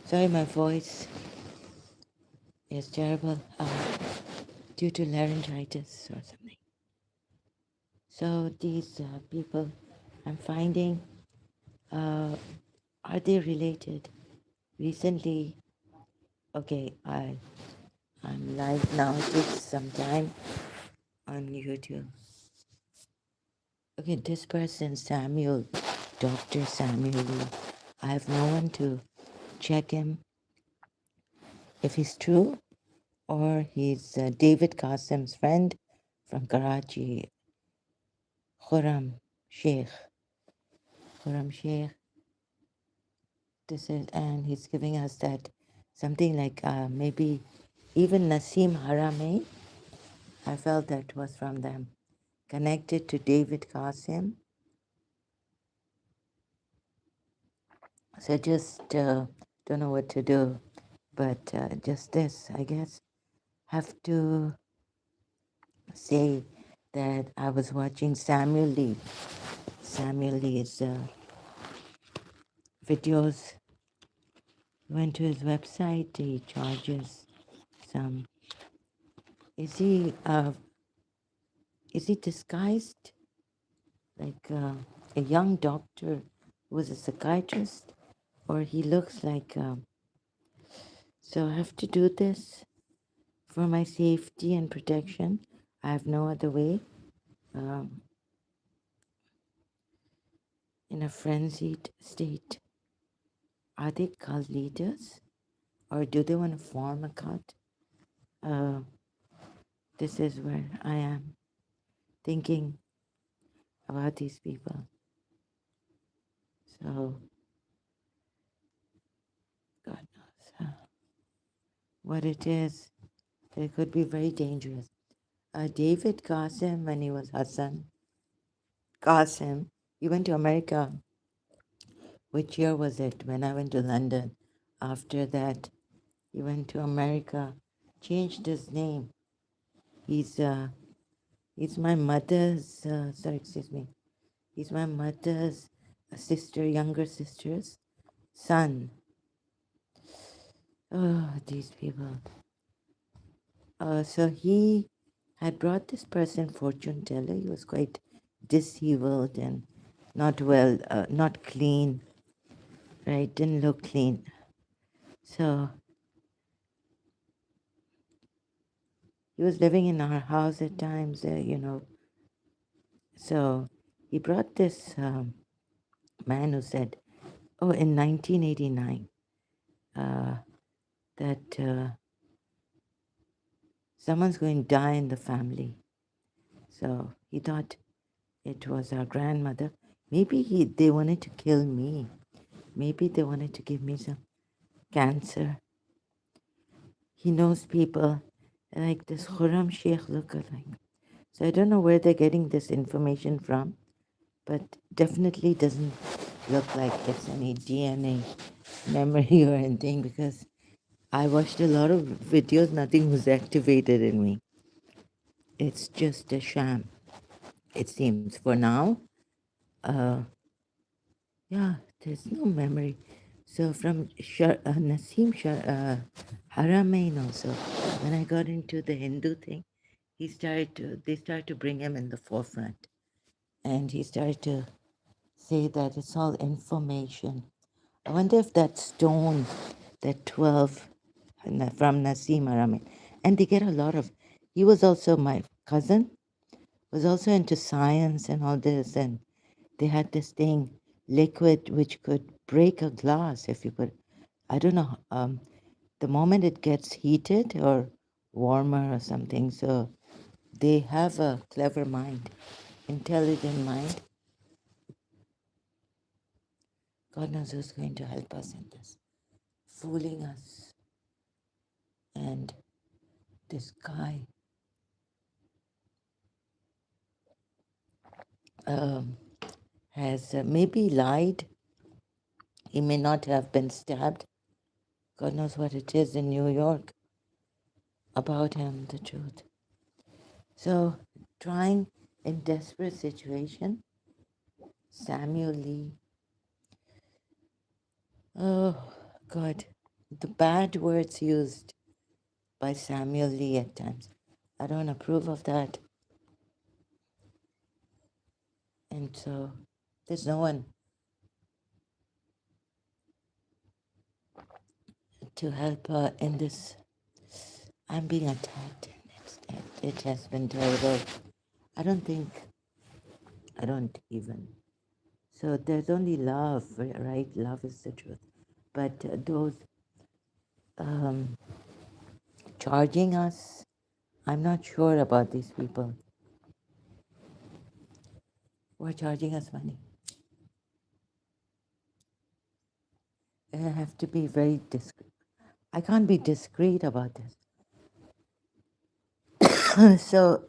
Sorry, my voice is terrible due to laryngitis or something. So these people I'm finding, are they related? Recently, okay, I'm live now. It takes some time on YouTube. Okay, this person, Samuel, Dr. Samuel Lee. I have no one to check him if he's true or he's David Qasim's friend from Karachi, Khurram Sheikh. Khurram Sheikh. This is, and he's giving us that something like maybe even Nasim Harame. I felt that was from them, connected to David Qasim. So just don't know what to do, but just this, I guess, have to say that I was watching Samuel Lee. Samuel Lee's videos. Went to his website. He charges some. Is he disguised like a young doctor who was a psychiatrist, or he looks like? So I have to do this for my safety and protection. I have no other way. Um, in a frenzied state. Are they cult leaders, or do they want to form a cult? Uh, this is where I am thinking about these people. So God knows what it is. It could be very dangerous. David Qasim, when he was Hassan Qasim, he went to America. Which year was it? When I went to London. After that, he went to America, changed his name. He's my mother's. Sorry, excuse me. He's my mother's sister, younger sister's son. Oh, these people. So he had brought this person, fortune teller. He was quite disheveled and not well, not clean, right? Didn't look clean. So he was living in our house at times, So he brought this man who said, oh, in 1989, that someone's going to die in the family. So he thought it was our grandmother. Maybe they wanted to kill me. Maybe they wanted to give me some cancer. He knows people like this Khurram Sheikh lookalike. So I don't know where they're getting this information from, but definitely doesn't look like it's any DNA memory or anything, because I watched a lot of videos, nothing was activated in me. It's just a sham, it seems, for now. Uh, yeah, there's no memory. So from Nasim Haramain also, when I got into the Hindu thing, they started to bring him in the forefront. And he started to say that it's all information. I wonder if that stone, that 12 from Nasim Haramain, and they get a lot of, he was also my cousin, was also into science and all this, and they had this thing, liquid, which could break a glass if you put, I don't know, the moment it gets heated or warmer or something. So they have a clever mind, intelligent mind. God knows who's going to help us in this, fooling us. And this guy um, has maybe lied. He may not have been stabbed. God knows what it is in New York about him, the truth. So, trying in desperate situation, Samuel Lee. Oh, God. the bad words used by Samuel Lee at times. I don't approve of that. And so there's no one to help in this. I'm being attacked. It has been terrible. I don't think, I don't even. So there's only love, right? Love is the truth. But those um, charging us, I'm not sure about these people who are charging us money. I have to be very discreet. I can't be discreet about this. So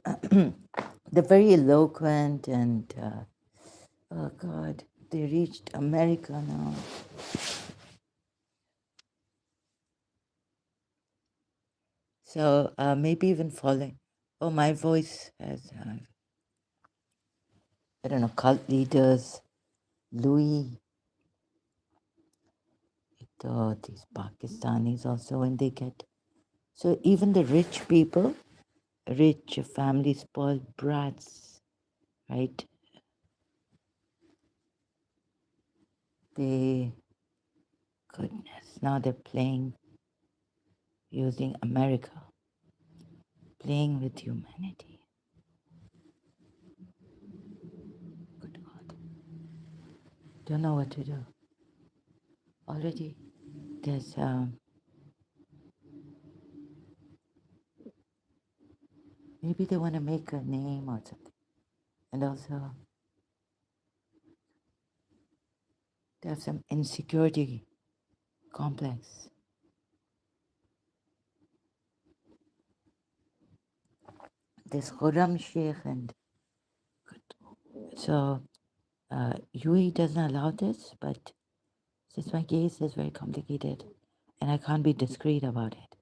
they're very eloquent and, oh God, they reached America now. So maybe even following. Oh, my voice has, I don't know, cult leaders, Louis, these Pakistanis also when they get. So even the rich people, rich families, spoiled brats, right? They, goodness, now they're playing, using America, playing with humanity. Good God. Don't know what to do. Already there's, maybe they want to make a name or something. And also there's some insecurity complex. There's Khurram Sheikh and so UAE doesn't allow this, but since my case is very complicated and I can't be discreet about it,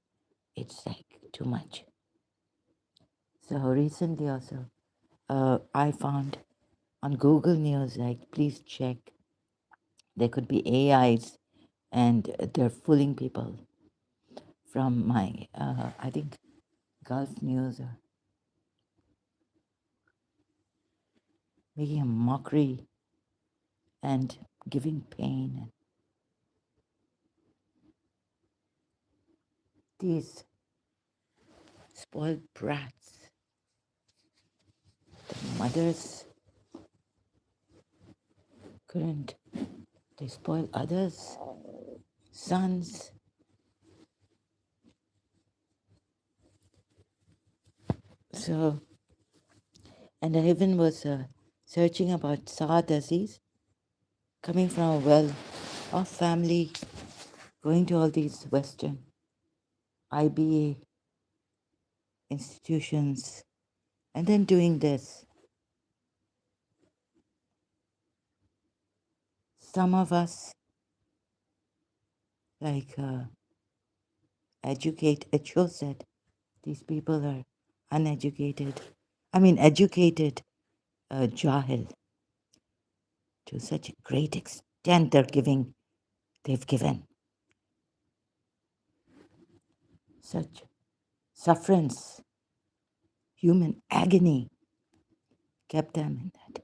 it's like too much. So recently also, I found on Google News, like, please check, there could be AIs and they're fooling people from my, I think, Gulf News, or making a mockery and giving pain. And these spoiled brats, the mothers couldn't, they spoil others, sons. So, and I even was searching about Saad Aziz, coming from a well-off family, going to all these Western IBA institutions, and then doing this. Some of us, like Echo said, these people are uneducated. I mean, educated Jahil to such a great extent they've given such sufferance, human agony kept them in that.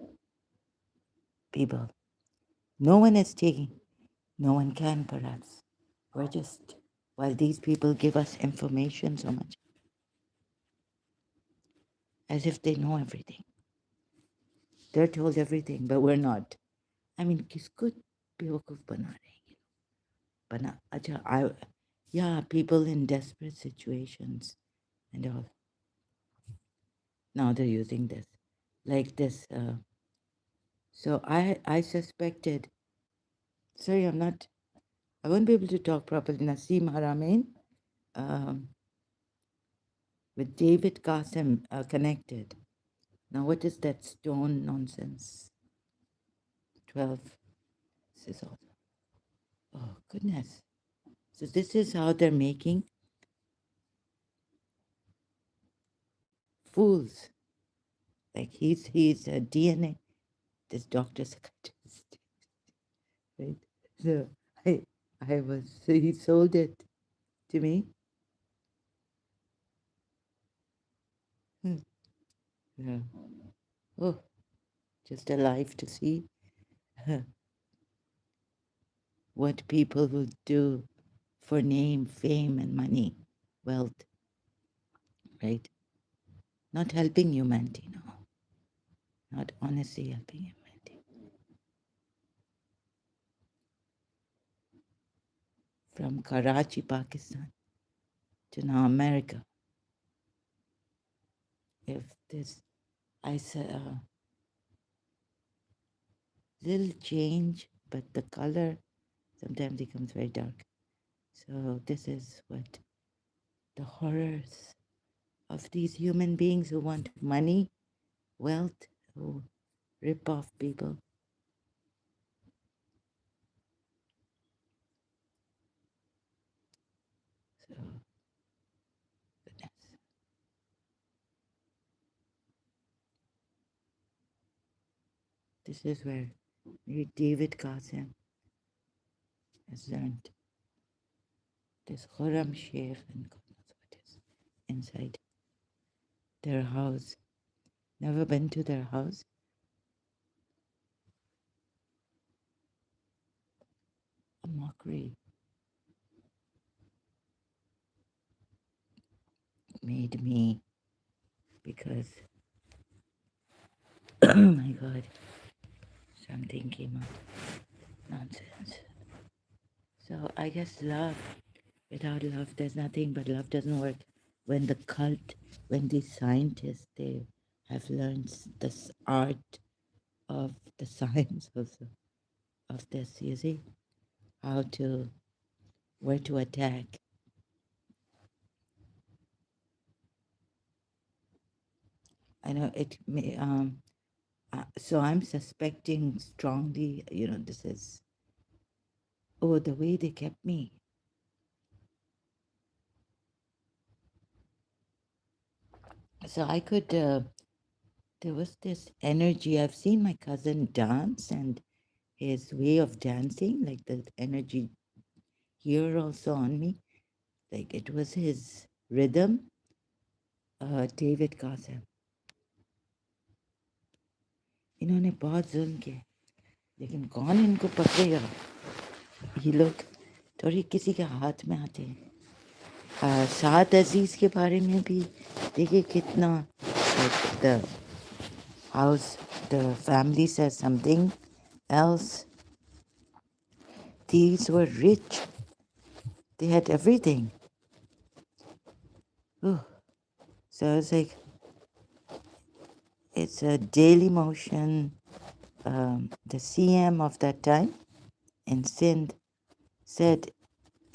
People, no one is taking, no one can perhaps. We're just, while these people give us information so much, as if they know everything. They're told everything, but we're not. I mean, kisko बेवकूफ बना रहे हैं? बना अच्छा yeah, people in desperate situations and all. Now they're using this, like this. So I suspected. Sorry, I won't be able to talk properly. Naseem Haramain, um, with David Qasim connected. Now what is that stone nonsense? 12. This is all. Oh goodness. So this is how they're making fools. Like he's a DNA. This doctor psychiatrist, right? So he sold it to me. Hmm. Yeah. Oh, just alive to see what people will do for name, fame, and money, wealth, right? Not helping humanity, no. Not honestly helping humanity. From Karachi, Pakistan to now America. If this, I said, little change, but the color sometimes becomes very dark. So this is what the horrors of these human beings who want money, wealth, who rip off people. So, goodness. This is where maybe David Qasim has learned this Khurram Sheikh and God knows what is inside their house. Never been to their house. A mockery made me because, oh my God, something came up. Nonsense. So I guess love, without love, there's nothing, but love doesn't work. When the cult, when these scientists, they have learned this art of the science also of this, you see, how to, where to attack. I know it may, so I'm suspecting strongly, this is, oh, the way they kept me. So I could, there was this energy. I've seen my cousin dance and his way of dancing, like the energy here also on me, like it was his rhythm. David Qasim, इन्होंने बहुत जुल्म किए, लेकिन कौन इनको पकड़ेगा? ये लोग थोड़ी किसी के हाथ में आते हैं। साद अजीज के बारे में भी देखिए कितना, like the house, the family says something else. These were rich. They had everything. Ooh. So it's like, it's a daily motion. The CM of that time in Sindh said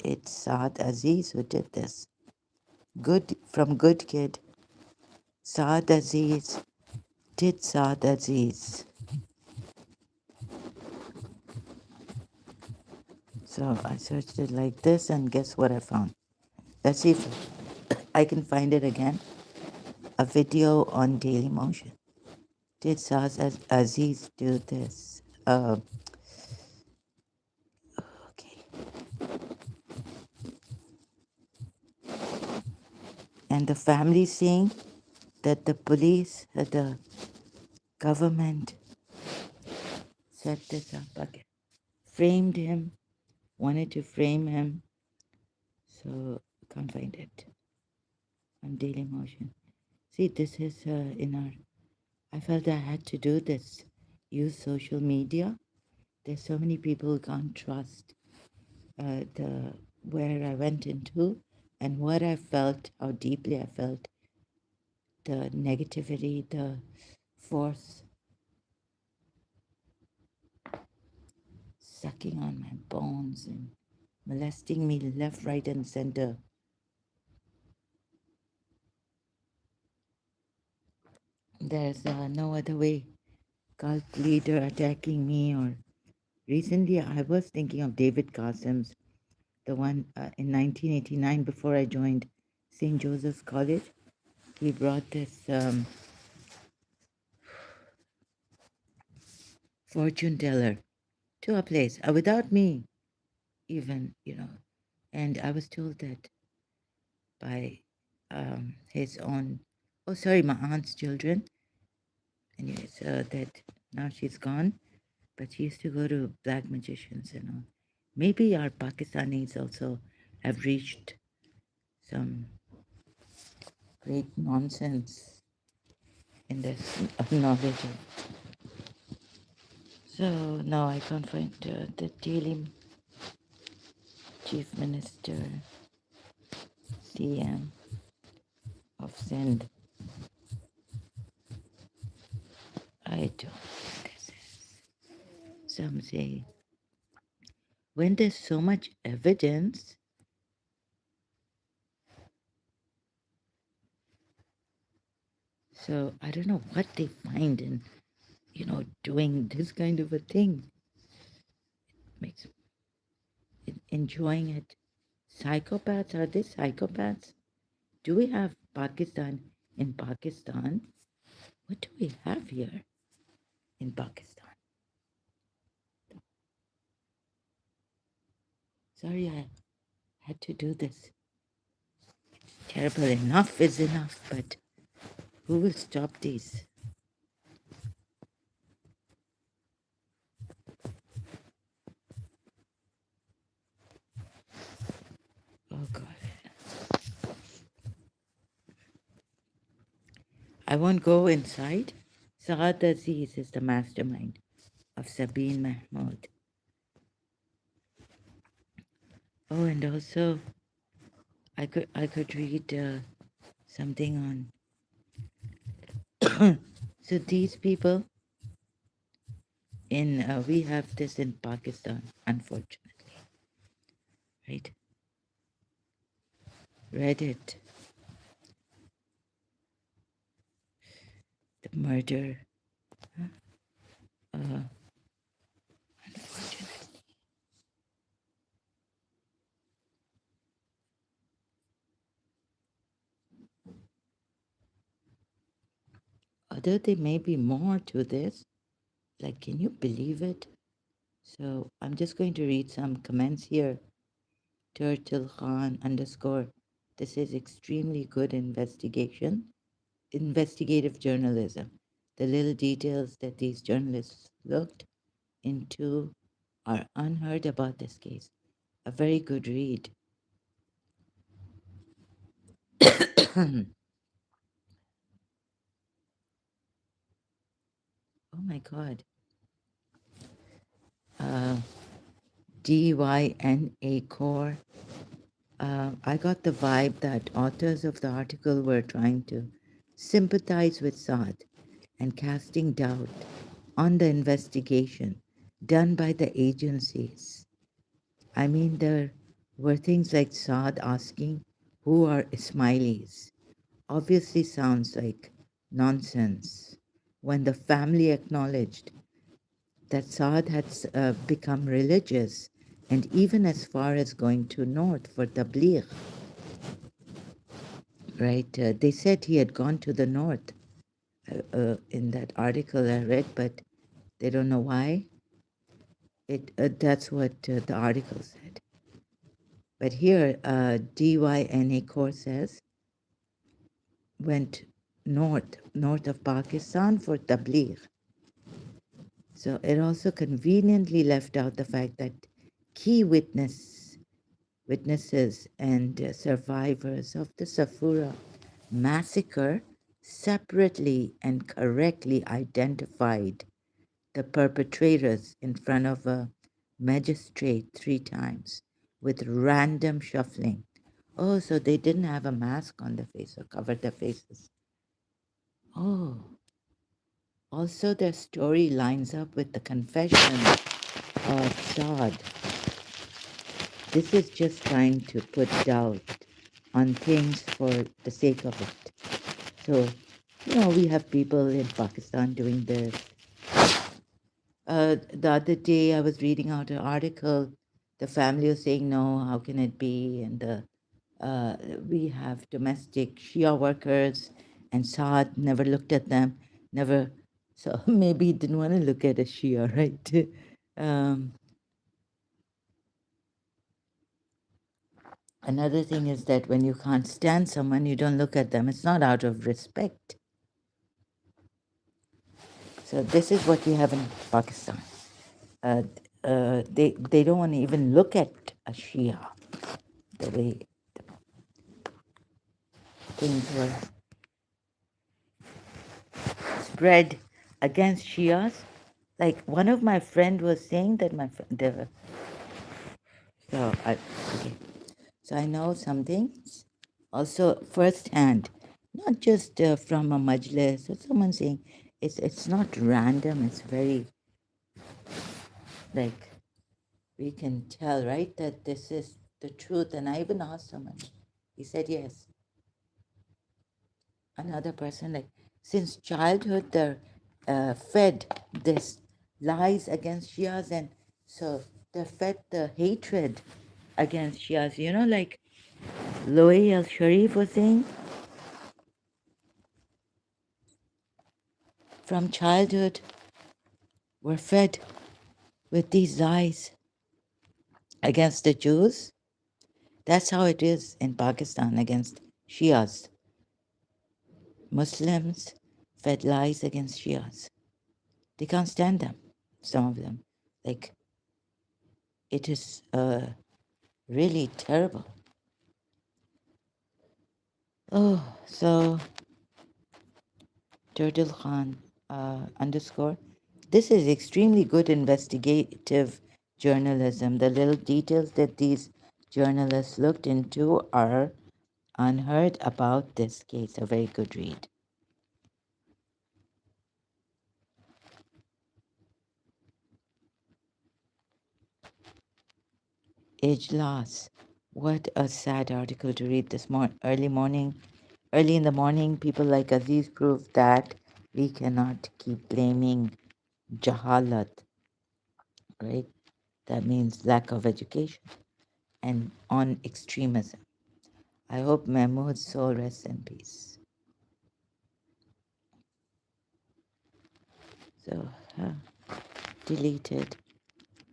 it's Saad Aziz who did this. Good from Good Kid. Saad Aziz did Saad Aziz. So I searched it like this, and guess what I found? Let's see if I can find it again. A video on Daily Motion. Did Saad Aziz do this? Okay. And the family saying that the police, the government set this up again, framed him, wanted to frame him. So can't find it on Daily Motion. See, this is in our. I felt I had to do this. Use social media. There's so many people who can't trust the where I went into and what I felt, how deeply I felt the negativity, the force sucking on my bones and molesting me left, right, and center. There's no other way. Cult leader attacking me, or recently I was thinking of David Qasim's, the one in 1989 before I joined St. Joseph's College. He brought this fortune teller to a place without me. even, and I was told that by his own, oh, sorry, my aunt's children. Anyways, that now she's gone, but she used to go to black magicians and all. Maybe our Pakistanis also have reached some great nonsense in this knowledge. So now I can't find the Daily Chief Minister, CM of Sindh. I don't know what this is. Some say when there's so much evidence, so I don't know what they find in, doing this kind of a thing. Makes enjoying it. Psychopaths, are they psychopaths? Do we have Pakistan in Pakistan? What do we have here in Pakistan? Sorry, I had to do this. Terrible. Enough is enough, but who will stop these? Oh God. I won't go inside. Saad Aziz is the mastermind of Sabine Mahmood. Oh, and also I could read something on. So these people in we have this in Pakistan, unfortunately, right? Reddit, the murder, uh, unfortunately. Although there may be more to this, like, can you believe it? So I'm just going to read some comments here. Turtle Khan underscore. This is extremely good investigative journalism. The little details that these journalists looked into are unheard about this case. A very good read. Oh my God. Uh, DYNA Core. I got the vibe that authors of the article were trying to sympathize with Saad and casting doubt on the investigation done by the agencies. I mean, there were things like Saad asking, "Who are Ismailis?" Obviously sounds like nonsense when the family acknowledged that Saad had become religious and even as far as going to north for tabligh, right? They said he had gone to the north in that article I read, but they don't know why. That's what the article said. But here, DYNA Core says went north of Pakistan for tabligh. So it also conveniently left out the fact that key witnesses and survivors of the Safura massacre separately and correctly identified the perpetrators in front of a magistrate 3 times with random shuffling. Oh, so they didn't have a mask on their face or covered their faces. Oh, also their story lines up with the confession of Saad. This is just trying to put doubt on things for the sake of it. So, we have people in Pakistan doing this. The other day, I was reading out an article. The family was saying, no, how can it be? And we have domestic Shia workers, and Saad never looked at them, never. So maybe he didn't want to look at a Shia, right? Um, Another thing is that when you can't stand someone, you don't look at them. It's not out of respect. So this is what we have in Pakistan. Uh, they don't want to even look at a Shia the way things were spread against Shias. Like one of my friend was saying that so okay. So I know some things also firsthand, not just from a majlis or someone saying it's not random. It's very like we can tell, right, that this is the truth. And I even asked someone. He said yes. Another person, like since childhood, they're fed this lies against Shias, and so they're fed the hatred against Shias. You know, like Loei Al Sharif was saying, from childhood, we're fed with these lies against the Jews. That's how it is in Pakistan against Shias. Muslims fed lies against Shias. They can't stand them, some of them. Like, it is really terrible. Oh, so Turtle Khan underscore. This is extremely good investigative journalism. The little details that these journalists looked into are unheard about this case. A very good read. Age loss. What a sad article to read this early morning. Early in the morning, people like Aziz prove that we cannot keep blaming jahalat, right? That means lack of education and on extremism. I hope Mahmoud's soul rests in peace. So, deleted.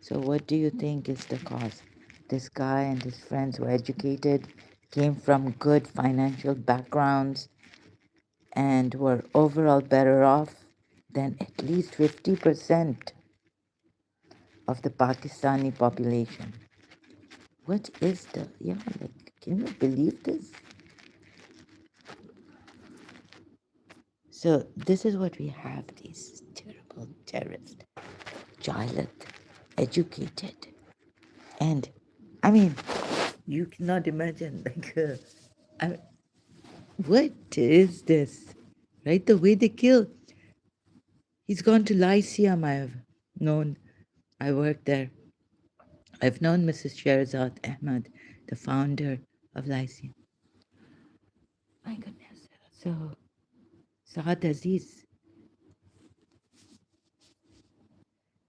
So, what do you think is the cause? This guy and his friends were educated, came from good financial backgrounds, and were overall better off than at least 50% of the Pakistani population. What is the, yeah, like, can you believe this? So, this is what we have, these terrible terrorists, Jahilat, educated. And I mean, you cannot imagine, like, I, what is this? Right? The way they kill. He's gone to Lyceum. I've known, I worked there. I've known Mrs. Sherazad Ahmad, the founder of Lyceum. My goodness. So, Saad Aziz,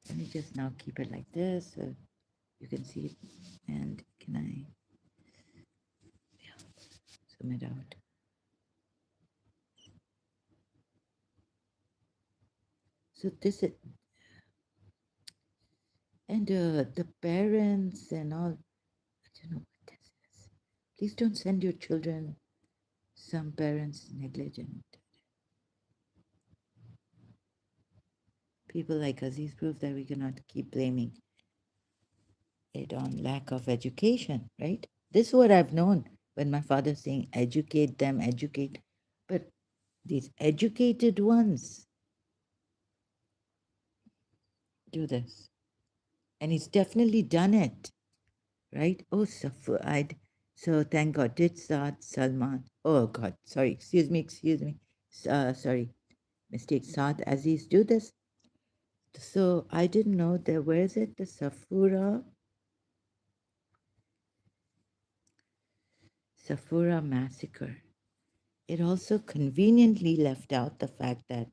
let me just now keep it like this so you can see it. And can I zoom it out? So this is, and the parents and all, I don't know what this is. Please don't send your children. Some parents negligent. People like Aziz prove that we cannot keep blaming it on lack of education, right? This is what I've known when my father's saying educate them, educate. But these educated ones do this. And he's definitely done it, right? Oh, I'd, so thank God. Did Saad Salman, oh God, sorry, excuse me. Sorry, mistake. Saad Aziz do this? So I didn't know there, where is it? The Safura massacre. It also conveniently left out the fact that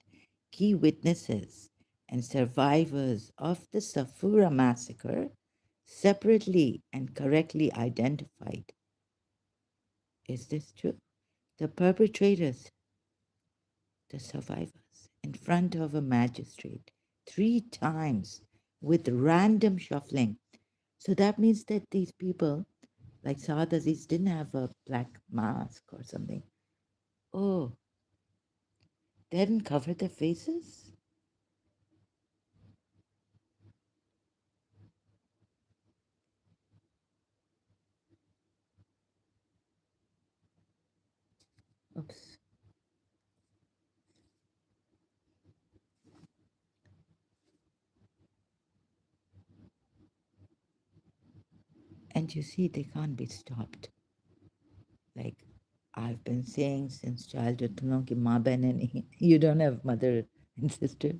key witnesses and survivors of the Safura massacre separately and correctly identified. Is this true? The perpetrators, the survivors, in front of a magistrate 3 times with random shuffling. So that means that these people Like Saad Aziz didn't have a black mask or something. Oh, they hadn't covered their faces? Oops. And you see, they can't be stopped. Like I've been saying since childhood, तुम लोगों की माँ बहनें नहीं, you don't have mother and sister.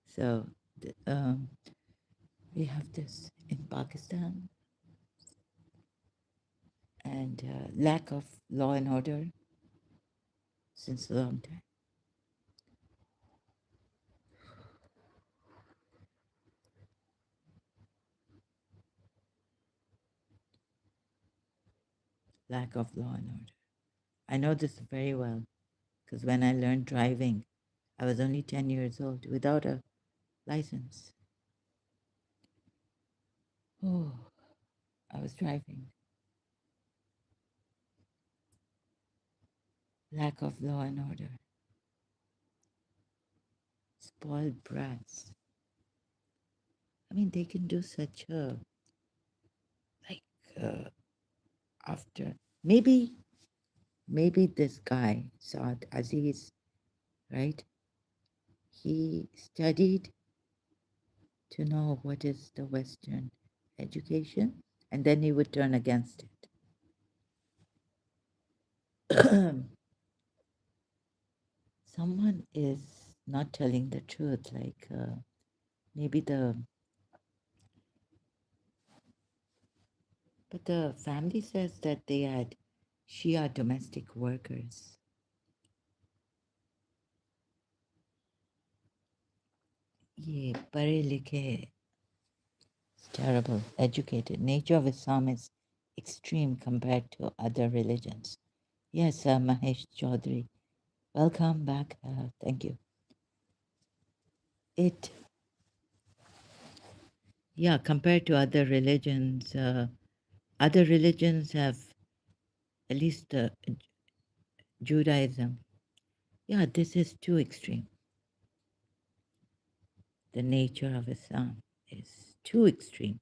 So we have this in Pakistan, and lack of law and order since a long time. Lack of law and order. I know this very well because when I learned driving, I was only 10 years old without a license. Oh, I was driving. Lack of law and order. Spoiled brats. I mean, they can do such a, like, uh, after, maybe this guy, Saad Aziz, right? He studied to know what is the Western education, and then he would turn against it. Someone is not telling the truth, like maybe but the family says that they had Shia domestic workers. Yeah, pare likhe, it's terrible, educated. Nature of Islam is extreme compared to other religions. Yes, Mahesh Chaudhary, welcome back. Thank you. It, yeah, compared to other religions have, at least Judaism. Yeah, this is too extreme. The nature of Islam is too extreme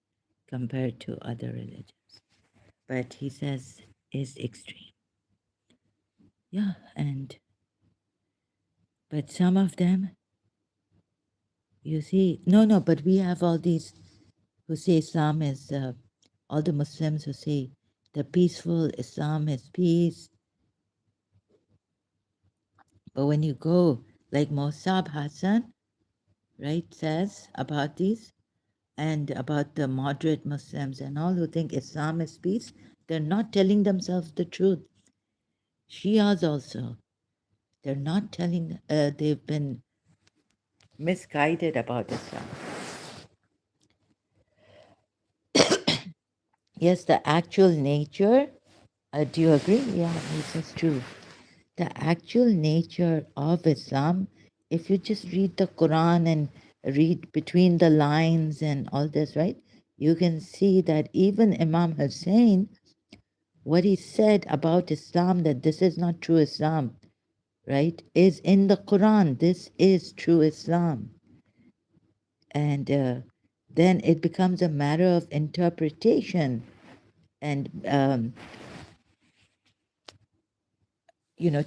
compared to other religions. But he says is extreme. Yeah, but some of them, you see, no, but we have all these who say Islam is, all the Muslims who say the peaceful Islam is peace. But when you go, like Mossab Hassan, right, says about these, and about the moderate Muslims and all who think Islam is peace, they're not telling themselves the truth. Shias also, they're not telling, they've been misguided about Islam. Yes, the actual nature, do you agree? Yeah, this is true. The actual nature of Islam, if you just read the Quran and read between the lines and all this, right, you can see that even Imam Hussein, what he said about Islam, that this is not true Islam, right, is in the Quran. This is true Islam. And then it becomes a matter of interpretation and,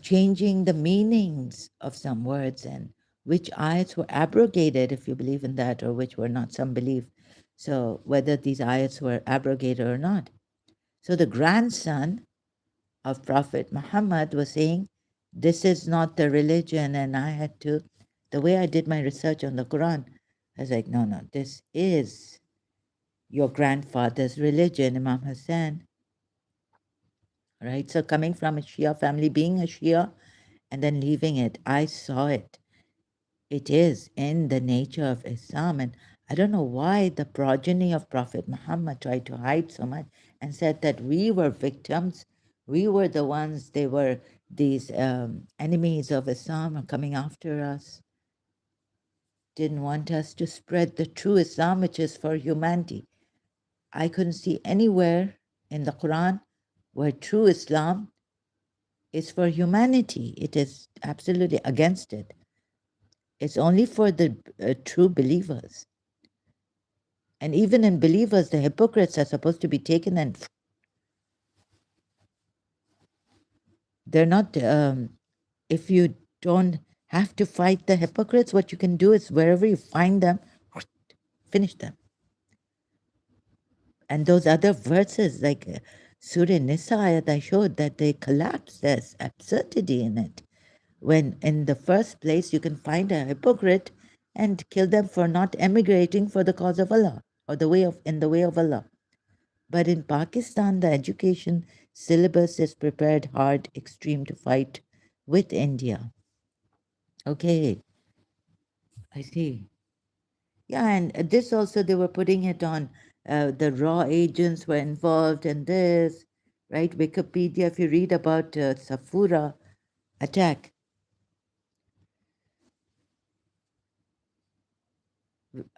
changing the meanings of some words and which ayats were abrogated, if you believe in that, or which were not, some believe. So whether these ayats were abrogated or not. So the grandson of Prophet Muhammad was saying, this is not the religion. And I had to, the way I did my research on the Quran, I was like, no, this is your grandfather's religion, Imam Hassan, right? So coming from a Shia family, being a Shia, and then leaving it, I saw it. It is in the nature of Islam. And I don't know why the progeny of Prophet Muhammad tried to hide so much and said that we were victims. We were the ones, they were these enemies of Islam are coming after us, didn't want us to spread the true Islam, which is for humanity. I couldn't see anywhere in the Quran, where true Islam is for humanity. It is absolutely against it. It's only for the true believers. And even in believers, the hypocrites are supposed to be taken, and they're not, if you don't have to fight the hypocrites, what you can do is wherever you find them, finish them. And those other verses, like Surah Nisa ayat, I showed that they collapse. There's absurdity in it. When in the first place you can find a hypocrite and kill them for not emigrating for the cause of Allah or in the way of Allah. But in Pakistan, the education syllabus is prepared hard, extreme to fight with India. Okay, I see. Yeah, and this also, they were putting it on the raw agents were involved in this, right? Wikipedia, if you read about Safura attack,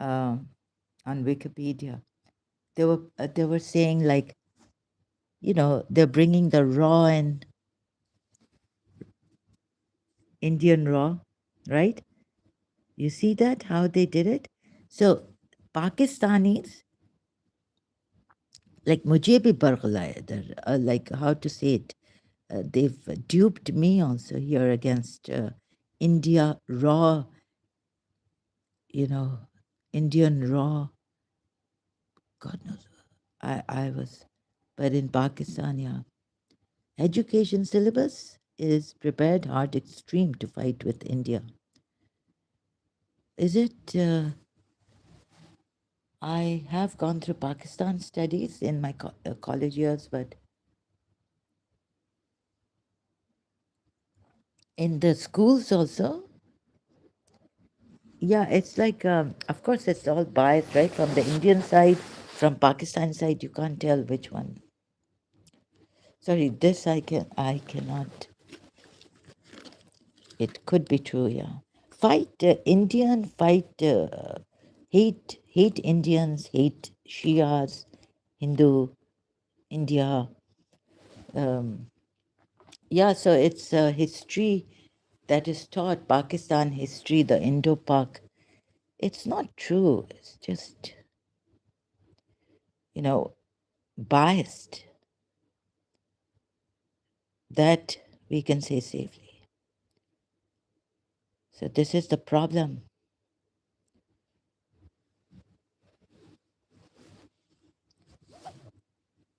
uh, on Wikipedia, they were saying like, they're bringing the raw and Indian raw, right? You see that how they did it? So Pakistanis, like mujhe bhi bargla hai, like how to say it, they've duped me also here against India raw, you know, Indian raw. God knows, I was, but in Pakistan, yeah, education syllabus is prepared hard extreme to fight with India. Is it? I have gone through Pakistan studies in my college years, but in the schools also, yeah, it's like, of course, it's all biased, right? From the Indian side, from Pakistan side, you can't tell which one. Sorry, this I cannot. It could be true, yeah. Fight Indian, fight hate Indians, hate Shias, Hindu, India. Um, yeah, so it's history that is taught, Pakistan history, the Indo-Pak. It's not true. It's just, you know, biased. That we can say safely. So this is the problem.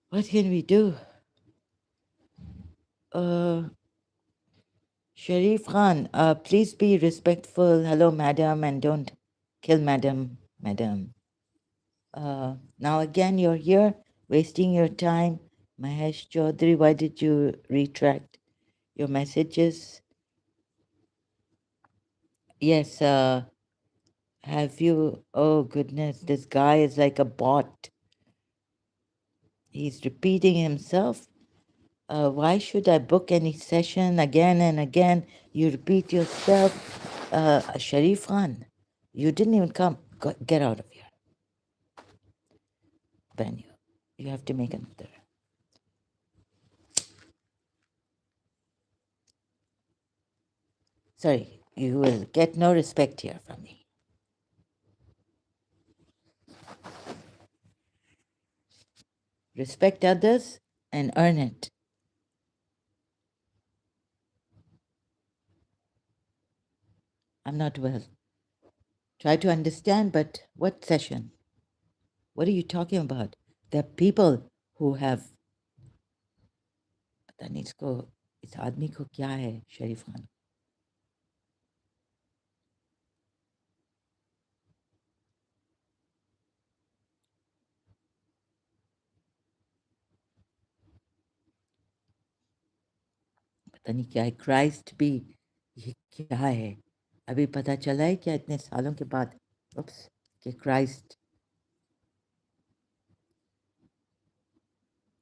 What can we do? Sharif Khan, please be respectful. Hello, madam, and don't kill madam. Now again, you're here wasting your time. Mahesh Chaudhary, why did you retract your messages? Yes, have you? Oh goodness, this guy is like a bot. He's repeating himself. Why should I book any session again and again? You repeat yourself. Sharif Khan, you didn't even come. Get out of here. Venue. You have to make another. Sorry, you will get no respect here from me. Respect others and earn it. I'm not well. Try to understand, but what session? What are you talking about? There are people who have पता नहीं इसको इस आदमी को क्या है शरीफ खान पता नहीं क्या है क्राइस्ट भी ये क्या है अभी पता चला है क्या इतने सालों के बाद उप्स कि क्राइस्ट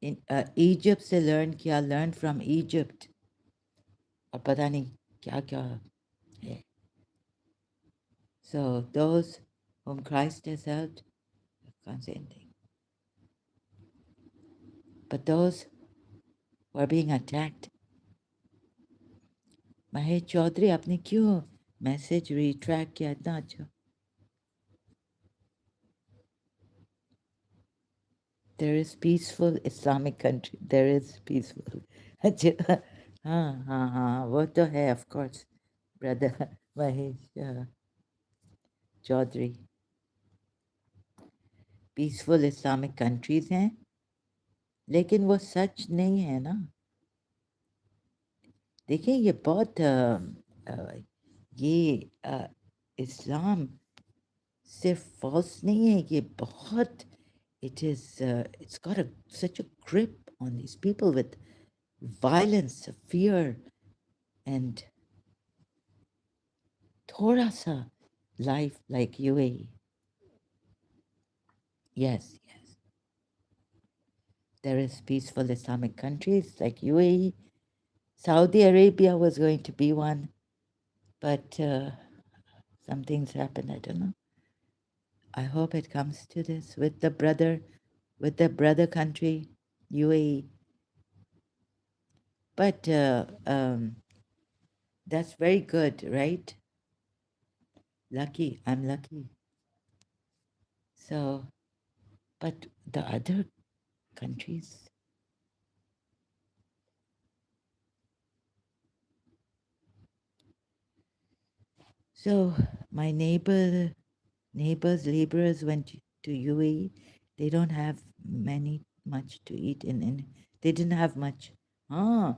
इन इजिप्ट से लर्न फ्रॉम इजिप्ट और पता नहीं क्या क्या है so those whom Christ has helped can't say anything But those who are being attacked, Mahesh Chaudhary आपने क्यों मैसेज रिट्रैक्ट किया इतना अच्छा? There is peaceful Islamic country. There is peaceful. अच्छा, हाँ, वो तो है, of course, brother Mahesh Chaudhary. Peaceful Islamic countries हैं, लेकिन वो सच नहीं है ना. देखिए ये बहुत ये इस्लाम सिर्फ फॉल्स नहीं है, ये बहुत it's got such a grip on these people with violence, fear, and थोड़ा सा life like UAE. Yes, yes. There is peaceful Islamic countries like UAE. Saudi Arabia was going to be one, but some things happened. I don't know. I hope it comes to this with the brother country, UAE. But that's very good, right? Lucky, I'm lucky. So, but the other countries. So my neighbors, laborers went to UAE. They don't have much to eat they didn't have much. Ah,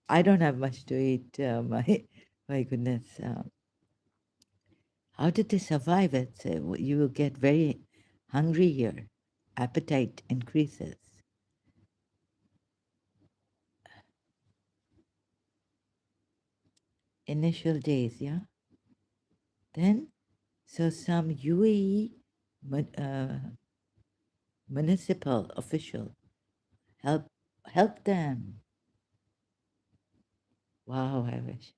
I don't have much to eat. My goodness. How did they survive it? You will get very hungry here. Appetite increases. Initial days, yeah. Then, so some UAE municipal official help help them. Wow, I wish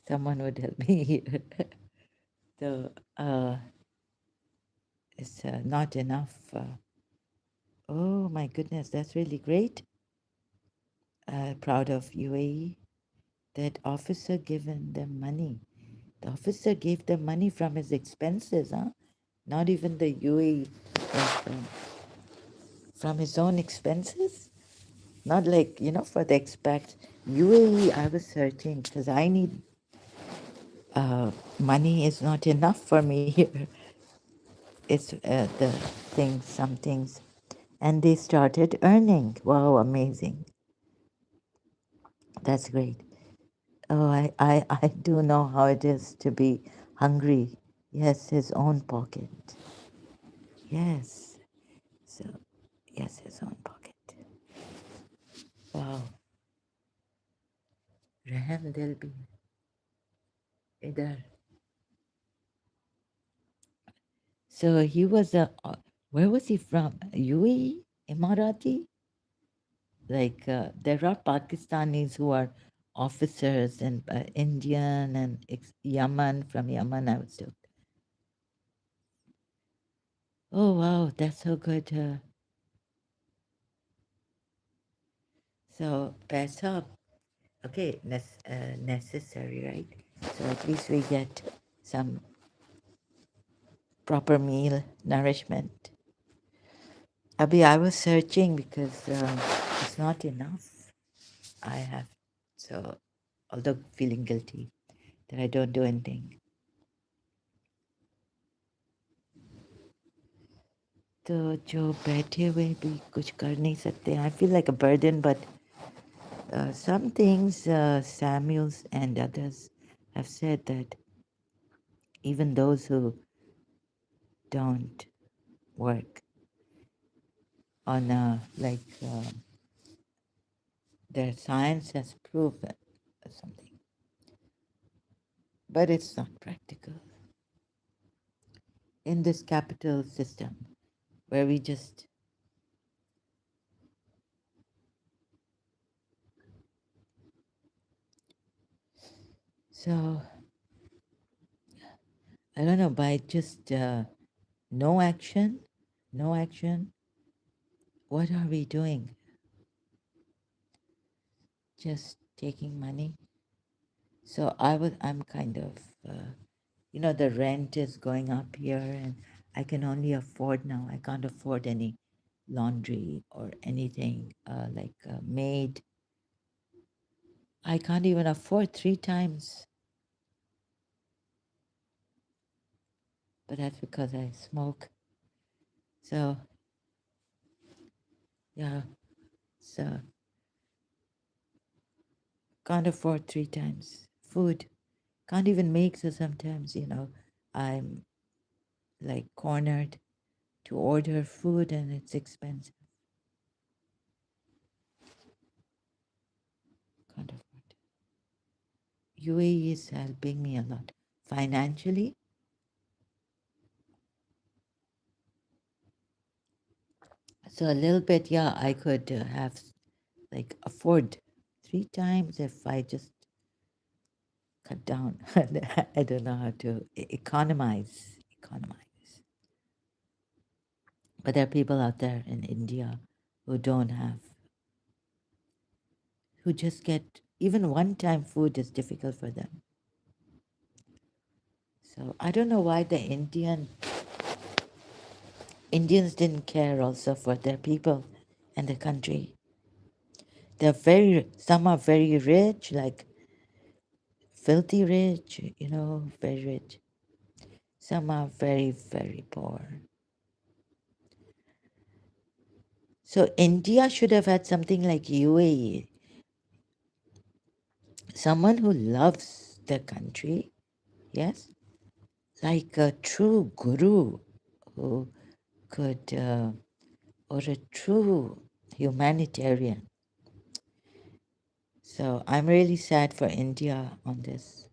someone would help me here. So it's not enough. Oh my goodness, that's really great. Proud of UAE. That officer given them money. The officer gave them money from his expenses, huh? Not even the UAE, like, from his own expenses. Not like, for the expats. UAE, I was searching because I need money is not enough for me here. It's the things, some things. And they started earning. Wow, amazing. That's great. Oh, I do know how it is to be hungry. Yes, his own pocket. Yes. So, yes, his own pocket. Wow. रहम दिल भी इधर. So he was where was he from? UAE? Emirati? Like there are Pakistanis who are officers and Indian and Yaman, from Yaman I was told. Oh wow, that's so good. So paisa, okay, necessary, right? So at least we get some proper meal, nourishment. Abhi, I was searching because it's not enough. I have, so although feeling guilty that I don't do anything. तो जो बैठे हुए भी कुछ कर नहीं सकते. I feel like a burden, but some things Samuels and others have said that even those who don't work on their science has proven something, but it's not practical in this capital system where we just so I don't know, by just no action, what are we doing? Just taking money? So I'm kind of, the rent is going up here and I can only afford now. I can't afford any laundry or anything like maid. I can't even afford 3 times, but that's because I smoke. So, yeah, so can't afford 3 times food. Can't even make, so sometimes, I'm like cornered to order food and it's expensive. Can't afford. UAE is helping me a lot financially. So a little bit, yeah, I could have like afford 3 times if I just cut down. I don't know how to economize. Economize. But there are people out there in India who don't have, who just get even one-time food is difficult for them. So I don't know why the Indians didn't care also for their people and the country. Some are very rich, like filthy rich, very rich. Some are very, very poor. So India should have had something like UAE, someone who loves the country, yes, like a true guru who could, or a true humanitarian. So I'm really sad for India on this.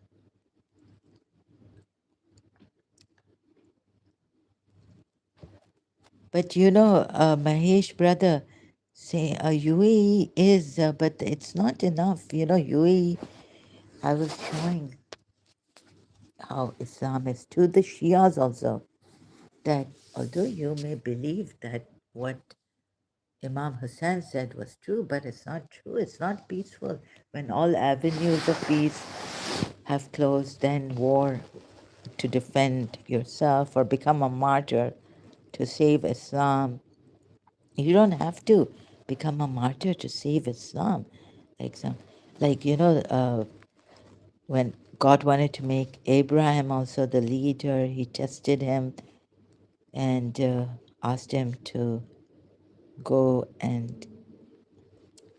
But Mahesh, brother, say UAE is, but it's not enough. UAE, I was showing how Islam is to the Shias also. That although you may believe that what Imam Hussein said was true, but it's not true. It's not peaceful. When all avenues of peace have closed, then war to defend yourself or become a martyr to save Islam. You don't have to become a martyr to save Islam. Like some, like when God wanted to make Abraham also the leader, He tested him and asked him to go and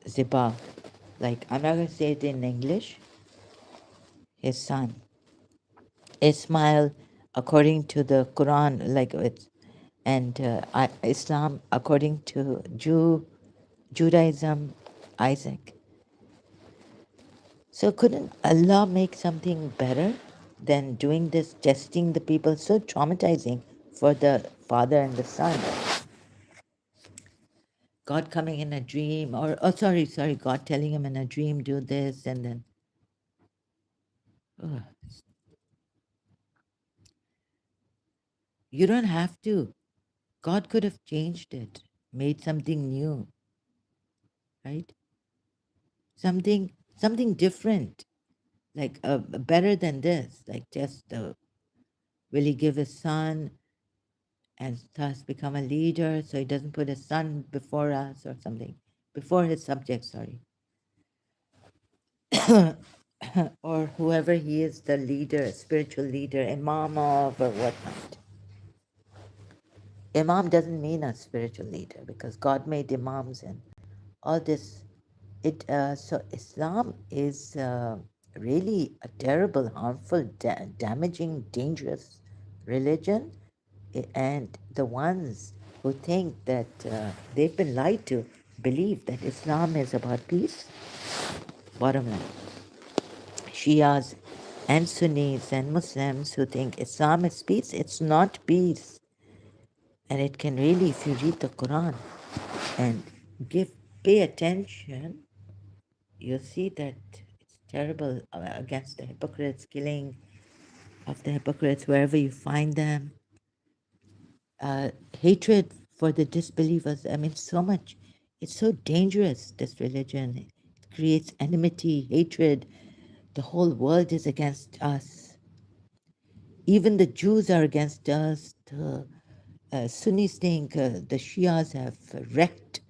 zibah. Like I'm not gonna say it in English. His son Ismail, according to the Quran, like it's and Islam according to Judaism, Isaac. So couldn't Allah make something better than doing this, testing the people? So traumatizing for the father and the son. God coming in a dream, or oh, sorry, God telling him in a dream, do this, and then ugh, you don't have to. God could have changed it, made something new, right? Something different, like better than this. Like just will He give His son and thus become a leader, so He doesn't put His son before us or something, before His subjects. Sorry, or whoever He is, the leader, spiritual leader, imam of or whatnot. Imam doesn't mean a spiritual leader because God made imams and all this. So Islam is really a terrible, harmful, damaging, dangerous religion, and the ones who think that they've been lied to believe that Islam is about peace. Bottom line, Shias and Sunnis and Muslims who think Islam is peace, it's not peace. And it can really, if you read the Quran and pay attention, you'll see that it's terrible against the hypocrites, killing of the hypocrites wherever you find them, hatred for the disbelievers. I mean, so much. It's so dangerous, this religion. It creates enmity, hatred. The whole world is against us. Even the Jews are against us. The Sunnis think the Shias have wrecked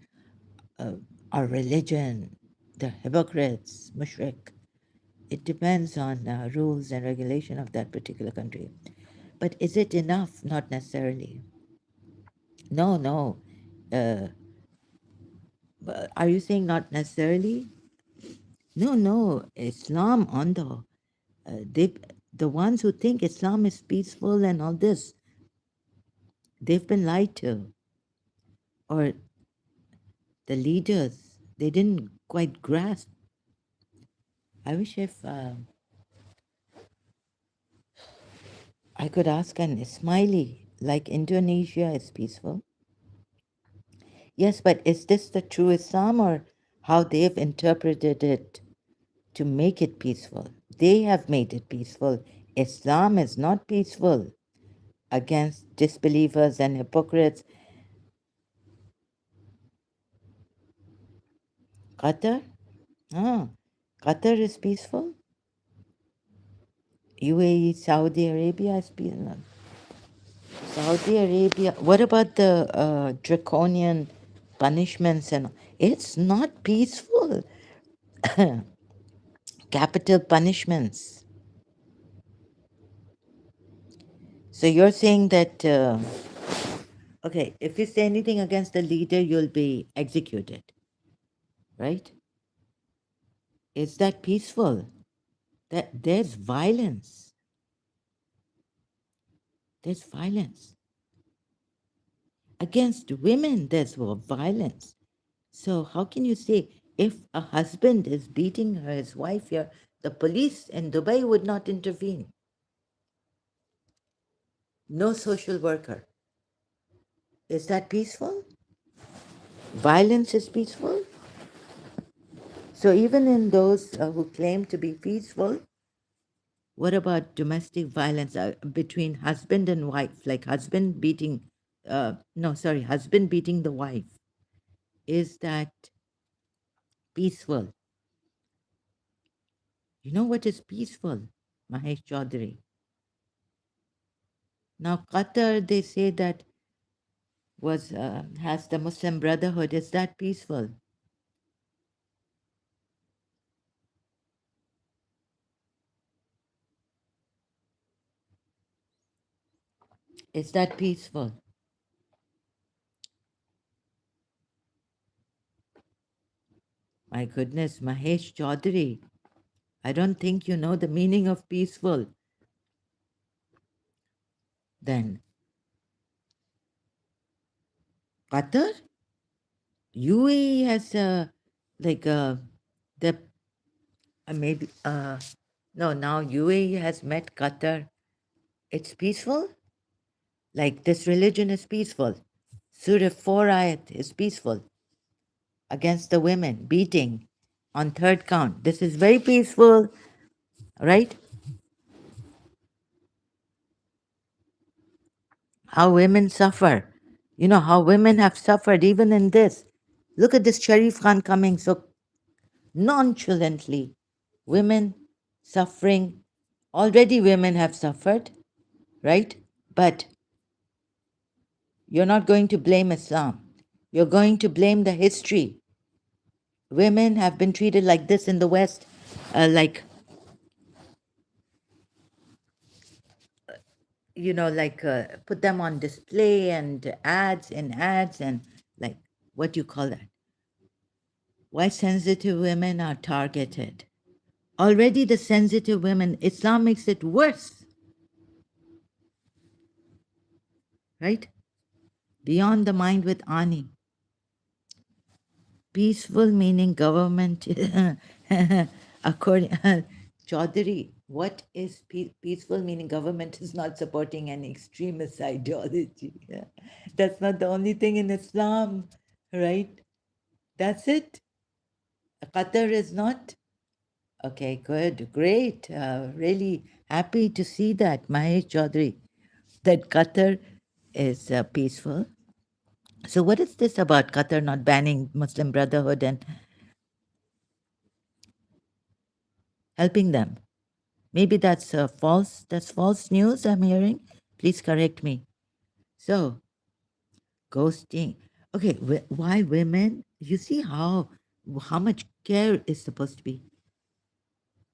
uh, our religion. The hypocrites, mushrik. It depends on rules and regulation of that particular country. But is it enough? Not necessarily. No, no. Uh, are you saying not necessarily? No, no. Islam on they the ones who think Islam is peaceful and all this, they've been lied to, or the leaders they didn't quite grasp. I wish if I could ask an Ismaili, like Indonesia is peaceful. Yes, but is this the true Islam or how they've interpreted it to make it peaceful? They have made it peaceful. Islam is not peaceful against disbelievers and hypocrites. Qatar? Ah, Qatar is peaceful. UAE, Saudi Arabia is peaceful. Saudi Arabia. What about the draconian punishments and it's not peaceful. Capital punishments. So you're saying that okay, if you say anything against the leader, you'll be executed, right? Is that peaceful? That there's violence. There's violence against women. There's violence. So how can you say if a husband is beating his wife here, the police in Dubai would not intervene? No social worker. Is that peaceful? Violence is peaceful? So even in those who claim to be peaceful, what about domestic violence between husband and wife? Like husband beating, no, sorry, husband beating the wife. Is that peaceful? You know what is peaceful, Mahesh Chaudhary? Now, Qatar, they say that was has the Muslim Brotherhood. Is that peaceful? Is that peaceful? My goodness, Mahesh Chaudhary, I don't think you know the meaning of peaceful. Then, Qatar, UAE has like the maybe no now UAE has met Qatar. It's peaceful. Like this religion is peaceful. Surah 4 ayat is peaceful against the women beating on third count. This is very peaceful, right? How women suffer. You know how women have suffered even in this. Look at this Sharif Khan coming so nonchalantly. Women suffering. Already women have suffered, right? But you're not going to blame Islam. You're going to blame the history. Women have been treated like this in the West, like, like put them on display and ads in ads and like, what do you call that? Why sensitive women are targeted. Already the sensitive women, Islam makes it worse, right? Beyond the mind with Ani. Peaceful meaning government, according Chaudhary, what is peaceful meaning government is not supporting an extremist ideology. Yeah. That's not the only thing in Islam, right? That's it. Qatar is not. Okay, good, great. Really happy to see that, Mahesh Chaudhary, that Qatar is peaceful. So, what is this about Qatar not banning Muslim Brotherhood and helping them? Maybe that's false. That's false news I'm hearing. Please correct me. So, ghosting. Okay, why women? You see how much care is supposed to be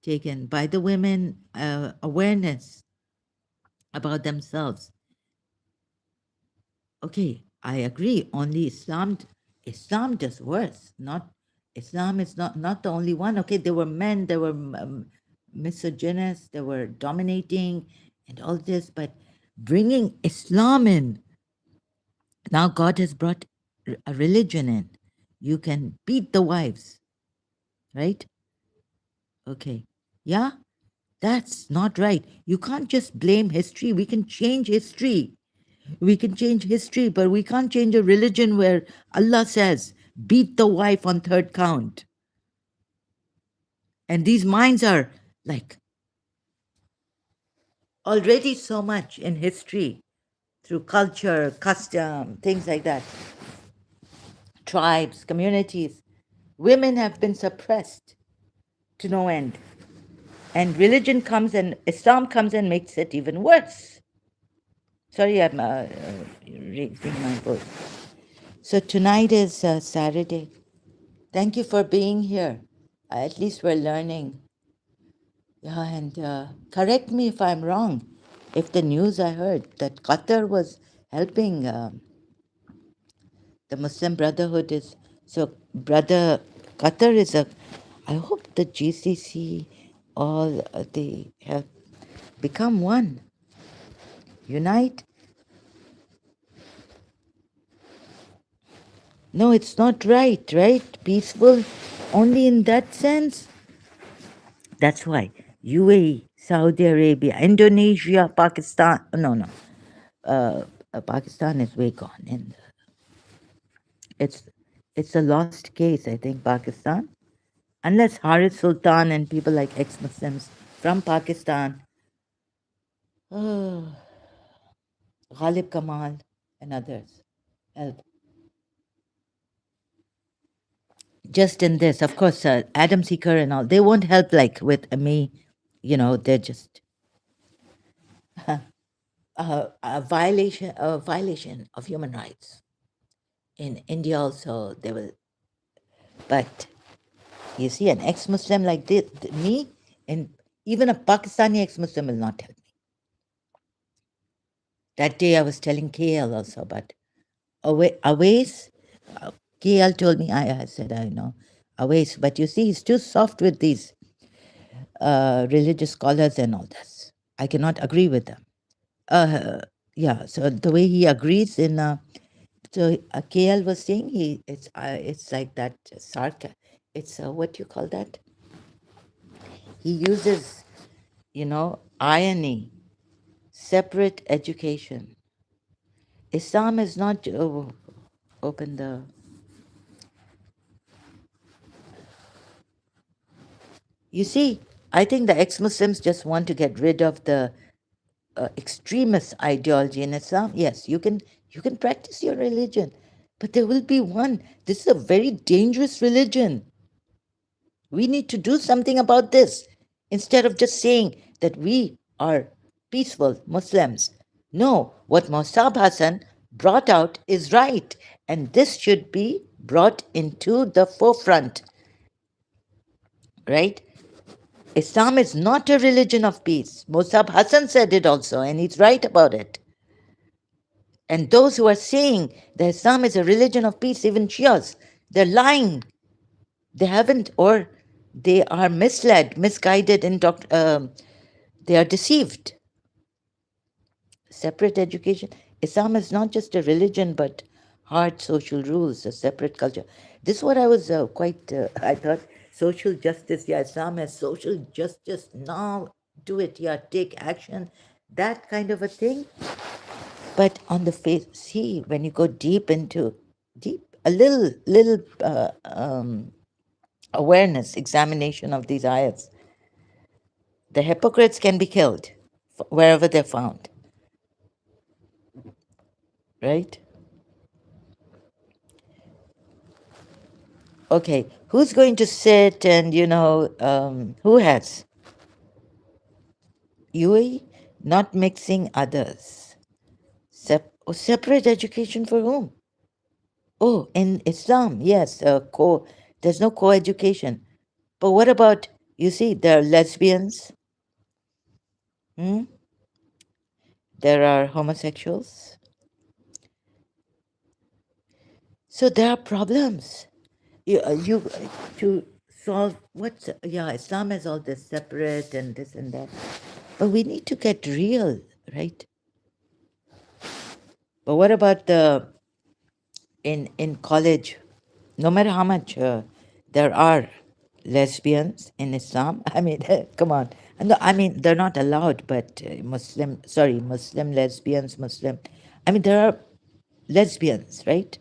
taken by the women. Awareness about themselves. Okay, I agree. Only Islam does worse. Not Islam is not the only one. Okay, there were men, there were misogynists, there were dominating, and all this. But bringing Islam in now, God has brought a religion in. You can beat the wives, right? Okay, yeah, that's not right. You can't just blame history. We can change history. We can change history, but we can't change a religion where Allah says, beat the wife on third count. And these minds are like already so much in history through culture, custom, things like that, tribes, communities. Women have been suppressed to no end. And religion comes and Islam comes and makes it even worse. Sorry, I'm raising my voice. So tonight is Saturday. Thank you for being here. At least we're learning. Yeah, and correct me if I'm wrong. If the news I heard that Qatar was helping the Muslim Brotherhood is so brother Qatar is a. I hope the GCC all they have become one. Unite. No, it's not right, right? Peaceful only in that sense. That's why UAE, Saudi Arabia, Indonesia, Pakistan. No, no. Pakistan is way gone. And it's it's a lost case, I think, Pakistan. Unless Harith Sultan and people like ex-Muslims from Pakistan, oh, Ghalib Kamal and others help. Just in this, of course, Adam Seeker and all, they won't help like with me. They're just a violation of human rights. In India also, they will. But you see, an ex-Muslim like me, and even a Pakistani ex-Muslim will not help me. That day I was telling KL also, but Awais, KL told me, I said, I know, Awais, but you see, he's too soft with these religious scholars and all this. I cannot agree with them. Uh, yeah, so the way he agrees in, so KL was saying it's like that sarka. It's what you call that? He uses, irony, separate education. Islam is not open the. You see, I think the ex-Muslims just want to get rid of the extremist ideology in Islam. Yes, you can practice your religion, but there will be one. This is a very dangerous religion. We need to do something about this instead of just saying that we are peaceful Muslims. No, what Mossab Hassan brought out is right, and this should be brought into the forefront, right? Islam is not a religion of peace. Mossab Hassan said it also, and he's right about it. And those who are saying that Islam is a religion of peace, even Shias, they're lying. They haven't, or they are misled, misguided, they are deceived. Separate education. Islam is not just a religion, but hard social rules, a separate culture. This is what I was I thought social justice, yeah, Islam has social justice. Now do it, yeah, take action, that kind of a thing. But on the face, see, when you go deep, a little awareness, examination of these ayats, the hypocrites can be killed wherever they're found, right? Okay, who's going to sit and, who has? UAE? Not mixing others. Separate education for whom? Oh, in Islam, yes, there's no co-education. But what about, you see, there are lesbians, hmm? There are homosexuals. So there are problems. You to solve what's, yeah, Islam has all this separate and this and that. But we need to get real, right? But what about in college? No matter how much there are lesbians in Islam, I mean, come on. No, I mean they're not allowed, but Muslim lesbians, Muslim. I mean there are lesbians, right?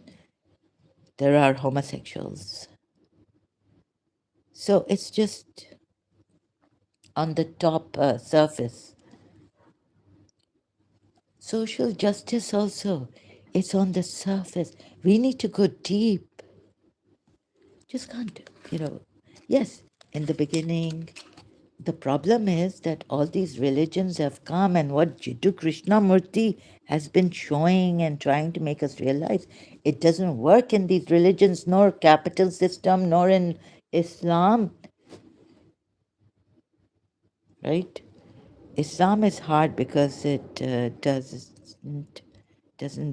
There are homosexuals. So it's just on the top surface. Social justice also, it's on the surface. We need to go deep. Just can't, you know. Yes, in the beginning, the problem is that all these religions have come, and what Jiddu Krishnamurti has been showing and trying to make us realize, it doesn't work in these religions, nor capital system, nor in Islam, right? Islam is hard because it doesn't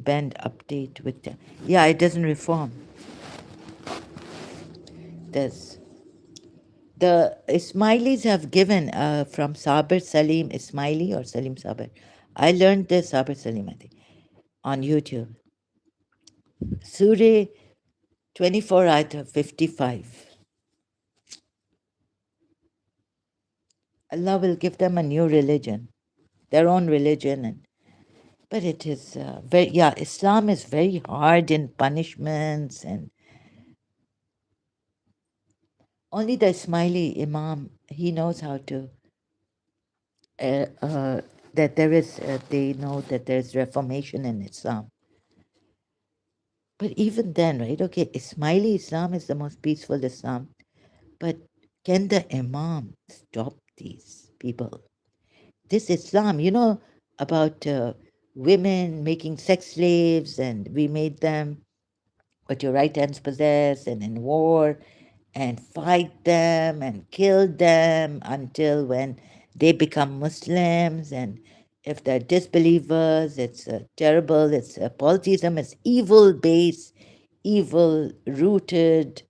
bend, update with the, yeah, it doesn't reform. There's the Ismailis have given from Sabir Salim Ismaili or Salim Sabir. I learned this Sabir Salim, I think, on YouTube. Surah 24 ayat 55. Allah will give them a new religion, their own religion, and but it is very, yeah, Islam is very hard in punishments, and only the Ismaili Imam, he knows how to that there is they know that there's reformation in Islam. But even then, right? Okay, Ismaili Islam is the most peaceful Islam, but can the Imam stop these people? This Islam, about women making sex slaves, and we made them what your right hands possess, and in war, and fight them and kill them until when they become Muslims. And if they're disbelievers, it's terrible. It's polytheism is evil based, evil rooted.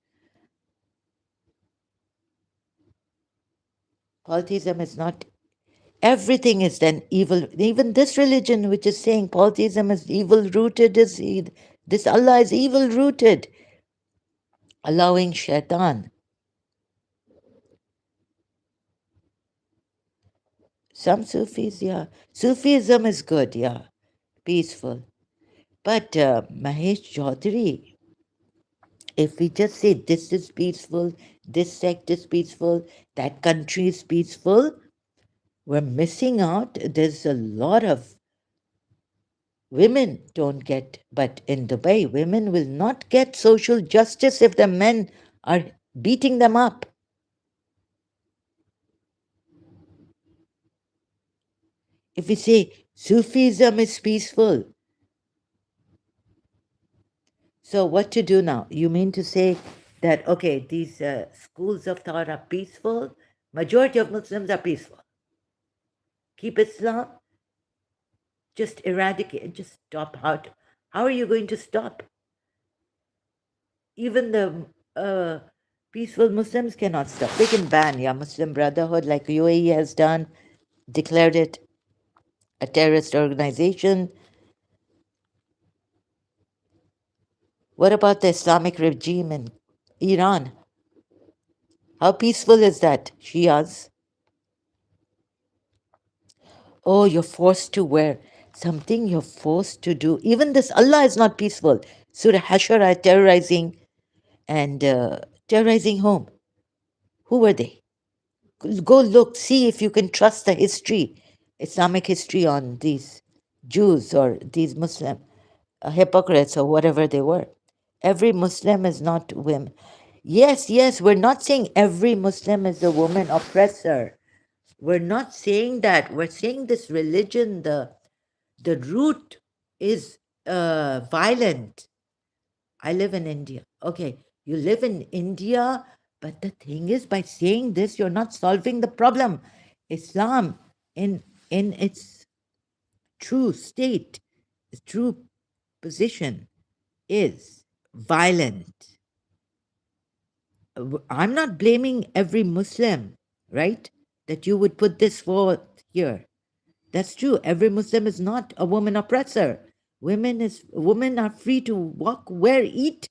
Polytheism is not, everything is then evil. Even this religion, which is saying polytheism is evil rooted, this Allah is evil rooted, allowing shaitan. Some Sufis, yeah. Sufism is good, yeah, peaceful. But Mahesh Chaudhary, if we just say this is peaceful, this sect is peaceful, that country is peaceful, we're missing out. There's a lot of women don't get, but in Dubai, women will not get social justice if the men are beating them up. If we say Sufism is peaceful, so what to do now? You mean to say that, okay, these schools of thought are peaceful, majority of Muslims are peaceful. Keep Islam, just eradicate, just stop. How are you going to stop? Even the peaceful Muslims cannot stop. They can ban, yeah, Muslim Brotherhood, like UAE has done, declared it a terrorist organization. What about the Islamic regime in Iran? How peaceful is that? Shias. Oh, you're forced to wear something, you're forced to do. Even this, Allah is not peaceful. Surah Hashara, terrorizing and terrorizing whom? Who were they? Go look, see if you can trust the history, Islamic history on these Jews or these Muslim hypocrites or whatever they were. Every Muslim is not women. Yes, yes, we're not saying every Muslim is a woman oppressor. We're not saying that. We're saying this religion, the root is violent. I live in India. Okay, you live in India, but the thing is, by saying this, you're not solving the problem. Islam, in its true state, its true position, is violent. I'm not blaming every Muslim, right? That you would put this forth here. That's true. Every Muslim is not a woman oppressor. Women are free to walk, wear, eat.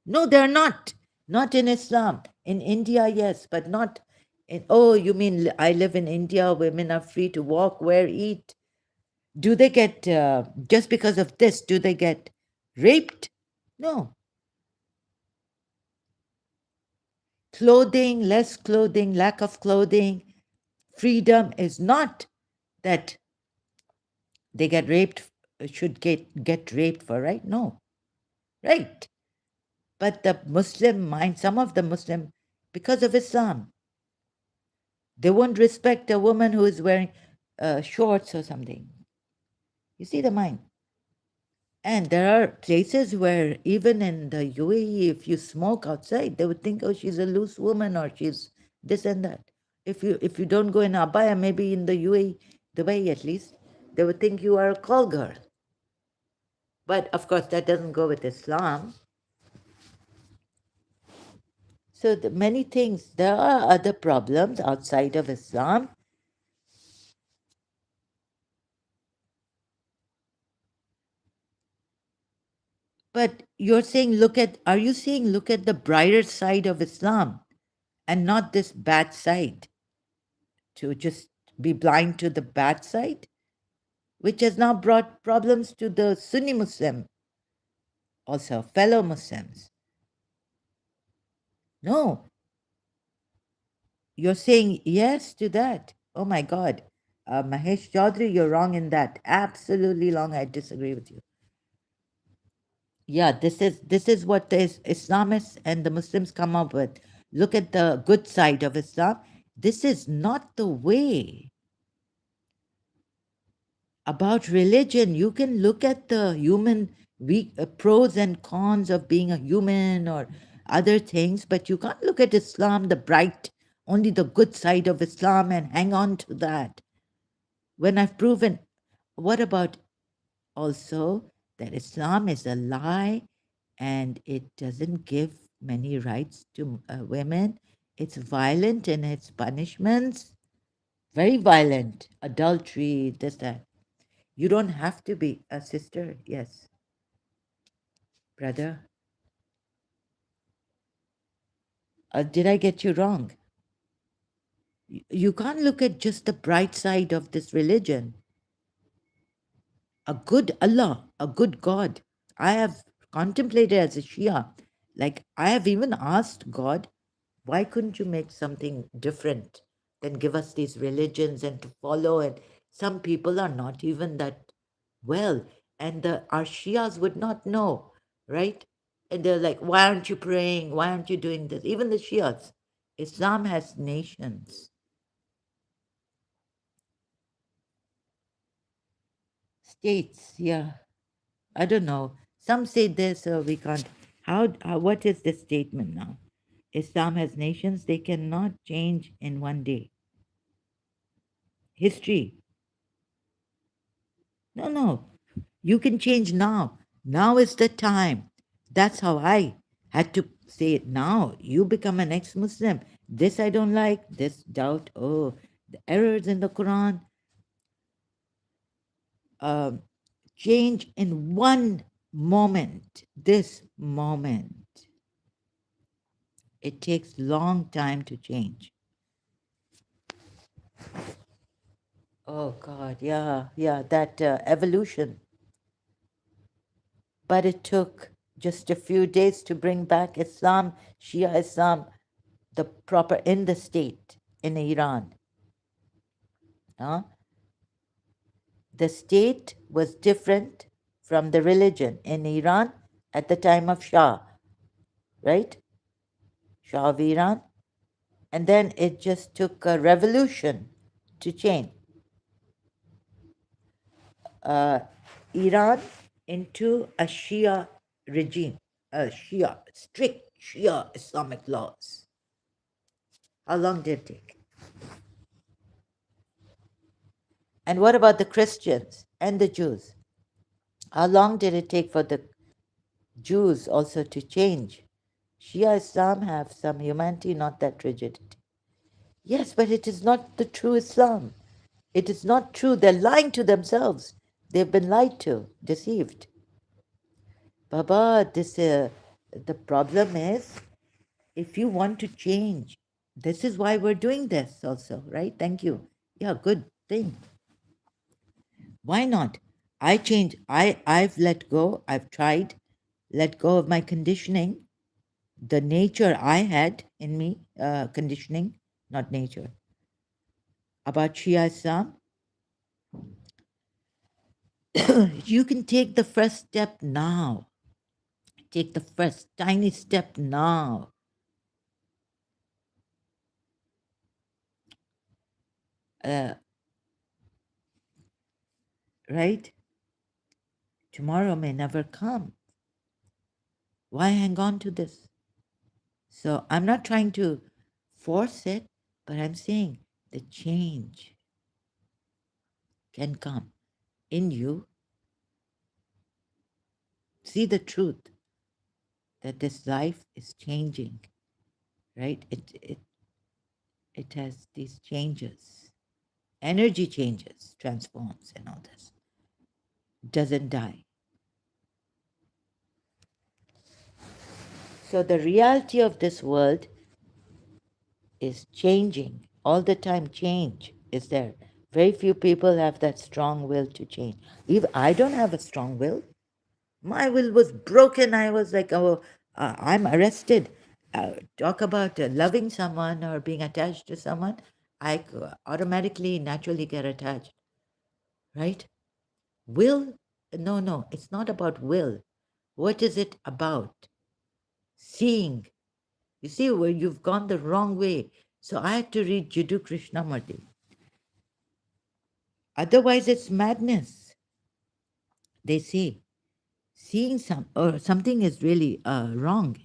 No, they're not. Not in Islam. In India, yes, but not in. Oh, you mean I live in India? Women are free to walk, wear, eat. Do they get just because of this? Do they get raped? No. Clothing, less clothing, lack of clothing, freedom is not that they get raped, should get raped for, right? No, right. But the Muslim mind, some of the Muslim, because of Islam, they won't respect a woman who is wearing shorts or something. You see the mind. And there are places where even in the UAE, if you smoke outside, they would think, oh, she's a loose woman or she's this and that. If you don't go in abaya, maybe in the UAE, Dubai at least, they would think you are a call girl. But of course, that doesn't go with Islam. So many things. There are other problems outside of Islam. But you're saying, are you saying look at the brighter side of Islam and not this bad side? To just be blind to the bad side, which has now brought problems to the Sunni Muslim, also fellow Muslims. No, you're saying yes to that. Oh my God. Mahesh Chaudhry, you're wrong in that. Absolutely wrong. I disagree with you. Yeah, this is what the Islamists and the Muslims come up with. Look at the good side of Islam. This is not the way. About religion, you can look at the human pros and cons of being a human or other things, but you can't look at Islam, the bright, only the good side of Islam, and hang on to that. When I've proven, what about also that Islam is a lie and it doesn't give many rights to women? It's violent in its punishments, very violent, adultery, this, that. You don't have to be a sister. Yes, brother. Did I get you wrong? You can't look at just the bright side of this religion. A good Allah, a good God. I have contemplated as a Shia. Like, I have even asked God, why couldn't you make something different than give us these religions and to follow? And some people are not even that well. And our Shias would not know, right? And they're like, why aren't you praying? Why aren't you doing this? Even the Shias. Islam has nations, states. Yeah, I don't know. Some say this, we can't. What is the statement now? Islam has nations, they cannot change in one day. History. No, no. You can change now. Now is the time. That's how I had to say it now. You become an ex Muslim. This I don't like, this doubt. Oh, the errors in the Quran. Um, change in one moment. This moment. It takes long time to change. Oh God, yeah, yeah, that evolution. But it took just a few days to bring back Islam, Shia Islam, the proper in the state in Iran. Huh? The state was different from the religion in Iran at the time of Shah, right? Shah of Iran, and then it just took a revolution to change uh, Iran into a Shia regime, a Shia, strict Shia Islamic laws. How long did it take? And what about the Christians and the Jews? How long did it take for the Jews also to change? Shia Islam have some humanity, not that rigidity. Yes, but it is not the true Islam. It is not true. They're lying to themselves. They've been lied to, deceived. Baba, the problem is if you want to change, this is why we're doing this also, right? Thank you. Yeah, good thing. Why not? I change. I've let go. I've tried, let go of my conditioning, the nature I had in me, conditioning, not nature, about Shia Islam. You can take the first step now. Take the first tiny step now. Uh, right? Tomorrow may never come. Why hang on to this? So I'm not trying to force it, but I'm saying the change can come in you. See the truth that this life is changing, right? It has these changes, energy changes, transforms, and all this. Doesn't die. So the reality of this world is changing all the time. Change is there. Very few people have that strong will to change. Even I don't have a strong will. My will was broken. I was like, oh, I'm arrested. Talk about loving someone or being attached to someone. Automatically, naturally get attached, right? Will? No, no, it's not about will. What is it about? Seeing. You see where you've gone the wrong way. So I had to read Jiddu Krishnamurti. Otherwise, it's madness. They say seeing something is really wrong.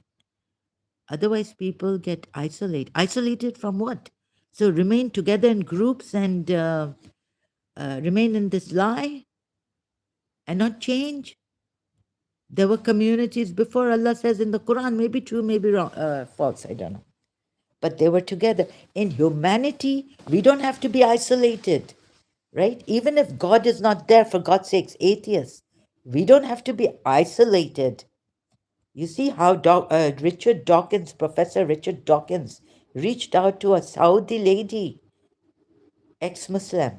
Otherwise, people get isolated. Isolated from what? So remain together in groups and remain in this lie and not change. There were communities before. Allah says in the Quran, maybe true, maybe wrong, false, I don't know. But they were together. In humanity, we don't have to be isolated, right? Even if God is not there, for God's sakes, atheists, we don't have to be isolated. You see how Richard Dawkins, Professor Richard Dawkins, reached out to a Saudi lady, ex-Muslim.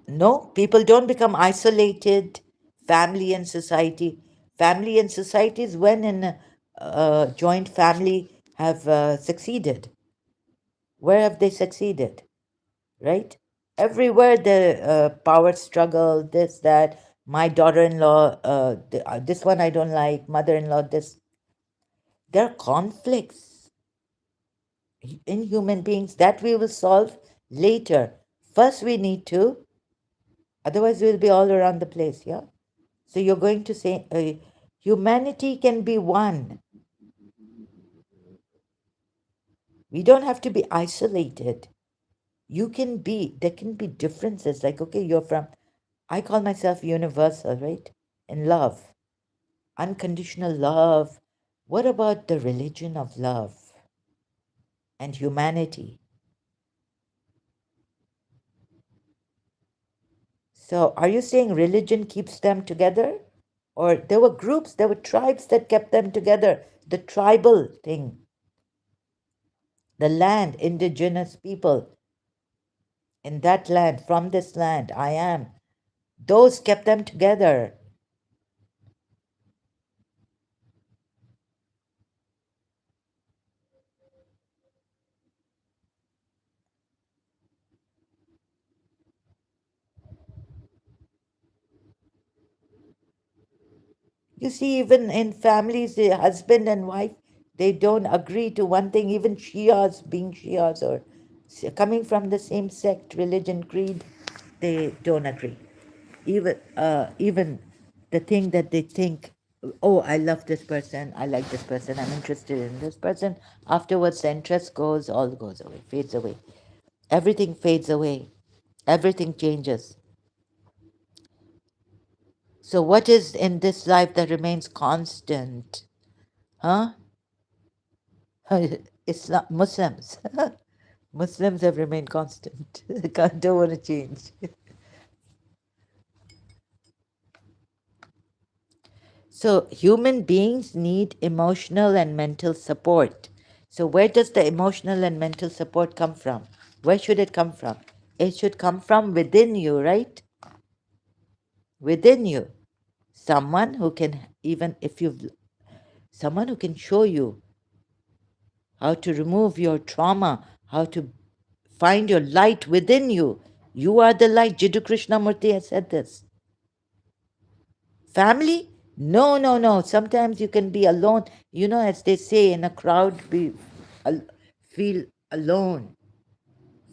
No, people don't become isolated. Family and society. Family and society is when in a joint family have succeeded. Where have they succeeded? Right? Everywhere the power struggle, this, that, my daughter-in-law, this one I don't like, mother-in-law, this. There are conflicts in human beings that we will solve later. First, we need to, otherwise, we'll be all around the place. Yeah. So you're going to say humanity can be one. We don't have to be isolated. You can be, there can be differences. Like, okay, you're from, I call myself universal, right? In love, unconditional love. What about the religion of love and humanity? So, are you saying religion keeps them together? Or there were groups, there were tribes that kept them together. The tribal thing, the land, indigenous people in that land, from this land, I am. Those kept them together. You see, even in families, the husband and wife They don't agree to one thing, even Shias, being Shias or coming from the same sect, religion, creed, they don't agree. Even the thing that they think, oh, I love this person, I like this person, I'm interested in this person, afterwards the interest goes, all goes away, fades away. Everything fades away. Everything changes. So what is in this life that remains constant? Huh? It's not Muslims. Muslims have remained constant. Don't want to change. So human beings need emotional and mental support. So where does the emotional and mental support come from? Where should it come from? It should come from within you, right? Within you. Someone who can, even if you've, someone who can show you how to remove your trauma, how to find your light within you. You are the light. Jiddu Krishnamurti has said this. Family? No, no, no. Sometimes you can be alone. You know, as they say in a crowd, feel alone.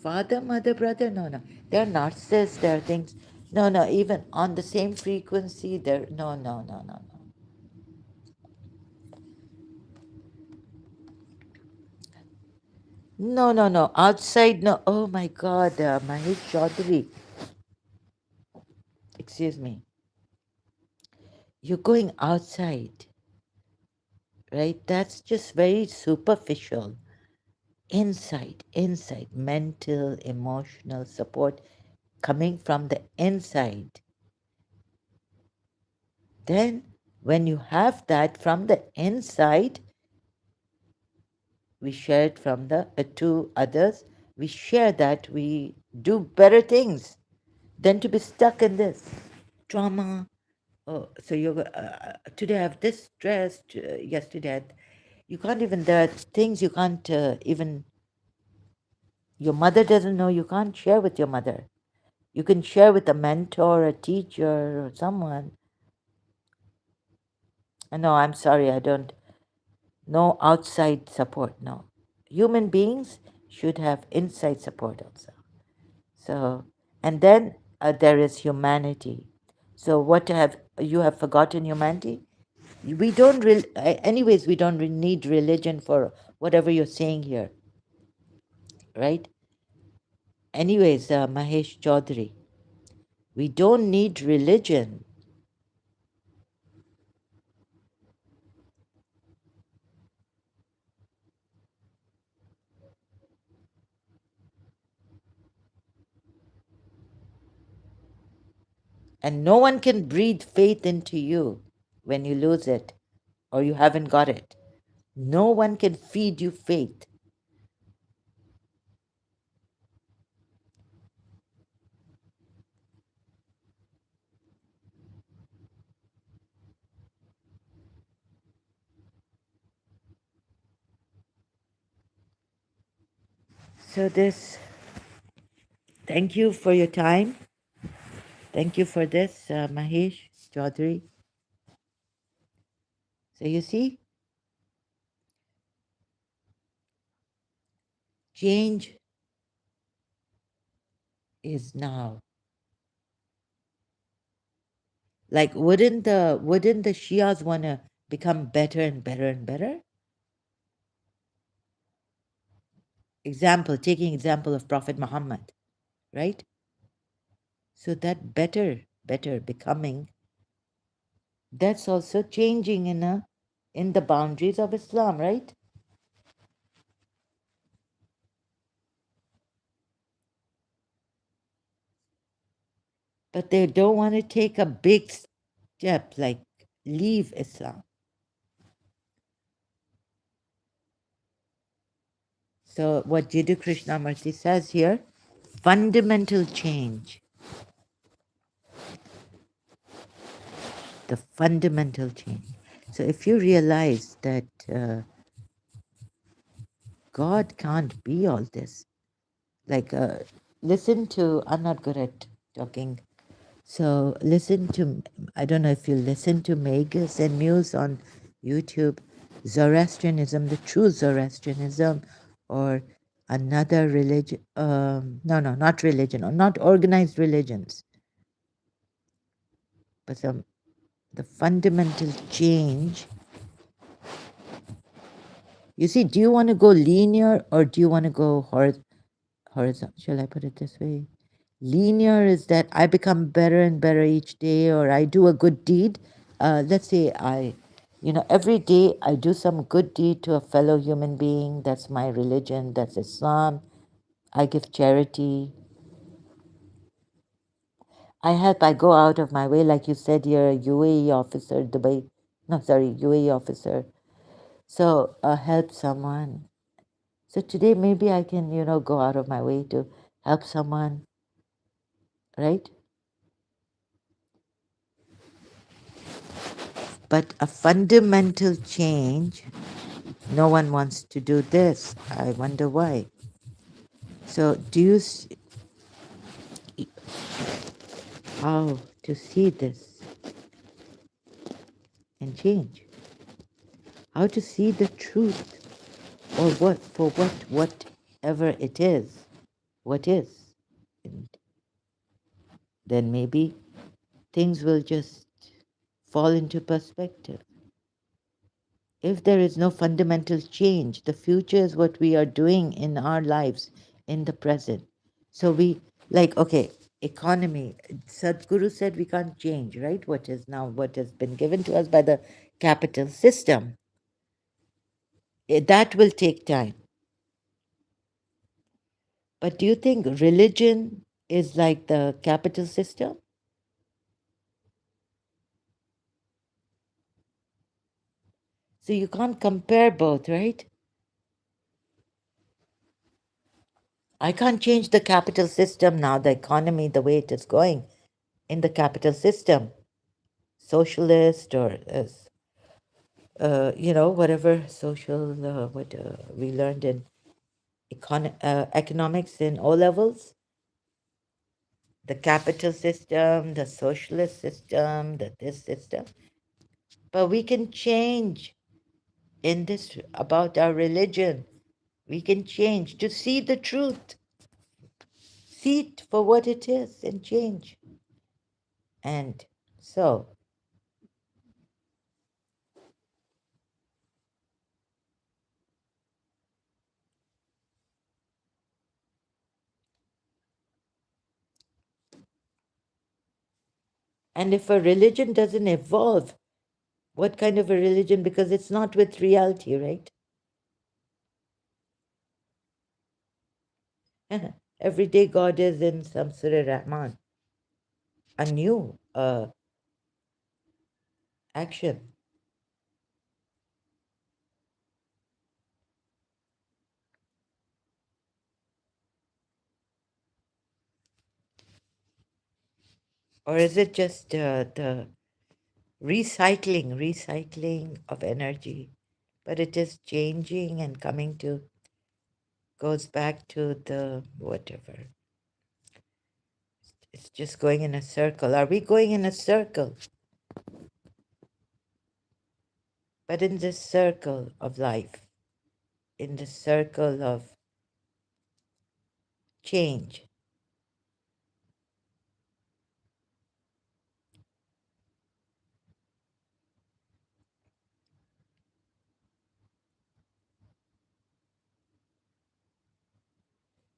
Father, mother, brother? No, no. They're narcissists, there are things. No, no. Even on the same frequency, they're. No, no, no, no, no. No, no, no. Outside, no. Oh my God, Mahesh Chaudhary. Excuse me. You're going outside, right? That's just very superficial. Inside, mental, emotional support coming from the inside. Then, when you have that from the inside, we share it from the to others. We share that, we do better things than to be stuck in this trauma. Oh, so you're today I have this stress. Yesterday, you can't even. There are things you can't even. Your mother doesn't know. You can't share with your mother. You can share with a mentor, a teacher, or someone. No, I'm sorry, I don't. No outside support. No, human beings should have inside support also. So, and then there is humanity. So, what have you have forgotten humanity? We don't anyways, we don't need religion for whatever you're saying here, right? Anyways, Mahesh Chaudhary, we don't need religion, and no one can breathe faith into you when you lose it or you haven't got it. No one can feed you faith. So this, thank you for your time. Thank you for this, Mahesh Chaudhary. So you see, change is now. Like, wouldn't the Shias want to become better and better and better? Taking example of Prophet Muhammad, right? So that better becoming, that's also changing in the boundaries of Islam, right? But they don't want to take a big step like leave Islam. So what Jiddu Krishnamurti says here, fundamental change, the fundamental change. So if you realize that God can't be all this, like listen to, I'm not good at talking, so listen to, I don't know if you listen to Megas and Muse on YouTube. Zoroastrianism, the true Zoroastrianism, or another religion. No, no, not religion, or not organized religions, but the fundamental change. You see, do you want to go linear or do you want to go horizontal? Shall I put it this way? Linear is that I become better and better each day, or I do a good deed. Let's say every day I do some good deed to a fellow human being. That's my religion. That's Islam. I give charity. I help. I go out of my way. Like you said, you're a UAE officer, Dubai. No, sorry, UAE officer. So help someone. So today maybe I can, go out of my way to help someone, right? But a fundamental change, no one wants to do this. I wonder why. So do you see how to see this and change? How to see the truth or whatever it is, what is. And then maybe things will just fall into perspective. If there is no fundamental change, the future is what we are doing in our lives in the present. So okay, economy. Sadhguru said we can't change, right? What has been given to us by the capital system. That will take time. But do you think religion is like the capital system? So you can't compare both, right? I can't change the capital system now, the economy, the way it is going in the capital system, socialist or whatever social what we learned in economics in O levels, the capital system, the socialist system, this system. But we can change in this about our religion. We can change to see the truth, see it for what it is, and change. And so, and if a religion doesn't evolve, what kind of a religion? Because it's not with reality, right? Every day God is in some Surah Rahman, a new action. Or is it just the recycling of energy? But it is changing and goes back to the whatever. It's just going in a circle. Are we going in a circle? But in this circle of life, in the circle of change,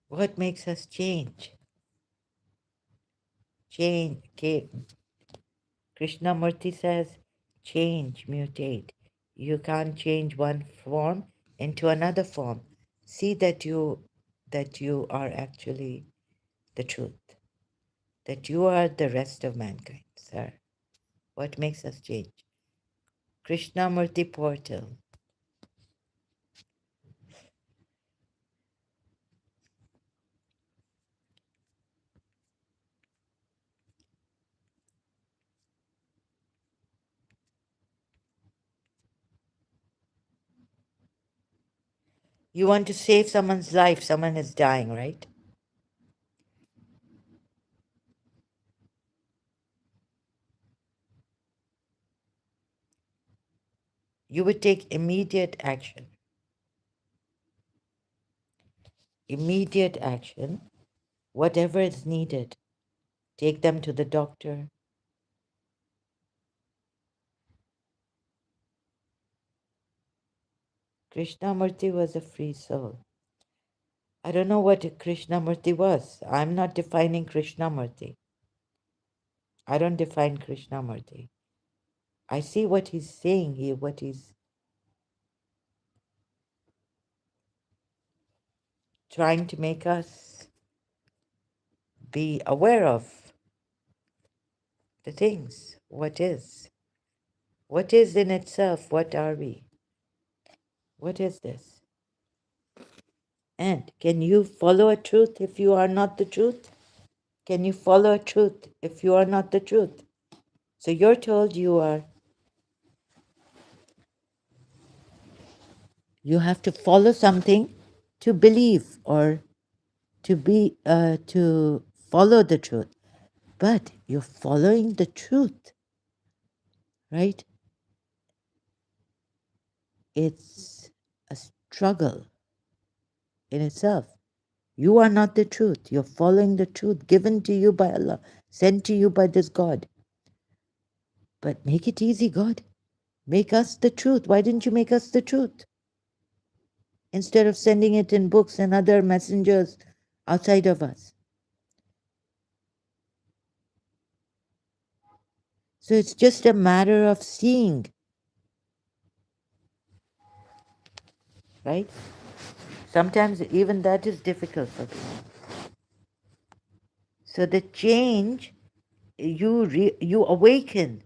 what makes us change? Change. Krishnamurti says, change, mutate. You can't change one form into another form. See that you are actually the truth, that you are the rest of mankind, sir. What makes us change? Krishnamurti portal. You want to save someone's life, someone is dying, right? you would take immediate action. Immediate action, whatever is needed. Take them to the doctor. Krishnamurti was a free soul. I don't know what Krishnamurti was. I'm not defining Krishnamurti. I don't define Krishnamurti. I see what he's saying here, what he's trying to make us be aware of the things. What is? What is in itself? What are we? What is this? And can you follow a truth if you are not the truth? Can you follow a truth if you are not the truth? So you're told you have to follow something to believe or to follow the truth. But you're following the truth, right? It's a struggle in itself. You are not the truth. You're following the truth given to you by Allah, sent to you by this God. But make it easy, God. Make us the truth. Why didn't you make us the truth? Instead of sending it in books and other messengers outside of us. So it's just a matter of seeing, right? Sometimes even that is difficult for people. So the change, you awaken.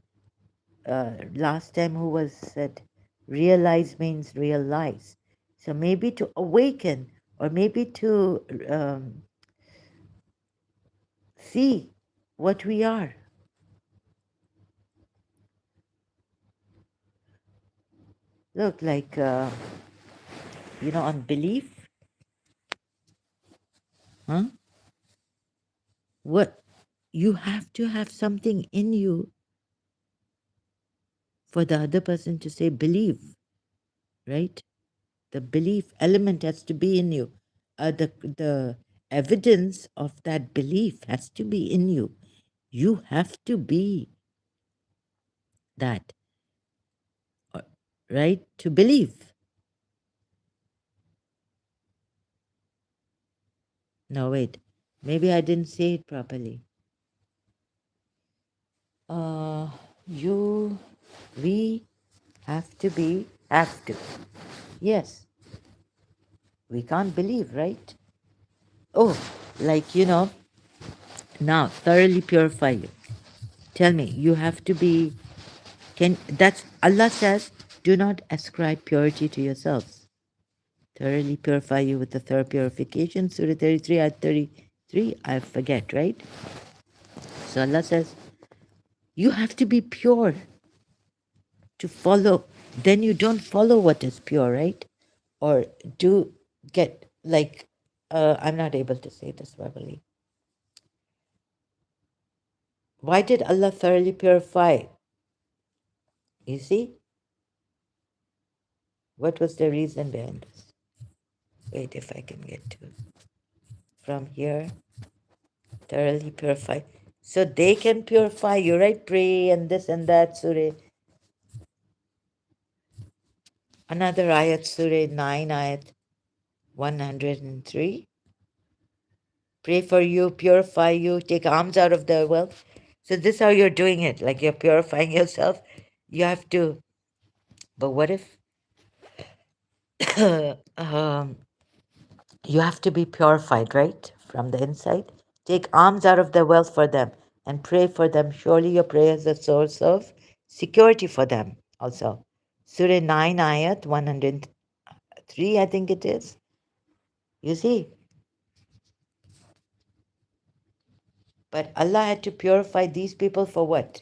Last time who was said, realize means realize. So maybe to awaken or maybe to see what we are. Look, like, on belief, huh? What you have to have something in you for the other person to say believe, right? The belief element has to be in you. The evidence of that belief has to be in you. You have to be that, uh, right? To believe. No, wait. Maybe I didn't say it properly. Uh, you, we have to. Yes, we can't believe, right? Oh, like, now thoroughly purify you. Tell me, you have to be, that's, Allah says, do not ascribe purity to yourselves. Thoroughly purify you with the third purification. Surah 33, Ayat 33, I forget, right? So Allah says, you have to be pure to follow. Then you don't follow what is pure, right? Or do get, like, I'm not able to say this verbally. Why did Allah thoroughly purify? You see? What was the reason behind this? Wait, if I can get to it. From here, thoroughly purify. So they can purify you, right? Pray and this and that, Surah. Another ayat, Surah 9, ayat 103. Pray for you, purify you, take alms out of the wealth. So this is how you're doing it, like you're purifying yourself. You have to, but what if um, you have to be purified, right? From the inside. Take alms out of their wealth for them and pray for them. Surely your prayer is a source of security for them also. Surah 9, ayat 103, I think it is. You see? But Allah had to purify these people for what?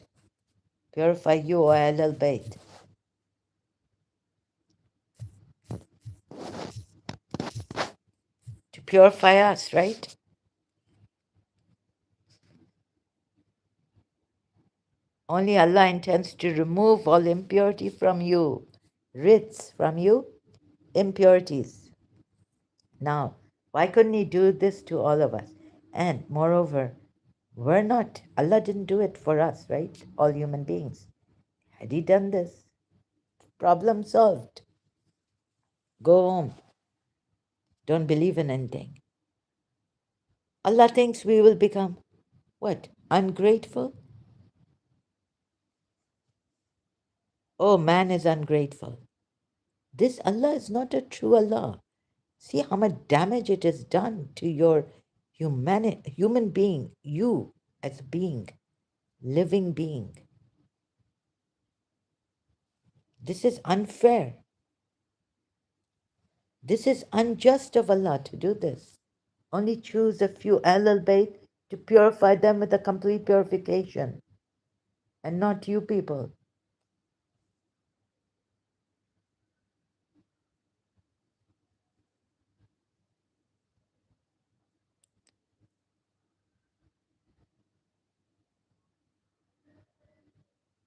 Purify you, O Ahl Bayt. To purify us, right? Only Allah intends to remove all impurity from you writs from you, impurities. Now, why couldn't He do this to all of us? And moreover, we're not, Allah didn't do it for us, right? All human beings. Had He done this, problem solved. Go home. Don't believe in anything. Allah thinks we will become what? Ungrateful? Oh, man is ungrateful. This Allah is not a true Allah. See how much damage it has done to your human being, you as a being, living being. This is unfair. This is unjust of Allah to do this. Only choose a few Ahlul Bayt to purify them with a complete purification, and not you people.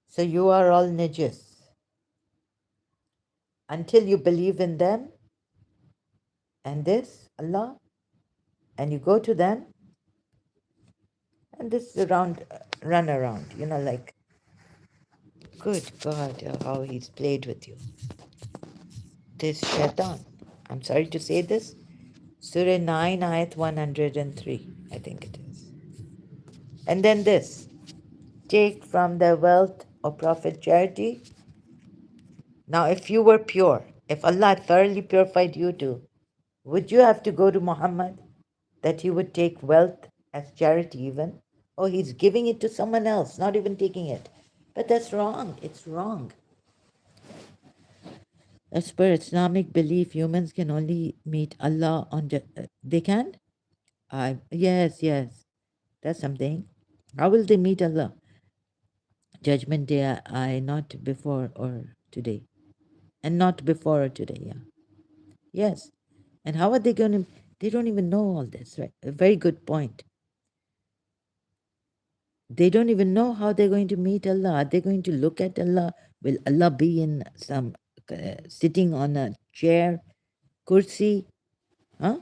So you are all najis until you believe in them and this Allah, and you go to them, and this around, run around, like, good God, how he's played with you. This shaitan. I'm sorry to say this. Surah 9, Ayat 103, I think it is. And then this, take from the wealth of Prophet charity. Now, if you were pure, if Allah thoroughly purified you too, would you have to go to Muhammad that he would take wealth as charity even? Oh, he's giving it to someone else, not even taking it. But that's wrong. It's wrong. As per Islamic belief, humans can only meet Allah on they can? Yes, yes. That's something. How will they meet Allah? Judgment day, I not before or today. And not before or today, yeah. Yes. And how are they going to? They don't even know all this, right? A very good point. They don't even know how they're going to meet Allah. Are they going to look at Allah? Will Allah be in some sitting on a chair, kursi? Huh?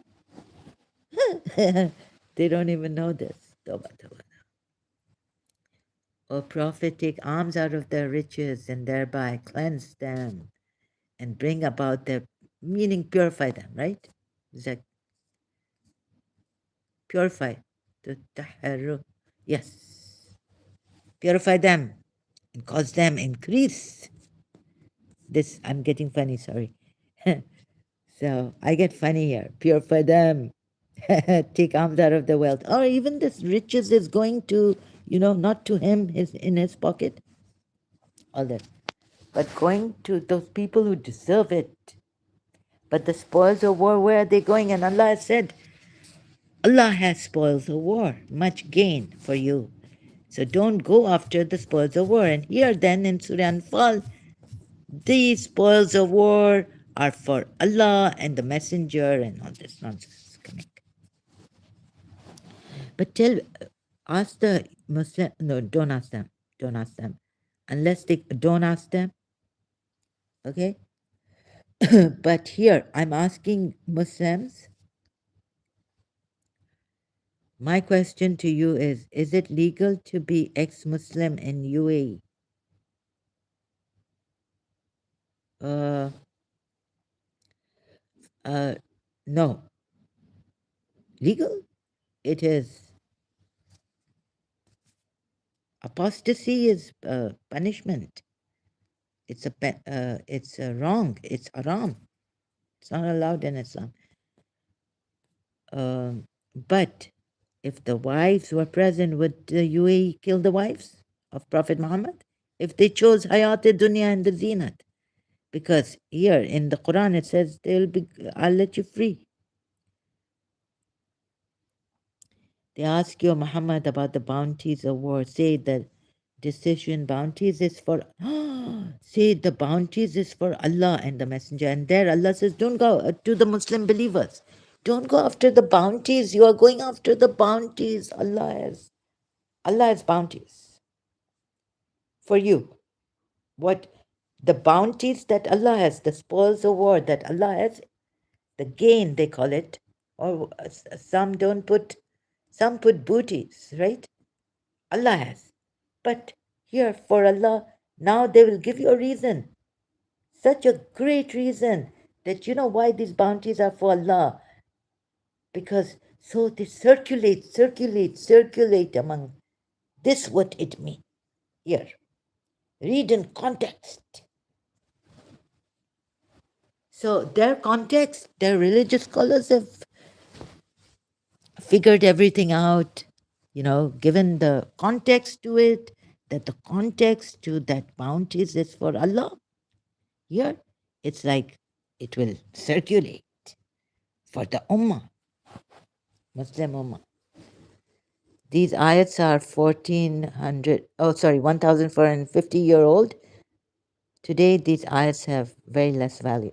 They don't even know this. Tawbah, tawbah. O Prophet, take alms out of their riches and thereby cleanse them and bring about their meaning, purify them, right? Is that purify? Tutahharu. Yes. Purify them and cause them increase. This, I'm getting funny, sorry. So I get funny here. Purify them. Take alms out of the wealth. Or even this riches is going to, not to him, in his pocket. All that. But going to those people who deserve it. But the spoils of war, where are they going? And Allah has said, Allah has spoils of war, much gain for you. So don't go after the spoils of war. And here then in Surah Anfal, these spoils of war are for Allah and the Messenger and all this nonsense coming. But ask the Muslim, no, don't ask them. Don't ask them. Unless they, don't ask them, okay? But here, I'm asking Muslims, my question to you is it legal to be ex-Muslim in UAE? Uh, no. Legal? It is. Apostasy is punishment. It's wrong. It's haram. It's not allowed in Islam. But if the wives were present, would the UAE kill the wives of Prophet Muhammad? If they chose hayat dunya and the zinat? Because here in the Quran it says I'll let you free. They ask you, Muhammad, about the bounties of war. Say the decision bounties is for say the bounties is for Allah and the Messenger. And there Allah says, don't go to the Muslim believers. Don't go after the bounties. You are going after the bounties. Allah has bounties for you. What The bounties that Allah has, the spoils of war that Allah has, the gain they call it, or some put booties, right? Allah has. But here for Allah, now they will give you a reason, such a great reason that you know why these bounties are for Allah. Because so they circulate among this what it means. Here, read in context. So their context, their religious scholars have figured everything out, you know, given the context to it, that the context to that bounties is for Allah. Here, it's like it will circulate for the Ummah, Muslim Ummah. These ayats are 1450-year old. Today, these ayats have very less value.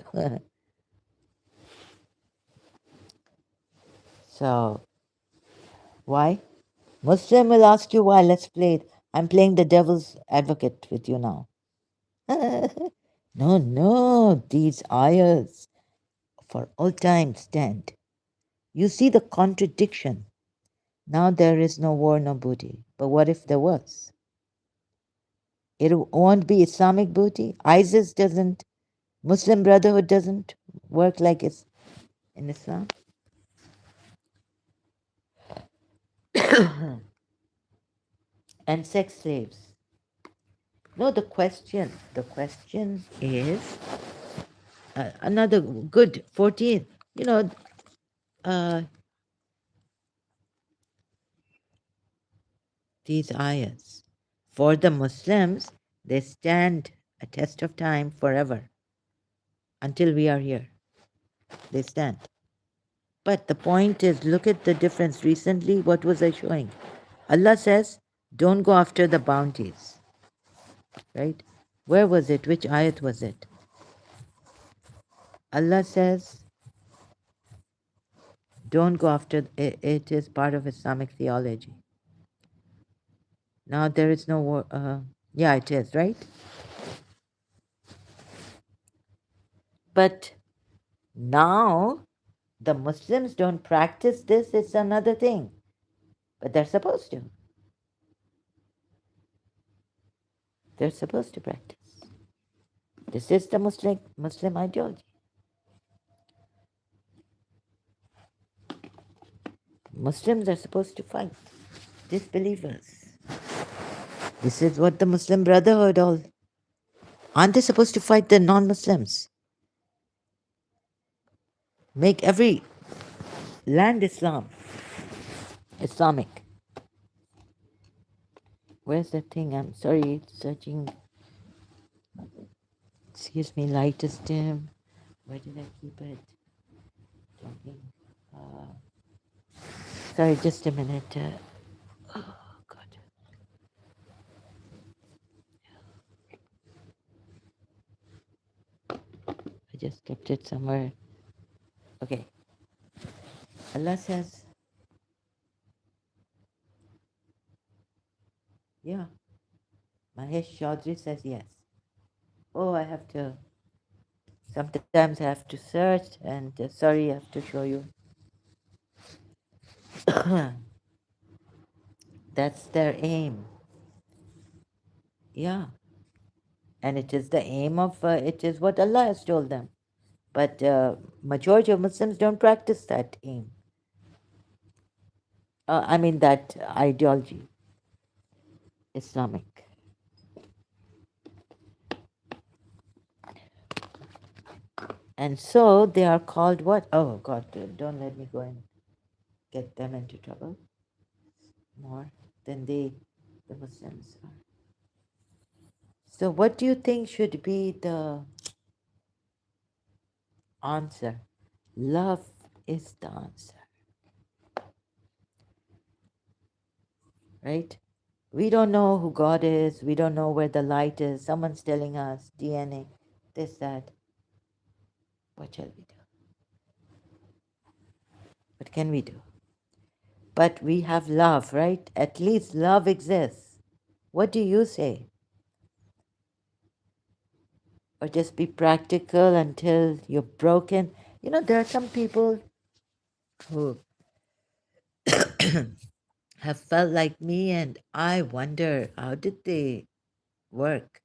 So, why? Muslim will ask you why. Let's play it. I'm playing the devil's advocate with you now. No, these ayahs for all time stand. You see the contradiction. Now there is no war, no booty. But what if there was? It won't be Islamic booty. ISIS doesn't, Muslim Brotherhood doesn't work like it's in Islam. And sex slaves. No, the question is another good 14, you know, uh, these ayahs. For the Muslims, they stand a test of time forever until we are here. They stand. But the point is, look at the difference. Recently, what was I showing? Allah says, don't go after the bounties. Right? Where was it? Which ayat was it? Allah says, don't go after it. It is part of Islamic theology. Now there is no war. Yeah, it is, right? But now the Muslims don't practice this. It's another thing. But they're supposed to. They're supposed to practice. This is the Muslim ideology. Muslims are supposed to fight disbelievers. This is what the Muslim Brotherhood all. Aren't they supposed to fight the non-Muslims? Make every land Islamic. Where's that thing? I'm sorry, searching. Excuse me, light is dim. Where did I keep it? Sorry, just a minute. Oh, God. I just kept it somewhere. Okay. Allah says, yeah. Mahesh Chaudhry says yes. Oh, I have to. Sometimes I have to search, and sorry, I have to show you. That's their aim. Yeah. And it is the aim of, it is what Allah has told them. But majority of Muslims don't practice that aim. I mean that ideology, Islamic. And so they are called what? Oh God, don't let me go and get them into trouble more than the Muslims are. So what do you think should be the answer? Love is the answer. Right? We don't know who God is. We don't know where the light is. Someone's telling us DNA, this, that. What shall we do? What can we do? But we have love, right? At least love exists. What do you say? or just be practical until you're broken. You know, there are some people who have felt like me, and I wonder how did they work?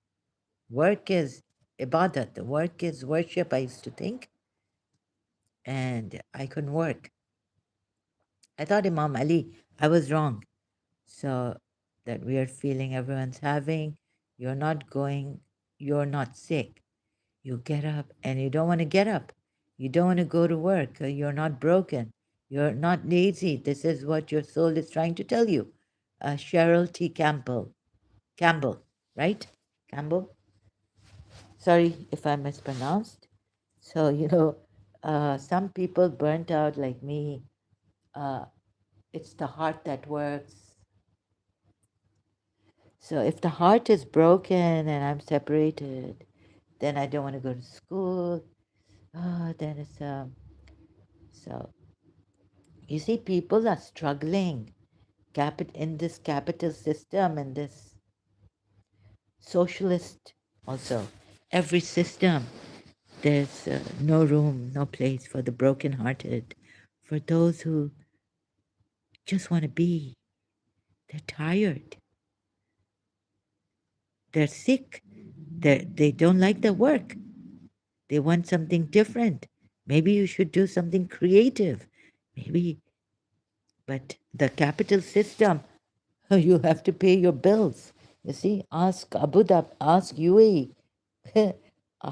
Work is ibadat, the work is worship, I used to think, and I couldn't work. I thought Imam Ali, I was wrong. So that weird feeling everyone's having, you're not going, you're not sick. You get up and you don't want to get up. You don't want to go to work. You're not broken. You're not lazy. This is what your soul is trying to tell you. Cheryl T. Campbell. Campbell, right? Campbell? Sorry if I mispronounced. So, some people burnt out like me. Uh, it's the heart that works. So if the heart is broken and I'm separated, then I don't want to go to school. Then it's so you see, people are struggling in this capital system, in this socialist also. Every system, there's no room, no place for the broken-hearted, for those who just want to be. They're tired. They're sick. They don't like their work. They want something different. Maybe you should do something creative. Maybe, but the capital system, you have to pay your bills. You see, ask Abu Dhabi, ask UAE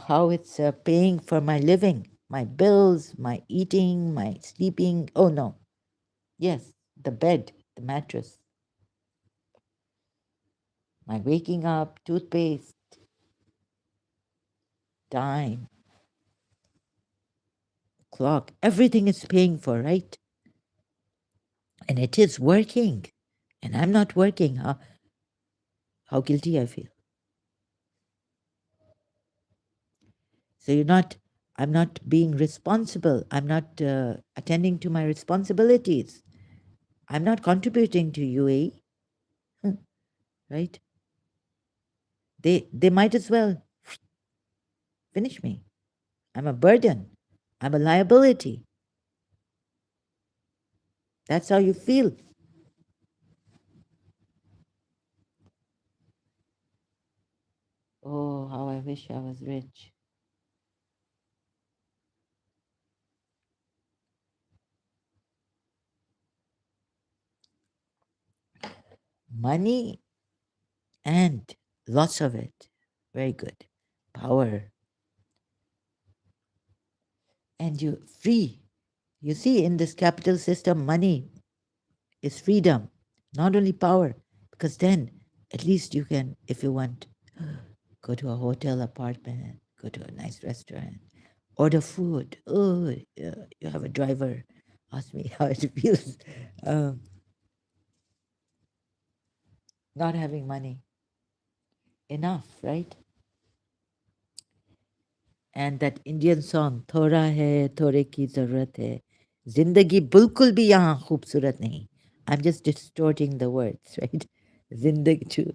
how it's paying for my living, my bills, my eating, my sleeping. Oh no, yes, the bed, the mattress, my waking up, toothpaste, time, clock, everything is paying for, right? And it is working. And I'm not working. How guilty I feel. So I'm not being responsible. I'm not attending to my responsibilities. I'm not contributing to UAE, right? They might as well finish me. I'm a burden. I'm a liability. That's how you feel. Oh, how I wish I was rich. Money and lots of it. Very good. Power. And you free. You see, in this capital system, money is freedom, not only power, because then at least you can, if you want, go to a hotel apartment, go to a nice restaurant, order food. Oh, you have a driver. Ask me how it feels. Um, not having money enough, right? And that Indian song, थोड़ा है थोड़े की ज़रूरत है जिंदगी बिल्कुल भी यहाँ खूबसूरत नहीं. I'm just distorting the words, right? जिंदगी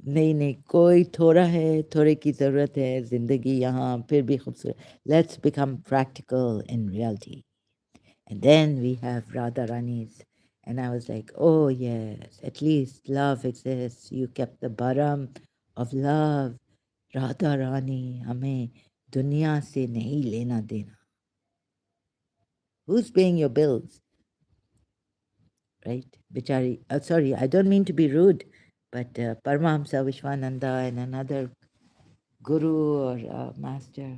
नहीं नहीं कोई थोड़ा है थोड़े की ज़रूरत है जिंदगी यहाँ फिर भी खूबसूरत. Let's become practical in reality. And then we have Radha Rani's. And I was like, oh yes, at least love exists. You kept the bottom of love. Radha Rani, हमें दुनिया से नहीं लेना देना. Who's paying your bills, right? Bichari, sorry, I don't mean to be rude, but Paramahamsa Vishwananda and another guru or master.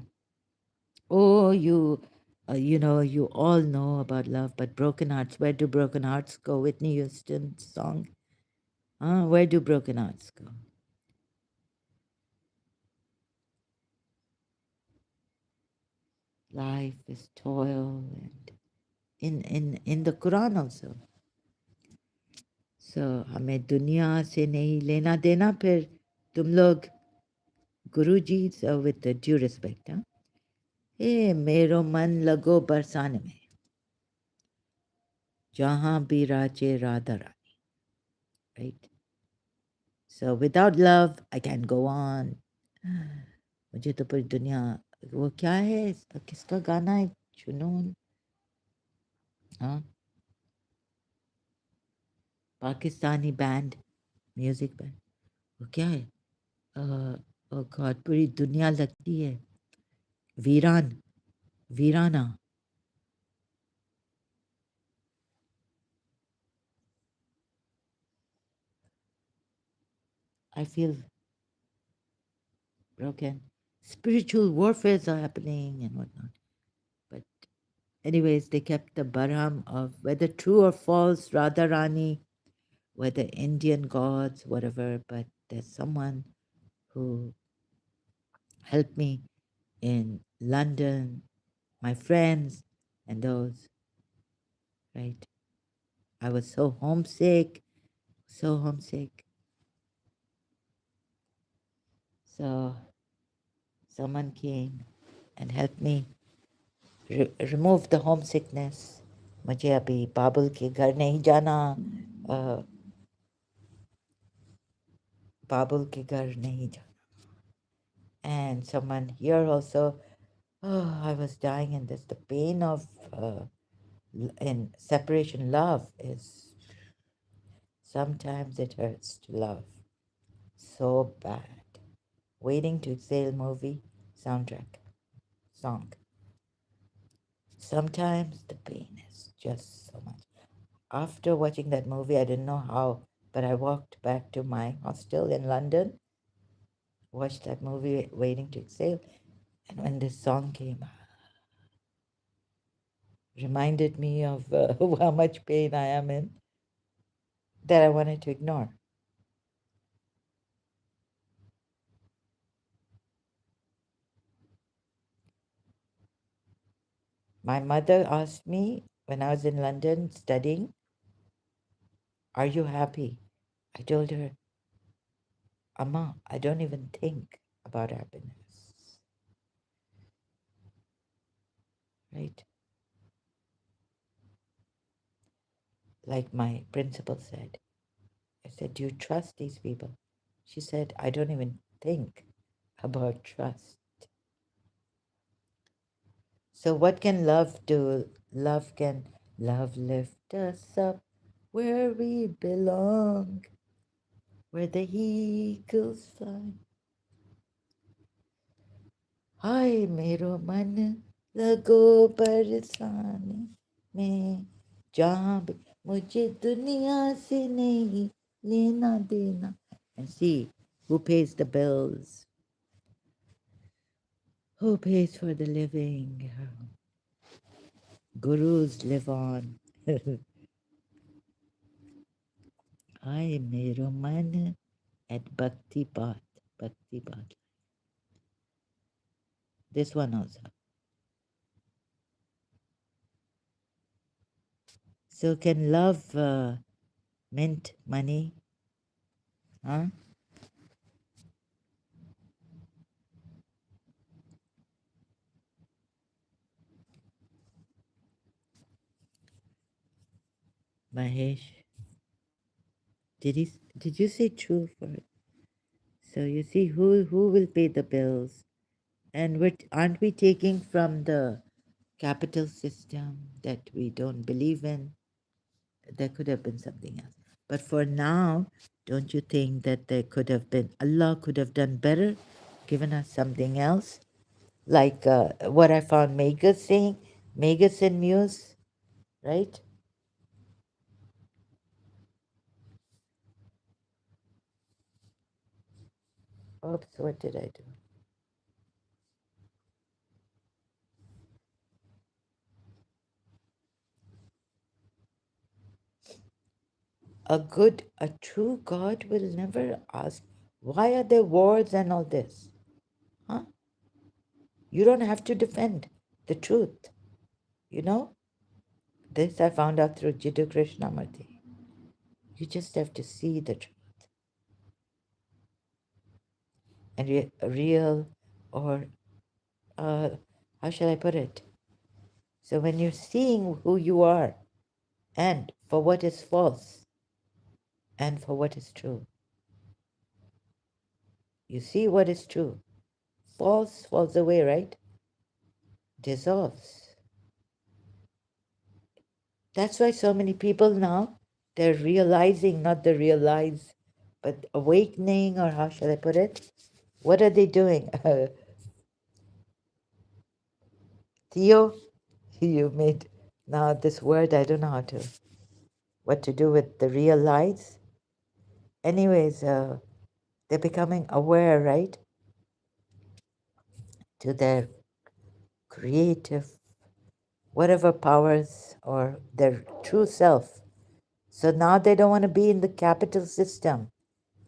Oh, you all know about love, but broken hearts, where do broken hearts go? Whitney Houston's song. Where do broken hearts go? Life is toil, and in the Quran also. So हमें दुनिया से नहीं लेना देना फिर तुम लोग गुरुजी, so with the due respect, हे मेरो मन लगो बरसाने में जहाँ भी राजे Radha Rani, right? So without love, I can go on. मुझे तो पूरी दुनिया, वो क्या है इसका, किसका गाना है, जुनून, हाँ, पाकिस्तानी बैंड, म्यूजिक बैंड, वो क्या है, ओ गॉड, पूरी दुनिया लगती है, वीरान, वीराना, I feel broken. Spiritual warfares are happening and whatnot. But anyways, they kept the Barham of whether true or false, Radharani, whether Indian gods, whatever. But there's someone who helped me in London, my friends, and those, right? I was so homesick, so homesick. So someone came and helped me remove the homesickness. मुझे अभी बाबुल के घर नहीं जाना, अ, बाबुल के घर नहीं जाना. And someone here also, oh, I was dying in this. The pain of in separation love is, sometimes it hurts to love so bad. Waiting to Exhale movie soundtrack song. Sometimes the pain is just so much. After watching that movie, I didn't know how, but I walked back to my hostel in London, watched that movie, Waiting to Exhale, and when this song came, reminded me of how much pain I am in that I wanted to ignore. My mother asked me when I was in London studying, "Are you happy?" I told her, "Amma, I don't even think about happiness." Right? Like my principal said, I said, "Do you trust these people?" She said, "I don't even think about trust." So what can love do? Love lift us up where we belong, where the eagles fly. हाय मेरो मन लगो बरसाने में, जहाँ भी मुझे दुनिया से नहीं लेना देना. And see who pays the bills, who pays for the living. Gurus live on. हाय मेरो मन at Bhakti Path. Bhakti Path. This one also. So can love mint money? Huh? Mahesh, did you say true for it? So you see who will pay the bills, and aren't we taking from the capital system that we don't believe in? There could have been something else, but for now, don't you think that there could have been, Allah could have done better, given us something else, like what I found Megas saying, Megas and Muse, right? Oops, what did I do? A true God will never ask, why are there wars and all this? Huh? You don't have to defend the truth. You know? This I found out through Jiddu Krishnamurti. You just have to see the truth. And real, or how shall I put it? So when you're seeing who you are, and for what is false, and for what is true, you see what is true. falls away, right? Dissolves. That's why so many people now, they're realizing, not the realize, but awakening, or how shall I put it? What are they doing? Theo, you made now this word, I don't know what to do with the realize. Anyways, they're becoming aware, right, to their creative, whatever powers or their true self. So now they don't want to be in the capital system.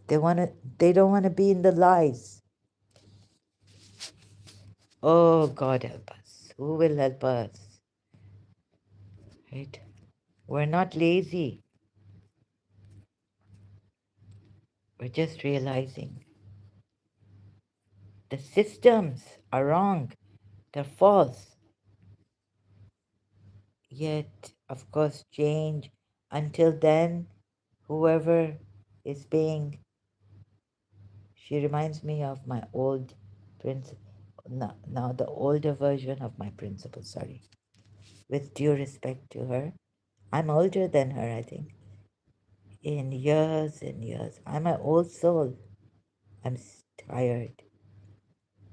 They don't want to be in the lies. Oh, God help us. Who will help us? Right? We're not lazy. We're just realizing the systems are wrong. They're false. Yet, of course, change. Until then, whoever is being, she reminds me of my old principal, now the older version of my principal, sorry. With due respect to her, I'm older than her, I think, in years and years. I'm an old soul. I'm tired.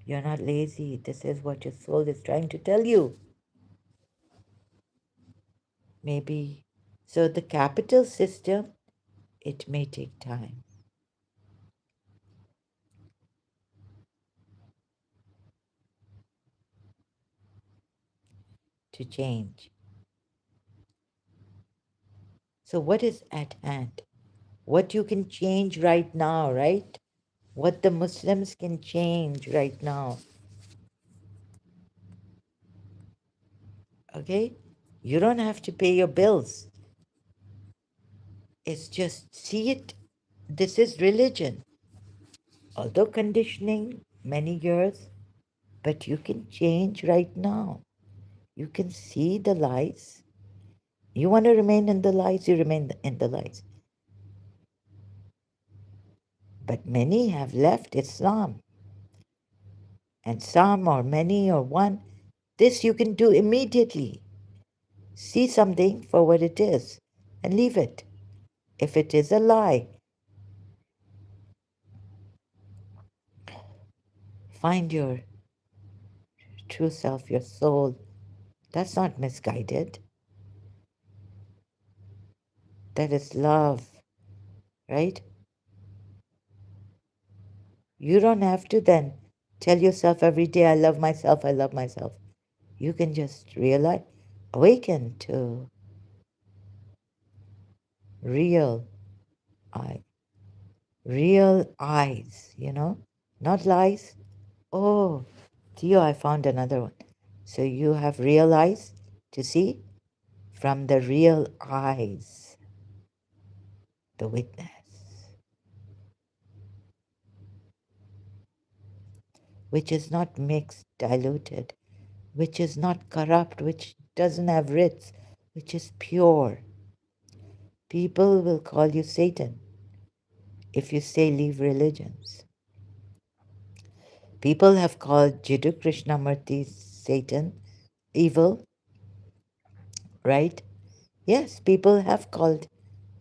You're not lazy. This is what your soul is trying to tell you. Maybe. So the capital system, it may take time to change. So what is at hand? What you can change right now, right? What the Muslims can change right now. Okay? You don't have to pay your bills. It's just see it. This is religion. Although conditioning many years, but you can change right now. You can see the lies. You want to remain in the lies, you remain in the lies. But many have left Islam, and some or many or one. This you can do immediately. See something for what it is and leave it. If it is a lie, find your true self, your soul. That's not misguided. That is love, right? You don't have to then tell yourself every day, I love myself, I love myself. You can just realize, awaken to real I, real eyes, not lies. Oh, Theo, I found another one. So you have real eyes to see from the real eyes, the witness, which is not mixed, diluted, which is not corrupt, which doesn't have writs, which is pure. People will call you Satan if you say leave religions. People have called Jiddu Krishnamurti Satan, evil, right? Yes, people have called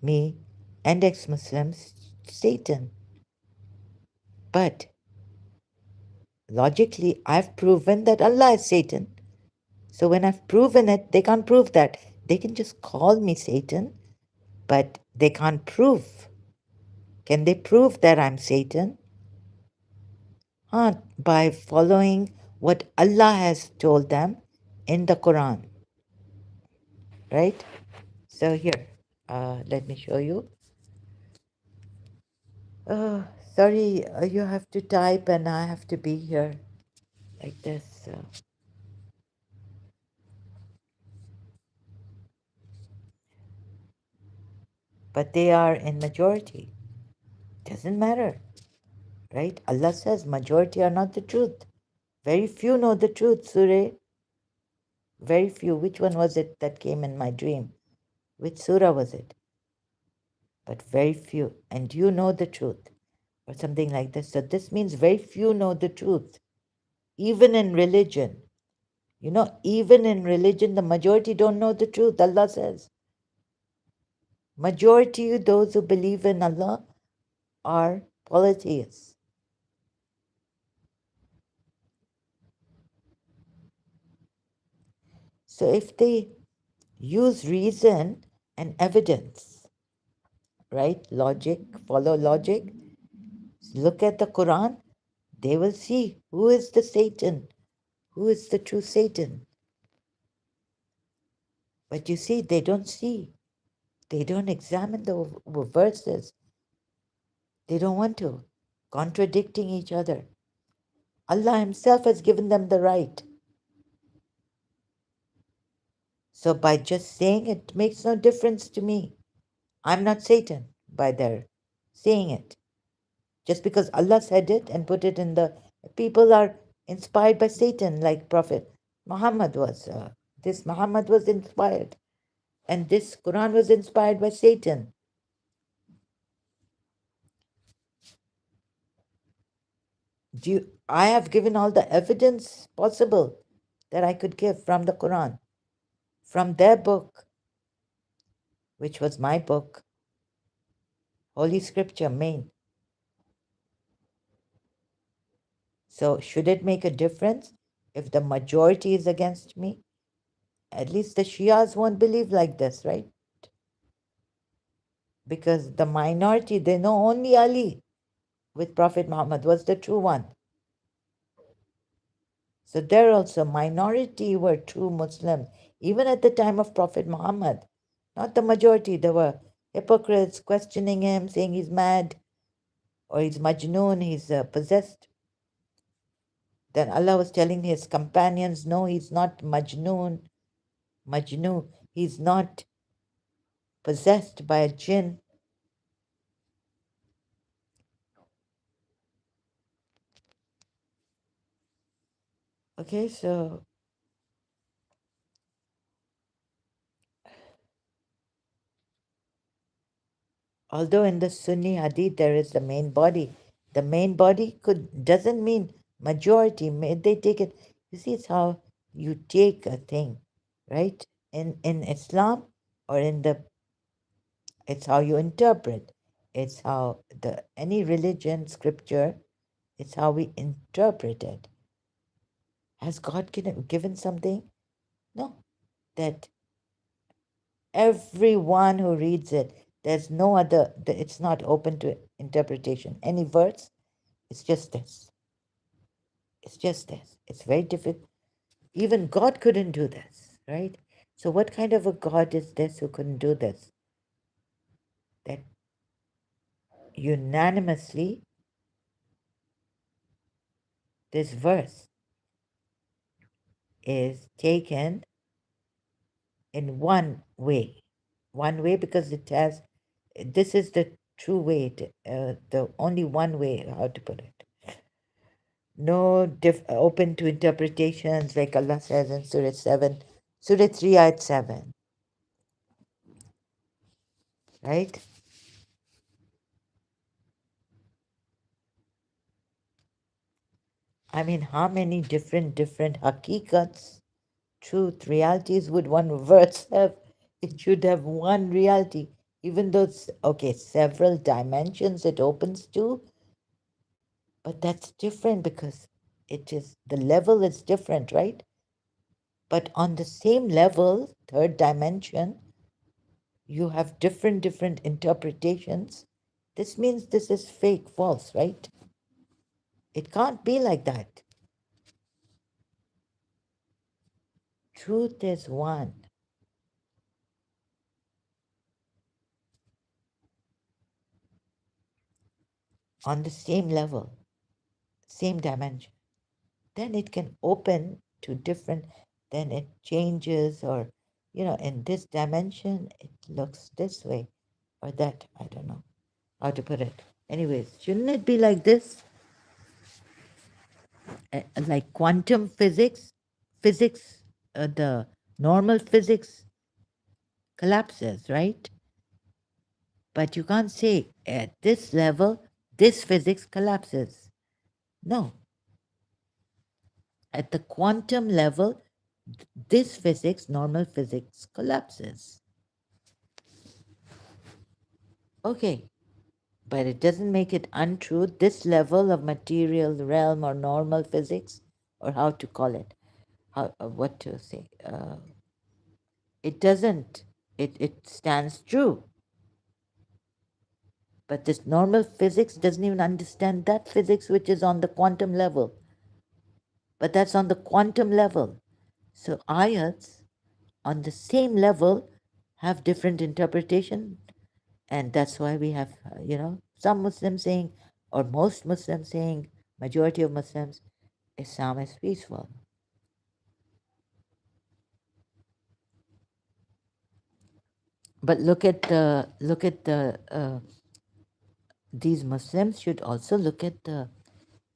me and ex-Muslims Satan. But logically, I've proven that Allah is Satan. So when I've proven it, they can't prove that. They can just call me Satan, but they can't prove. Can they prove that I'm Satan? By following what Allah has told them in the Quran, right? So here, let me show you. Oh, sorry, you have to type and I have to be here like this. But they are in majority. Doesn't matter, right? Allah says majority are not the truth. Very few know the truth, Surah. Very few. Which one was it that came in my dream? Which surah was it? But very few. And you know the truth, or something like this. So this means very few know the truth. Even in religion, even in religion, the majority don't know the truth. Allah says, majority, those who believe in Allah, are polytheists. So if they use reason and evidence, right? Logic, follow logic, look at the Quran, they will see who is the Satan, who is the true Satan. But you see, they don't see. They don't examine the verses. They don't want to, contradicting each other. Allah Himself has given them the right. So by just saying it makes no difference to me. I'm not Satan by their saying it. Just because Allah said it and put it in the people are inspired by Satan, like Prophet Muhammad was. This Muhammad was inspired, and this Quran was inspired by Satan. I have given all the evidence possible that I could give from the Quran, from their book, which was my book, Holy Scripture, main. So should it make a difference if the majority is against me? At least the Shias won't believe like this, right? Because the minority, they know only Ali with Prophet Muhammad was the true one. So there also minority were true Muslims, even at the time of Prophet Muhammad. Not the majority. There were hypocrites questioning him, saying he's mad or he's majnoon, he's possessed. Then Allah was telling his companions, no, he's not majnoon, he's not possessed by a jinn. Okay, so although in the Sunni Hadith there is the main body doesn't mean majority. They take it. You see, it's how you take a thing, right? In Islam or in the, it's how you interpret. It's how the any religion scripture. It's how we interpret it. Has God given something? No, that everyone who reads it, there's no other. It's not open to interpretation. Any verse. It's just this. It's just this. It's very difficult. Even God couldn't do this, right? So, what kind of a God is this who couldn't do this? That unanimously, this verse is taken in one way because it has, this is the true way, the only one way, how to put it. No open to interpretations, like Allah says in Surah 7, Surah 3, Ayat 7, right? I mean, how many different hakikats, truth, realities would one verse have? It should have one reality, even though it's, okay, several dimensions it opens to, but that's different because it is, the level is different, right? But on the same level, third dimension, you have different interpretations. This means this is fake, false, right? It can't be like that. Truth is one. On the same level, same dimension. Then it can open to different, then it changes, or, in this dimension, it looks this way or that. I don't know how to put it. Anyways, shouldn't it be like this? Like quantum physics, the normal physics collapses, right? But you can't say at this level, this physics collapses. No, At the quantum level, this physics, normal physics, collapses. Okay, but it doesn't make it untrue. This level of material realm or normal physics, or how to call it, what to say, it doesn't, it stands true. But this normal physics doesn't even understand that physics which is on the quantum level. But that's on the quantum level. So ayats on the same level have different interpretation, and that's why we have some Muslims saying, or most Muslims saying, majority of Muslims, Islam is peaceful. But look at the these Muslims should also look at the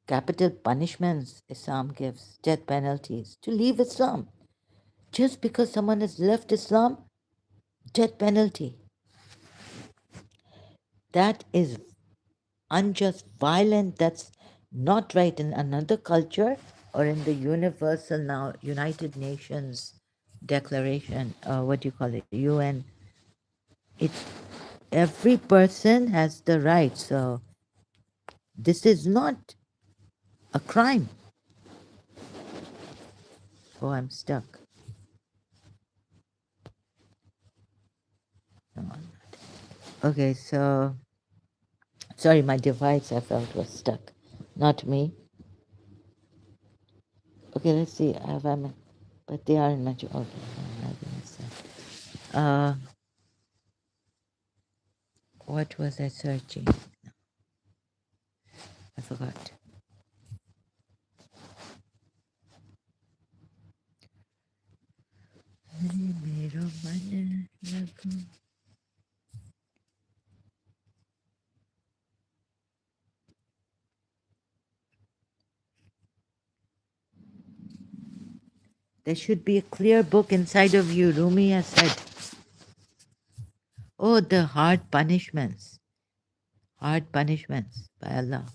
capital punishments Islam gives, death penalties, to leave Islam. Just because someone has left Islam, death penalty. That is unjust, violent. That's not right in another culture or in the universal now United Nations Declaration. What do you call it? UN. It every person has the right. So this is not a crime. Oh, I'm stuck. No, I'm not. Okay, so sorry, my device I felt was stuck, not me. Okay, let's see. Have I? But they are in my. Okay, I'm not gonna say. What was I searching? I forgot. There should be a clear book inside of you. Rumi has said, oh, the hard punishments. Hard punishments by Allah.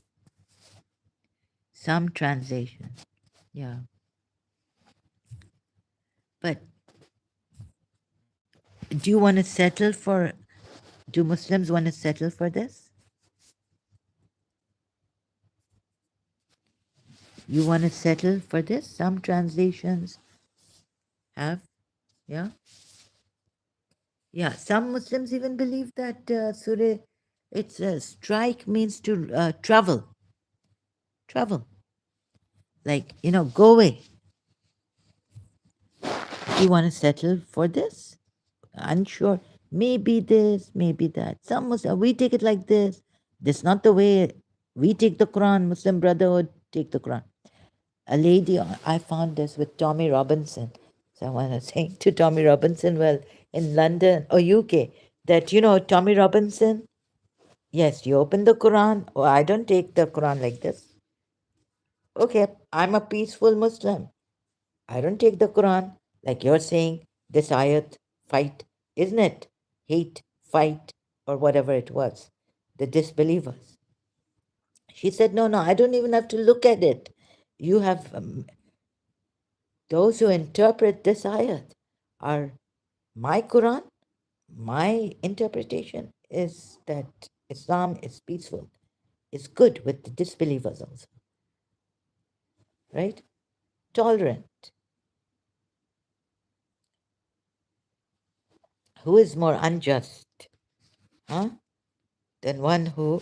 Some translation. Yeah. But do you want to settle for, do Muslims want to settle for this? You want to settle for this? Some translations have. Yeah. Yeah. Some Muslims even believe that Surah, it's strike means to travel. Travel. Like, go away. You want to settle for this? Unsure. Maybe this, maybe that. Some Muslim, we take it like this. This is not the way we take the Quran. Muslim Brotherhood take the Quran. A lady, I found this with Tommy Robinson. Someone was saying to Tommy Robinson, well, in London or UK, that, Tommy Robinson, yes, you open the Quran. Oh, I don't take the Quran like this. Okay, I'm a peaceful Muslim. I don't take the Quran like you're saying, this ayat, fight, isn't it? Hate, fight, or whatever it was, the disbelievers. She said, no, no, I don't even have to look at it. You have, those who interpret this ayat are my Quran, my interpretation is that Islam is peaceful, is good with the disbelievers also, right? Tolerant. Who is more unjust, huh? Than one who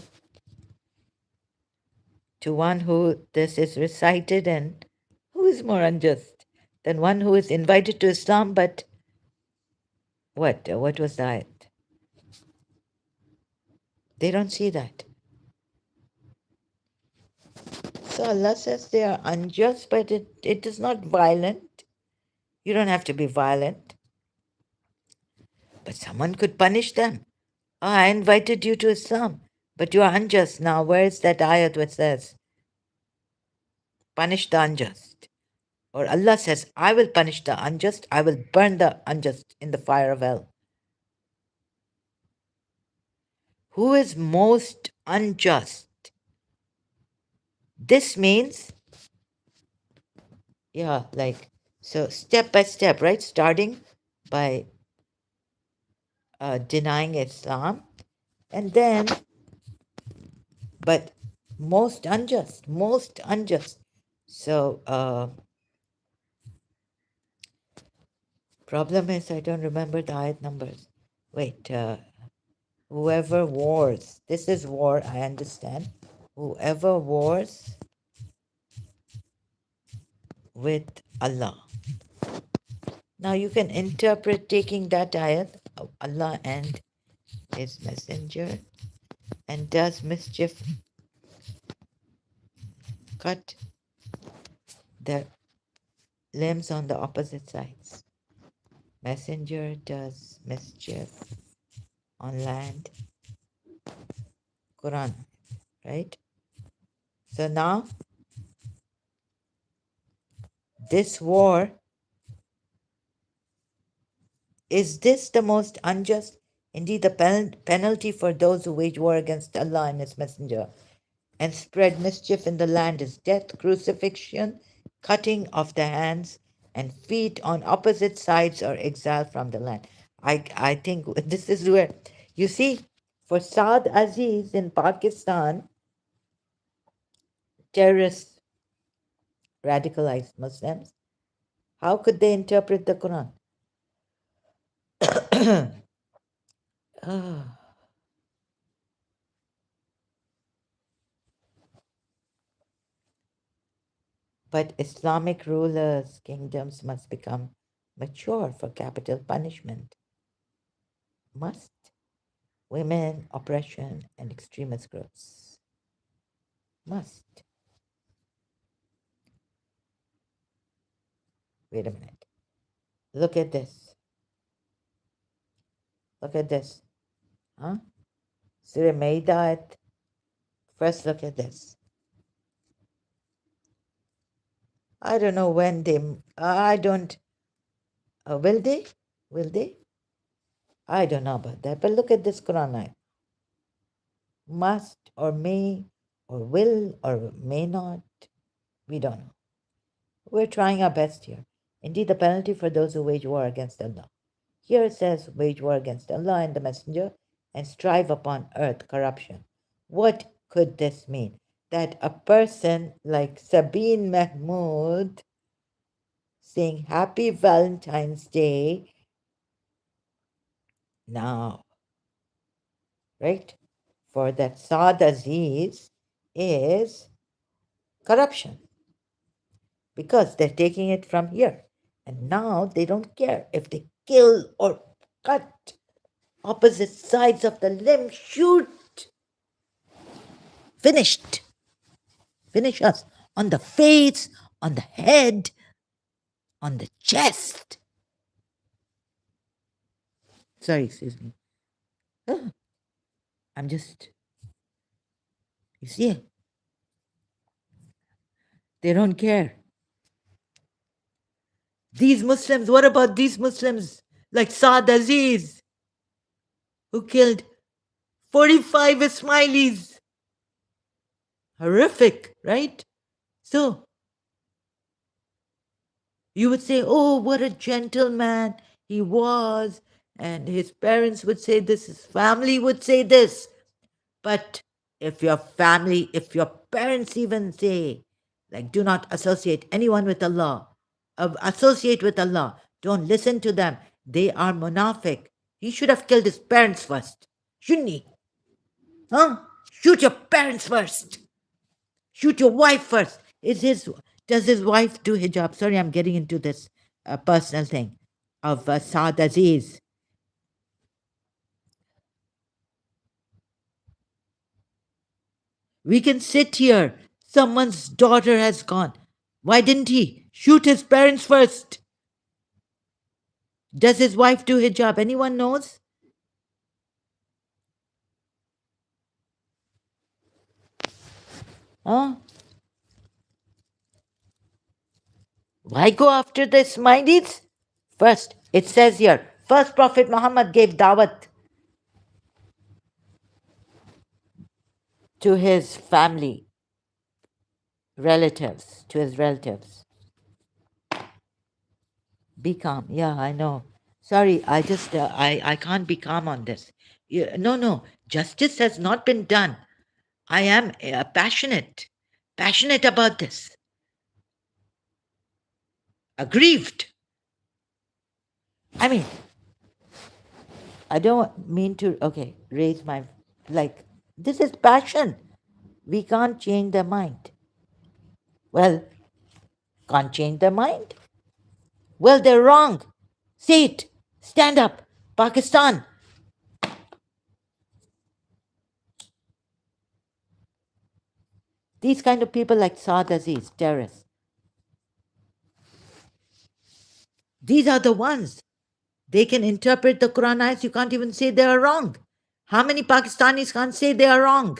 this is recited, and who is more unjust than one who is invited to Islam, but what was that? They don't see that. So Allah says they are unjust, but it is not violent. You don't have to be violent. But someone could punish them. Oh, I invited you to Islam, but you are unjust. Now, where is that ayat which says, punish the unjust? Or Allah says, I will punish the unjust, I will burn the unjust in the fire of hell. Who is most unjust? This means Yeah, like, so step by step, right? Starting by denying Islam, and then, but most unjust, most unjust. So, problem is, I don't remember the ayat numbers. Wait, whoever wars, this is war, I understand. Whoever wars with Allah. Now you can interpret taking that ayat of Allah and His Messenger and does mischief, cut the limbs on the opposite sides. Messenger does mischief on land, Quran, right? So now this war, is this the most unjust? Indeed, the penalty for those who wage war against Allah and His Messenger and spread mischief in the land is death, crucifixion, cutting of the hands and feet on opposite sides, or exile from the land. I think this is where, you see, for Saad Aziz in Pakistan, terrorists, radicalized Muslims, how could they interpret the Quran? Ah, but Islamic rulers' kingdoms must become mature for capital punishment. Must. Women, oppression, and extremist groups. Must. Wait a minute. Look at this. Look at this. Huh? Surah Maida. First, look at this. I don't know when they. I don't. Will they? Will they? I don't know about that. But look at this Quran ayat. Must or may or will or may not. We don't know. We're trying our best here. Indeed, the penalty for those who wage war against Allah. Here it says, wage war against Allah and the Messenger and strive upon earth corruption. What could this mean? That a person like Sabine Mahmood saying Happy Valentine's Day now, right? For that Saad Aziz is corruption because they're taking it from here. And now they don't care if they kill or cut opposite sides of the limb, shoot, finished. Finish us on the face, on the head, on the chest. Sorry, excuse me. Ah, I'm just, you see, they don't care. These Muslims, what about these Muslims like Saad Aziz, who killed 45 Ismailis? Horrific, right? So you would say, oh, what a gentleman he was. And his parents would say this, his family would say this. But if your family, if your parents even say, like, do not associate anyone with Allah, associate with Allah, don't listen to them, they are munafiq. He should have killed his parents first, shouldn't he? Huh? Shoot your parents first. Shoot your wife first. Does his wife do hijab? Sorry, I'm getting into this personal thing of Saad Aziz. We can sit here. Someone's daughter has gone. Why didn't he shoot his parents first? Does his wife do hijab? Anyone knows? Huh? Why go after the Ismailis? First, it says here, first Prophet Muhammad gave dawat to his family, relatives, to his relatives. Be calm. Yeah, I know. Sorry, I just I can't be calm on this. No, no. Justice has not been done. I am passionate about this. Aggrieved. I mean, I don't mean to. Okay, raise my like. This is passion. We can't change their mind. Well, can't change their mind. Well, they're wrong. Say it. Stand up. Pakistan. These kind of people like Saad Aziz, terrorists. These are the ones. They can interpret the Quran ayats. You can't even say they are wrong. How many Pakistanis can't say they are wrong?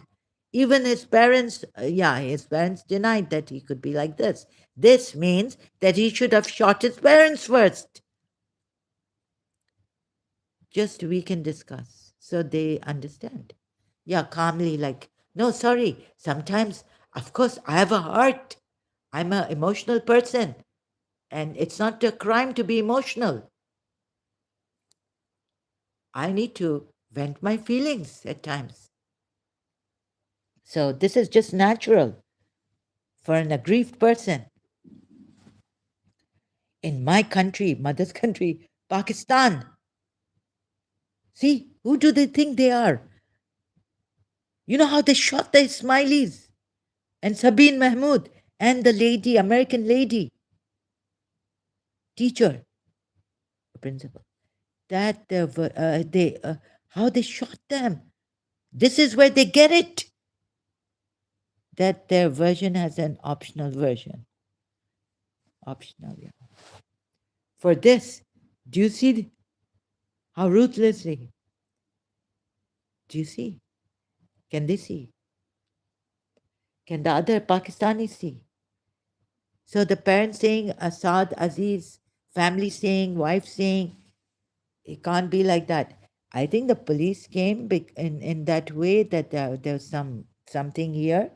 Even his parents, his parents denied that he could be like this. This means that he should have shot his parents first. Just we can discuss so they understand. Yeah, calmly, like, no, sorry. Sometimes, of course, I have a heart. I'm an emotional person, and it's not a crime to be emotional. I need to vent my feelings at times. So this is just natural for an aggrieved person. In my country, mother's country, Pakistan. See, who do they think they are? You know how they shot the Ismailis and Sabine Mahmood and the lady, American lady, teacher, principal. That they how they shot them. This is where they get it. That their version has an optional version. Optional, yeah. For this, do you see how ruthlessly? Do you see? Can they see? Can the other Pakistanis see? So the parents saying, Assad, Aziz, family saying, wife saying, it can't be like that. I think the police came in that way that there was something here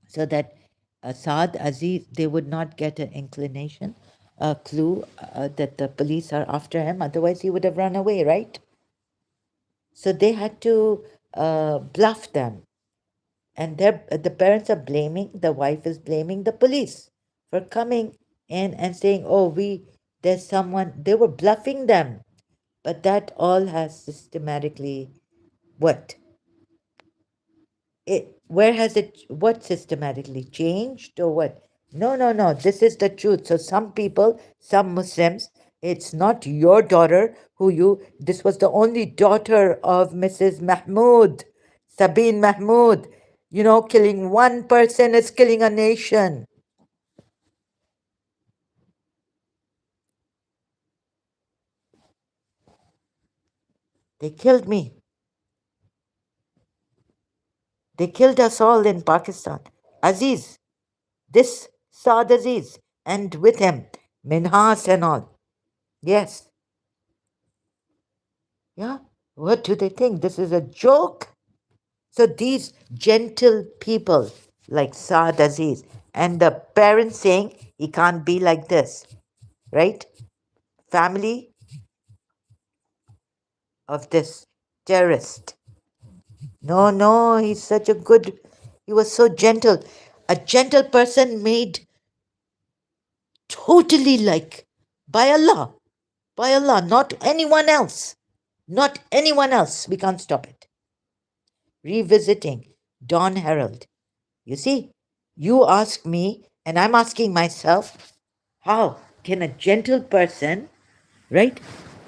so that Assad, Aziz, they would not get an inclination, a clue that the police are after him. Otherwise, he would have run away, right? So they had to bluff them. And the parents are blaming, the wife is blaming the police for coming in and saying, oh, there's someone, they were bluffing them. But that all has systematically, what? Where has it, what systematically changed or what? No, no, no, this is the truth. So some people, some Muslims, it's not your daughter this was the only daughter of Mrs. Mahmood, Sabine Mahmood. You know, killing one person is killing a nation. They killed me. They killed us all in Pakistan. Aziz, this Saad Aziz, and with him, Minhas and all. Yes. Yeah. What do they think? This is a joke? So these gentle people like Saad Aziz and the parents saying he can't be like this, right? Family of this terrorist. No, no, he's such a good, he was so gentle. A gentle person made totally like by Allah, not anyone else. Not anyone else. We can't stop it. Revisiting Don Herald. You see, you ask me, and I'm asking myself, how can a gentle person, right,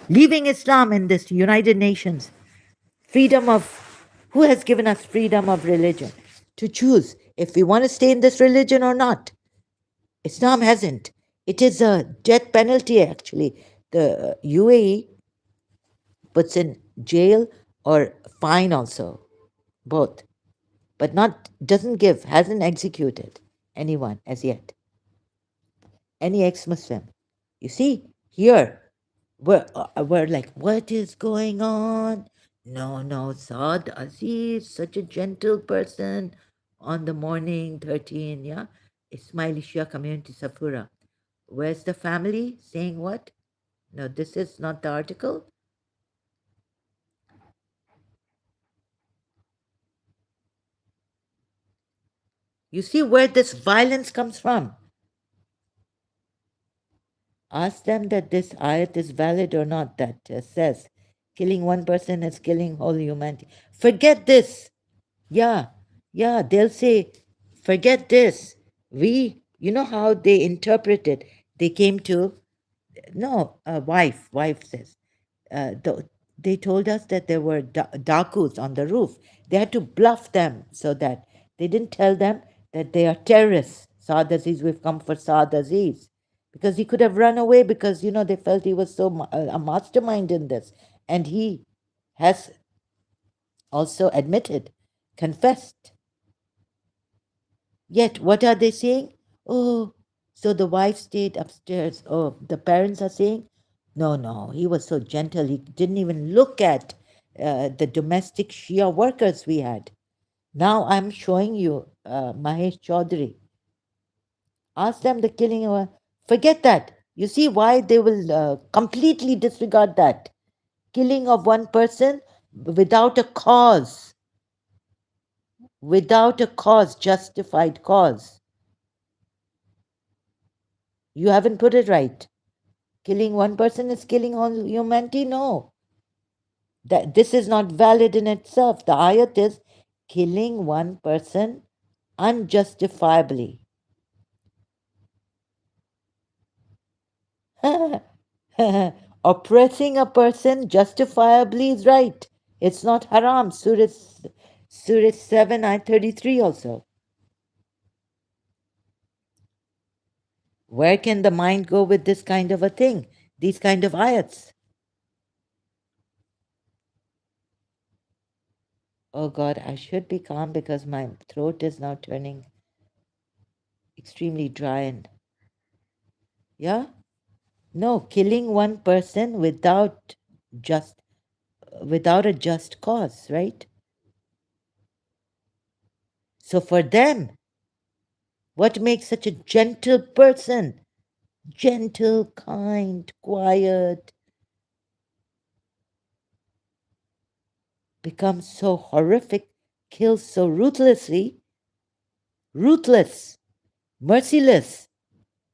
leaving Islam in this United Nations, freedom of, who has given us freedom of religion to choose if we want to stay in this religion or not? Islam hasn't. It is a death penalty, actually. The UAE puts in jail or fine also, both, but not doesn't give, hasn't executed anyone as yet, any ex-Muslim. You see, here we're like, what is going on? No, no, Saad Aziz, such a gentle person on the morning 13, yeah, Ismaili Shia community Safura. Where's the family saying what? No, this is not the article. You see where this violence comes from. Ask them that this ayat is valid or not, that says killing one person is killing whole humanity. Forget this. Yeah, yeah, they'll say, forget this. You know how they interpret it. They came to, no, wife says, they told us that there were Dakus on the roof. They had to bluff them so that they didn't tell them that they are terrorists. Saad Aziz, we've come for Saad Aziz. Because he could have run away because, they felt he was so a mastermind in this. And he has also admitted, confessed. Yet, what are they saying? Oh, so the wife stayed upstairs. Oh, the parents are saying, no, no, he was so gentle. He didn't even look at the domestic Shia workers we had. Now I'm showing you Mahesh Chaudhary. Ask them the killing of. Forget that. You see why they will completely disregard that. Killing of one person without a cause, justified cause. You haven't put it right. Killing one person is killing all humanity? No. This is not valid in itself. The ayat is killing one person unjustifiably. Oppressing a person justifiably is right. It's not haram. Surah 7, ayat 33 also. Where can the mind go with this kind of a thing? These kind of ayats? Oh God, I should be calm because my throat is now turning extremely dry and yeah. No, killing one person just without a just cause, right? So for them, what makes such a gentle person, gentle, kind, quiet, becomes so horrific, kills so ruthless, merciless?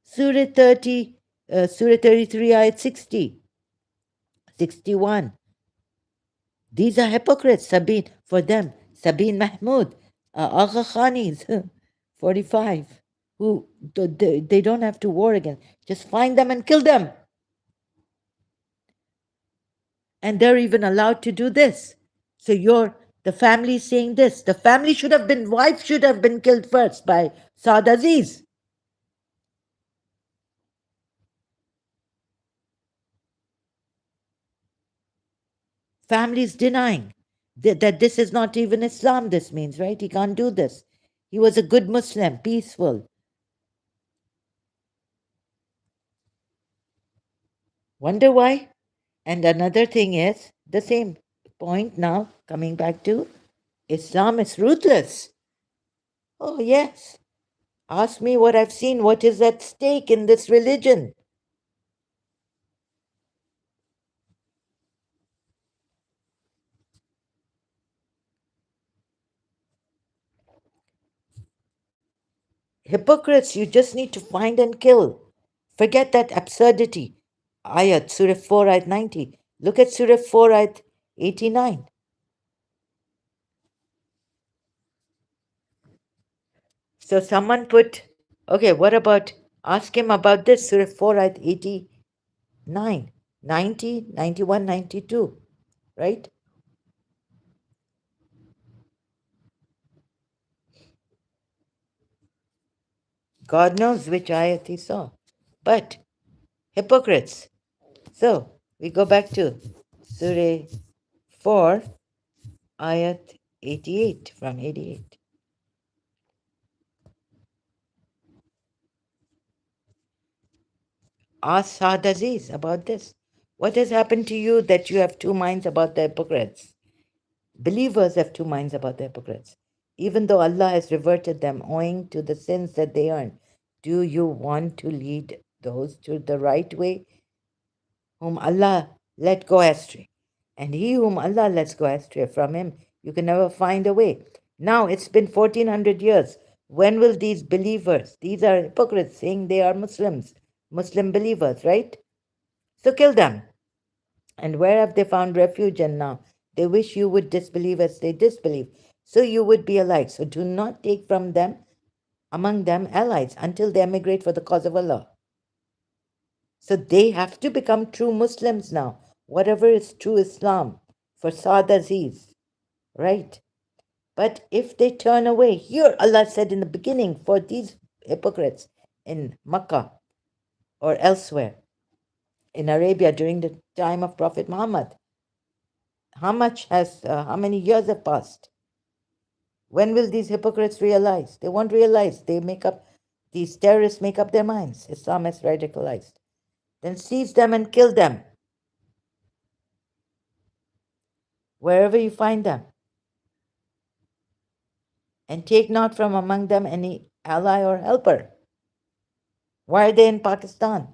Surah 33, ayat 60, 61. These are hypocrites, Sabine, for them. Sabine Mahmood, Agha Khanis, 45, who they don't have to war against. Just find them and kill them. And they're even allowed to do this. So the family is saying this. The family wife should have been killed first by Saad Aziz. Family is denying that this is not even Islam, this means, right? He can't do this. He was a good Muslim, peaceful. Wonder why? And another thing is the same point now, coming back to Islam is ruthless. Oh, yes. Ask me what I've seen, what is at stake in this religion. Hypocrites, you just need to find and kill. Forget that absurdity. Ayat, Surah 4, Ayat 90. Look at Surah 4, Ayat 89. So someone put, okay, what about, ask him about this, Surah 4, Ayat 89, 90, 91, 92, right? God knows which ayat he saw. But hypocrites. So we go back to Surah 4, ayat 88, from 88. Ask Saad Aziz about this. What has happened to you that you have two minds about the hypocrites? Believers have two minds about the hypocrites. Even though Allah has reverted them owing to the sins that they earn, do you want to lead those to the right way, whom Allah let go astray. And he whom Allah lets go astray, from him you can never find a way. Now it's been 1400 years. When will these believers, these are hypocrites saying they are Muslims, Muslim believers, right? So kill them. And where have they found refuge? And now they wish you would disbelieve as they disbelieve. So you would be alike. So do not take from them, among them, allies until they emigrate for the cause of Allah. So they have to become true Muslims now. Whatever is true Islam for Saad Aziz, right? But if they turn away, here Allah said in the beginning for these hypocrites in Makkah or elsewhere in Arabia during the time of Prophet Muhammad, how many years have passed? When will these hypocrites realize? They won't realize. These terrorists make up their minds. Islam is radicalized. Then seize them and kill them wherever you find them. And take not from among them any ally or helper. Why are they in Pakistan?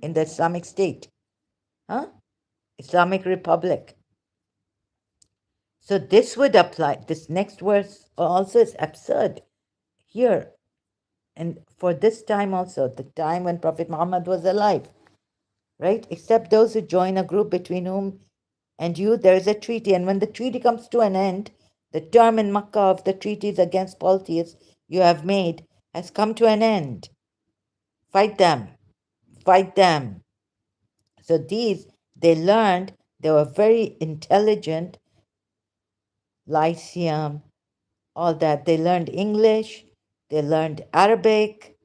In the Islamic State? Huh? Islamic Republic. So this would apply. This next verse also is absurd. Here, and for this time also, the time when Prophet Muhammad was alive, right? Except those who join a group between whom and you there is a treaty. And when the treaty comes to an end, the term in Makkah of the treaties against polytheists you have made has come to an end. Fight them. Fight them. So they learned, they were very intelligent, Lyceum, all that. They learned English, they learned Arabic,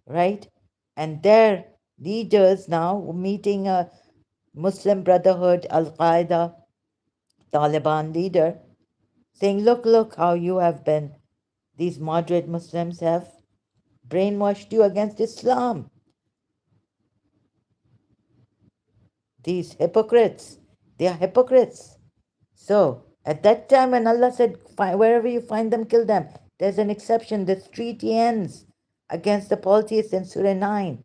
right? And their leaders now meeting a Muslim Brotherhood, Al Qaeda, Taliban leader, saying, look how you have been, these moderate Muslims have brainwashed you against Islam. These hypocrites, they are hypocrites. So at that time when Allah said, wherever you find them, kill them, there's an exception. The treaty ends against the polytheists in Surah 9.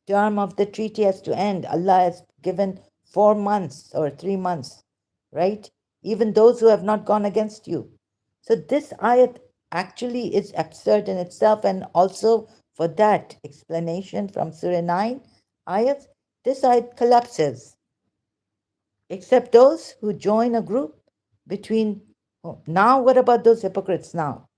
Term of the treaty has to end. Allah has given 4 months or 3 months, right? Even those who have not gone against you. So this ayat actually is absurd in itself, and also for that explanation from Surah 9 ayat, this ayat collapses. Except those who join a group between. Now, what about those hypocrites now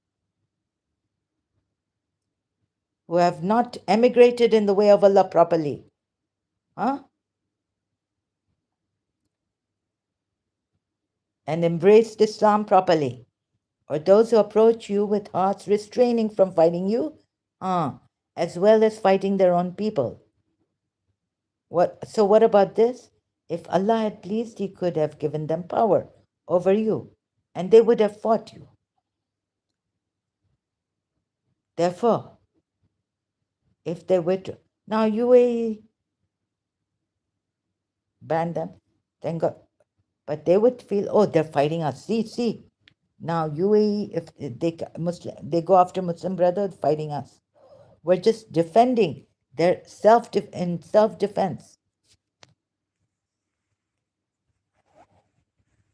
who have not emigrated in the way of Allah properly? Huh? And embraced Islam properly. Or those who approach you with hearts restraining from fighting you, as well as fighting their own people. So what about this? If Allah had pleased, He could have given them power over you, and they would have fought you. Therefore, if they withdrew, now UAE banned them, thank God. But they would feel, oh, they're fighting us. See. Now UAE, if they go after Muslim brothers, fighting us. We're just defending their self-defense.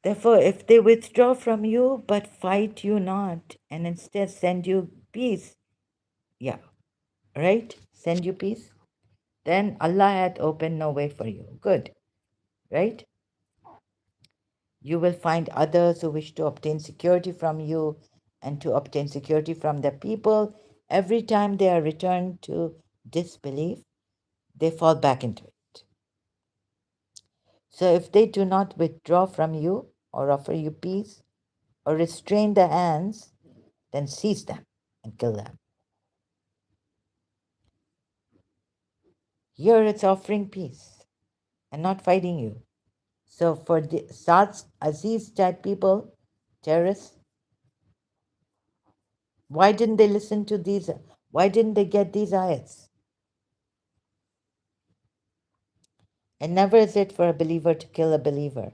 Therefore, if they withdraw from you but fight you not, and instead send you peace, yeah, right? Send you peace, then Allah hath opened no way for you. Good, right? You will find others who wish to obtain security from you and to obtain security from their people. Every time they are returned to disbelief, they fall back into it. So if they do not withdraw from you or offer you peace or restrain their hands, then seize them and kill them. Here it's offering peace and not fighting you. So for the Saad Aziz type people, terrorists, why didn't they listen to these? Why didn't they get these ayats? And never is it for a believer to kill a believer,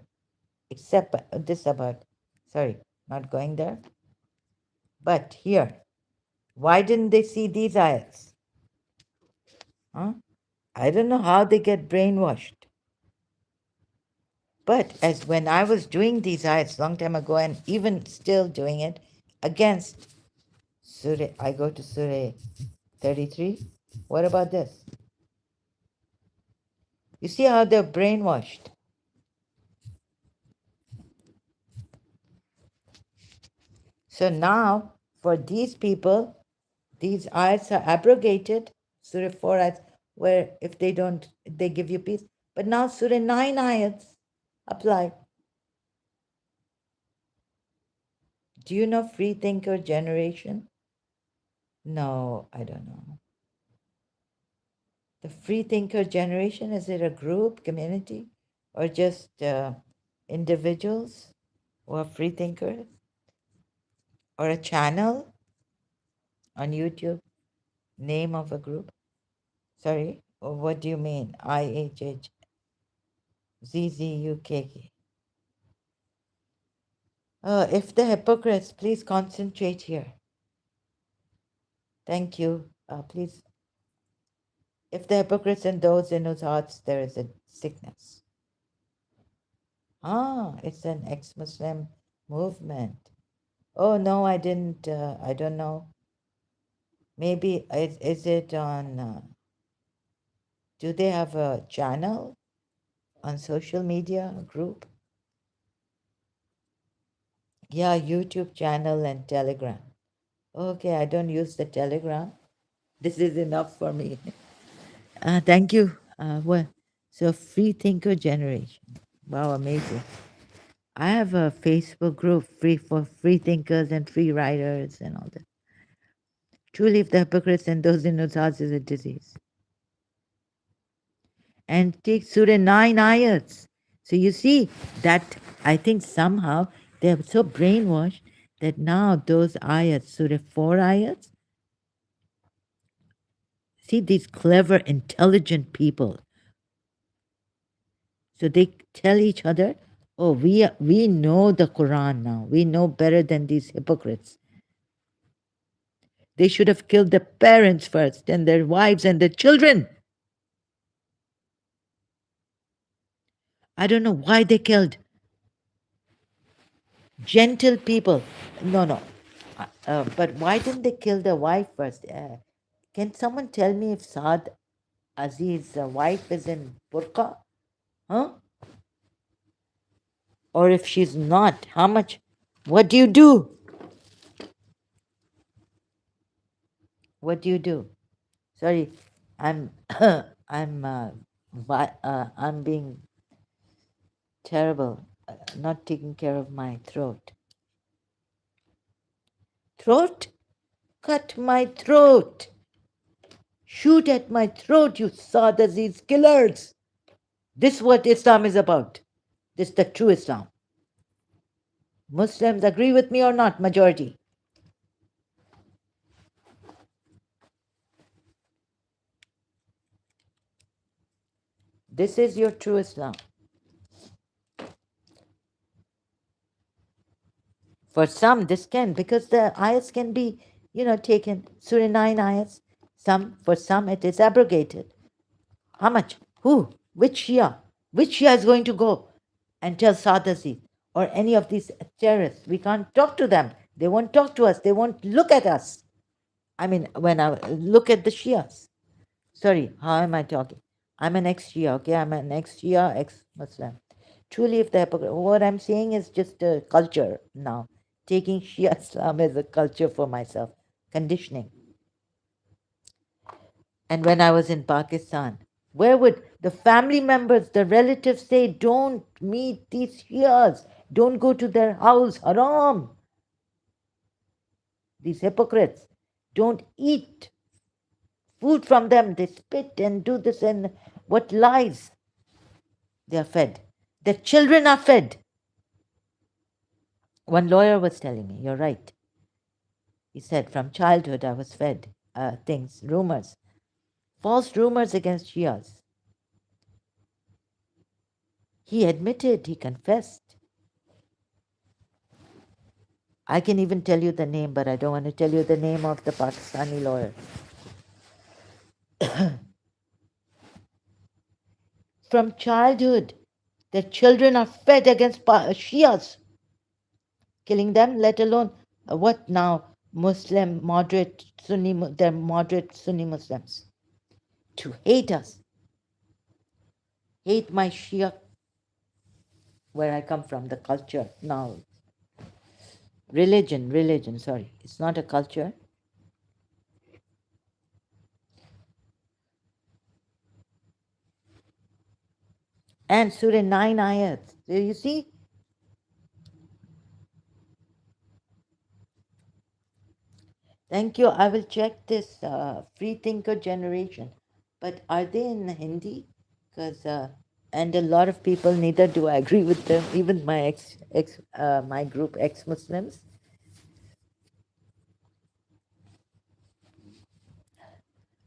except this about, sorry, not going there. But here, why didn't they see these ayats? Huh? I don't know how they get brainwashed. But as when I was doing these ayats long time ago, and even still doing it against Surah, I go to Surah 33. What about this? You see how they're brainwashed. So now, for these people, these ayats are abrogated. Surah 4 ayats, where if they don't, they give you peace. But now Surah 9 ayats apply. Do you know free thinker generation? No, I don't know. The free thinker generation, is it a group, community, or just individuals who are free thinkers? Or a channel on YouTube? Name of a group? Sorry, what do you mean? IHHZZUKK. If the hypocrites, please concentrate here. Thank you. Please, if the hypocrites and those in whose hearts there is a sickness. Ah, it's an ex-Muslim movement. Oh no, I didn't. I don't know. Maybe is it on? Do they have a channel on social media, a group? Yeah, YouTube channel and Telegram. Okay, I don't use the Telegram. This is enough for me. Thank you. Well, so free thinker generation. Wow, amazing. I have a Facebook group free for free thinkers and free writers and all that. Truly, if the hypocrites and those in whose hearts is a disease. And take Surah 9 ayats. So you see that I think somehow they're so brainwashed that now those ayats, Surah 4 ayats, see these clever, intelligent people. So they tell each other, oh, we know the Quran now. We know better than these hypocrites. They should have killed the parents first and their wives and their children. I don't know why they killed gentle people. No, no. But why didn't they kill the wife first? Can someone tell me if Saad Aziz's wife is in burqa? Huh? Or if she's not, how much? What do you do? What do you do? Sorry, I'm I'm being terrible, not taking care of my throat. Throat? Cut my throat. Shoot at my throat, you Saad Aziz killers. This is what Islam is about. This is the true Islam. Muslims agree with me or not, majority? This is your true Islam. For some, this can, because the ayats can be, taken, Surah 9 ayats. For some, it is abrogated. How much? Who? Which Shia? Which Shia is going to go and tell Sadasi or any of these terrorists? We can't talk to them. They won't talk to us. They won't look at us. I mean, when I look at the Shias. Sorry, how am I talking? I'm an ex-Shia, okay? I'm an ex-Shia, ex-Muslim. Truly, if the what I'm saying is just a culture now. Taking Shia Islam as a culture for myself, conditioning. And when I was in Pakistan, where would the family members, the relatives say, don't meet these Shias, don't go to their house, haram. These hypocrites, don't eat food from them, they spit and do this and what lies. They are fed. Their children are fed. One lawyer was telling me, you're right. He said, from childhood I was fed things, rumors, false rumors against Shias. He admitted, he confessed. I can even tell you the name, but I don't want to tell you the name of the Pakistani lawyer. from childhood. Their children are fed against Shias, killing them, let alone what now? Muslim, moderate Sunni, they're moderate Sunni Muslims. To hate us, hate my Shia, where I come from, the culture now. Religion, sorry. It's not a culture. And Surah 9 ayats. Do you see? Thank you. I will check this free thinker generation. But are they in Hindi? Because and a lot of people, neither do I agree with them. Even my my group ex-Muslims.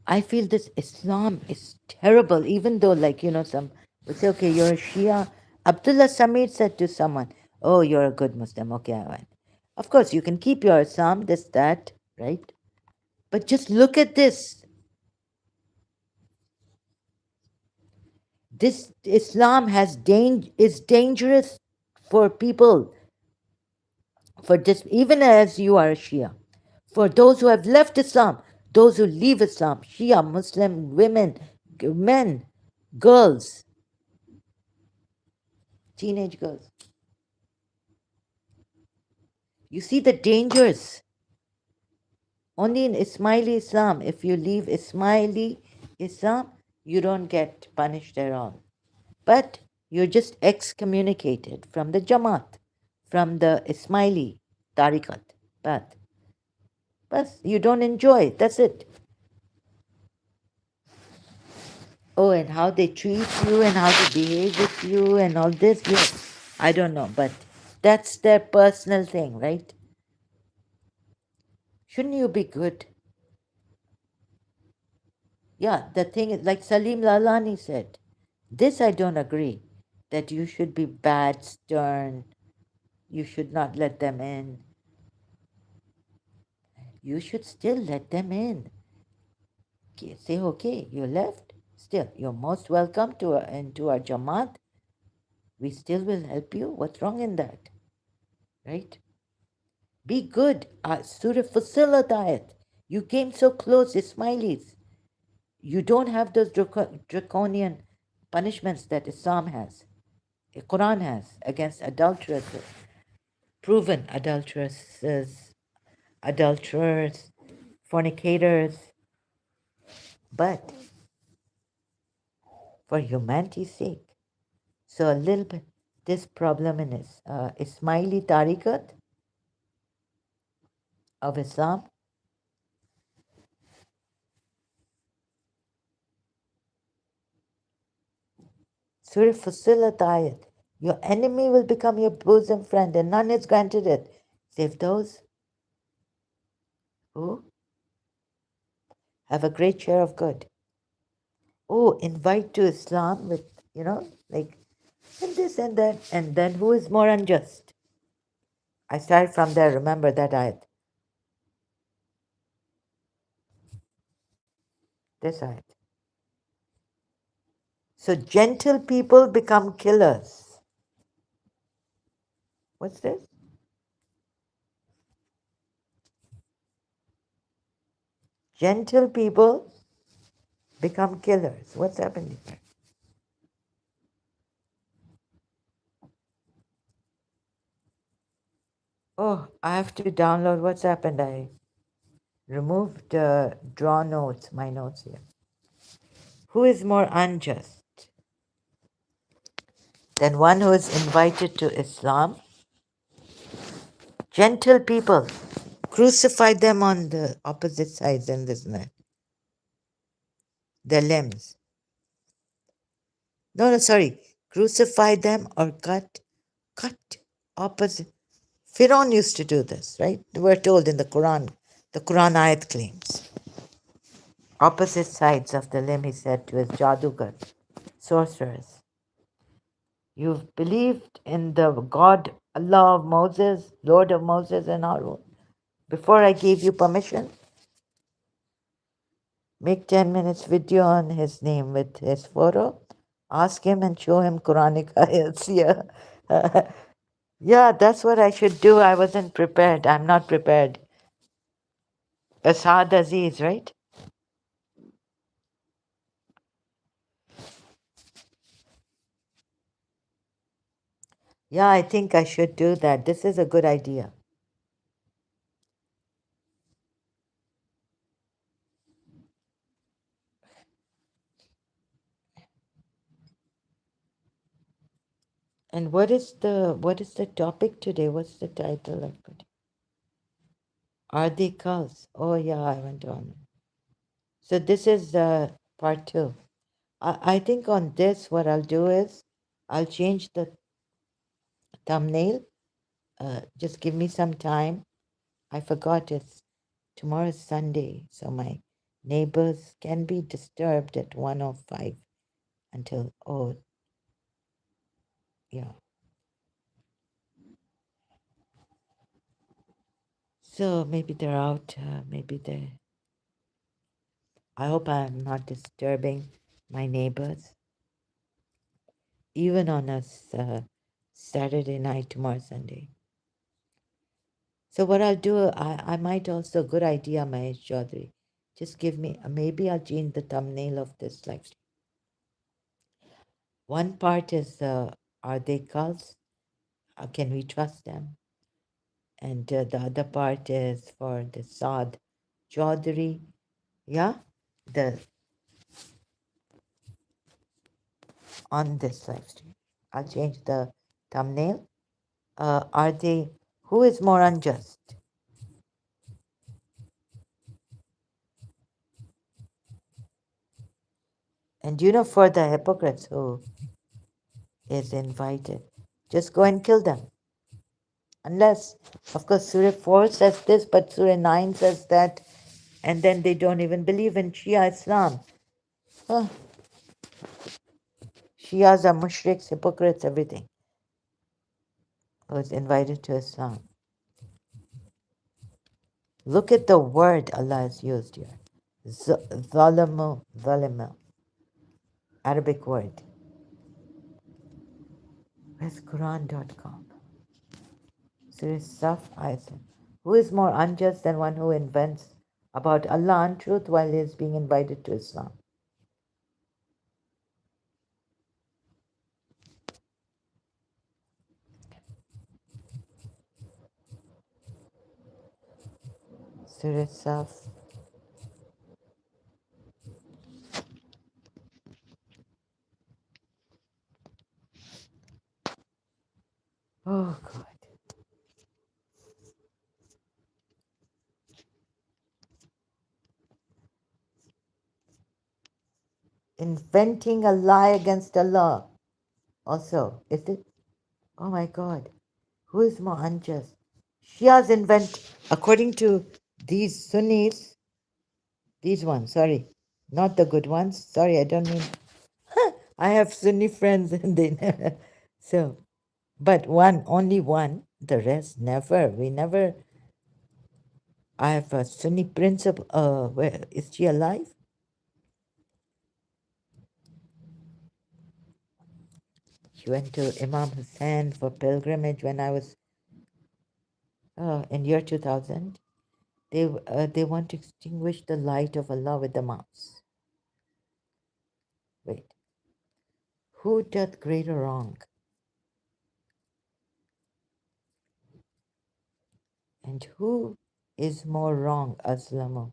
I feel this Islam is terrible. Even though, like some would say, okay, you're a Shia. Abdullah Samir said to someone, "Oh, you're a good Muslim." Okay, I went. Of course, you can keep your Islam, this, that, right? But just look at this. This Islam is dangerous for people, for this, even as you are a Shia. For those who have left Islam, those who leave Islam, Shia, Muslim women, men, girls, teenage girls. You see the dangers. Only in Ismaili Islam, if you leave Ismaili Islam, you don't get punished at all. But you're just excommunicated from the Jamaat, from the Ismaili Tariqat path. But you don't enjoy it. That's it. Oh, and how they treat you and how they behave with you and all this. Yes, I don't know, but that's their personal thing, right? Shouldn't you be good? Yeah, the thing is, like Salim Lalani said, this I don't agree, that you should be bad, stern, you should not let them in. You should still let them in. Say, okay, you left, still, you're most welcome into our Jamaat. We still will help you. What's wrong in that? Right? Be good. Surah Fusilat ayat. You came so close, Ismailis. You don't have those draconian punishments that Islam has, the Quran has, against adulteresses, proven adulterers, fornicators. But for humanity's sake, so a little bit, this problem in Ismaili Tariqat of Islam, Surah Fusilat ayat, your enemy will become your bosom friend, and none is granted it, save those who have a great share of good. Oh, invite to Islam with, like, and this and that, and then who is more unjust? I started from there, remember that ayat. This ayat. So gentle people become killers. What's this? Gentle people become killers. What's happening here? Oh, I have to download what's happened. I removed draw notes, my notes here. Who is more unjust than one who is invited to Islam? Gentle people. Crucify them on the opposite sides in this net. Their limbs. No, sorry. Crucify them or cut opposite. Firaun used to do this, right? We're told in the Quran ayat claims. Opposite sides of the limb, he said to his jadugar, sorcerers. You've believed in the God, Allah of Moses, Lord of Moses and Harun. Before I gave you permission, make 10 minutes video on his name with his photo. Ask him and show him Quranic ayats. Yeah. Yeah, that's what I should do. I wasn't prepared. I'm not prepared. Asad Aziz, right? Yeah, I think I should do that. This is a good idea. And what is the topic today? What's the title I put? Are they cults? Oh yeah, I went on. So this is part two. I think on this, what I'll do is I'll change the thumbnail. Just give me some time. I forgot it's tomorrow's Sunday, so my neighbors can be disturbed at 1:05 until, oh, yeah. So maybe they're out. Maybe they. I hope I'm not disturbing my neighbors, even on a Saturday night, tomorrow Sunday. So what I'll do, I might also, good idea, Mahesh Chaudhary. Just give me, maybe I'll change the thumbnail of this live stream. One part is, are they cults? Can we trust them? And the other part is for the Saad Chaudhary. Yeah, the on this live stream. I'll change the thumbnail. Are they, who is more unjust? And for the hypocrites who is invited, just go and kill them. Unless, of course, Surah 4 says this, but Surah 9 says that, and then they don't even believe in Shia Islam. Huh. Shias are mushriks, hypocrites, everything. Who's invited to Islam. Look at the word Allah has used here. Zalamu, zalima, Arabic word. Where's Quran.com? Surah Saf, Ayat. Who is more unjust than one who invents about Allah untruth while he is being invited to Islam? Surah Saf. Oh God. Inventing a lie against Allah. Also, is it? Oh my God. Who is more unjust? Shias invent, according to these Sunnis, these ones, sorry, not the good ones. Sorry, I don't mean. I have Sunni friends and they never. So, but one, only one, the rest never. We never. I have a Sunni principal. Where is she alive? She went to Imam Hussein for pilgrimage when I was in year 2000. They want to extinguish the light of Allah with the mouse. Wait, who doth greater wrong? And who is more wrong, Aslamu?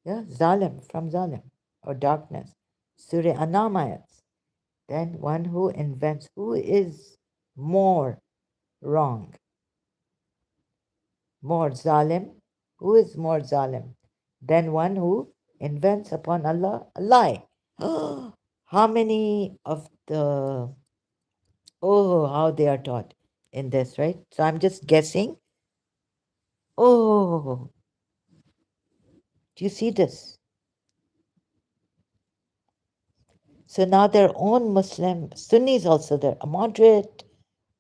Yeah, Zalim, from Zalim, or darkness. Surah Anam ayats. Then one who invents, who is more wrong? More Zalim? Who is more Zalim? Than one who invents upon Allah a lie. How many of the, oh, how they are taught in this, right? So I'm just guessing. Oh, do you see this? So now their own Muslim Sunnis also there, a moderate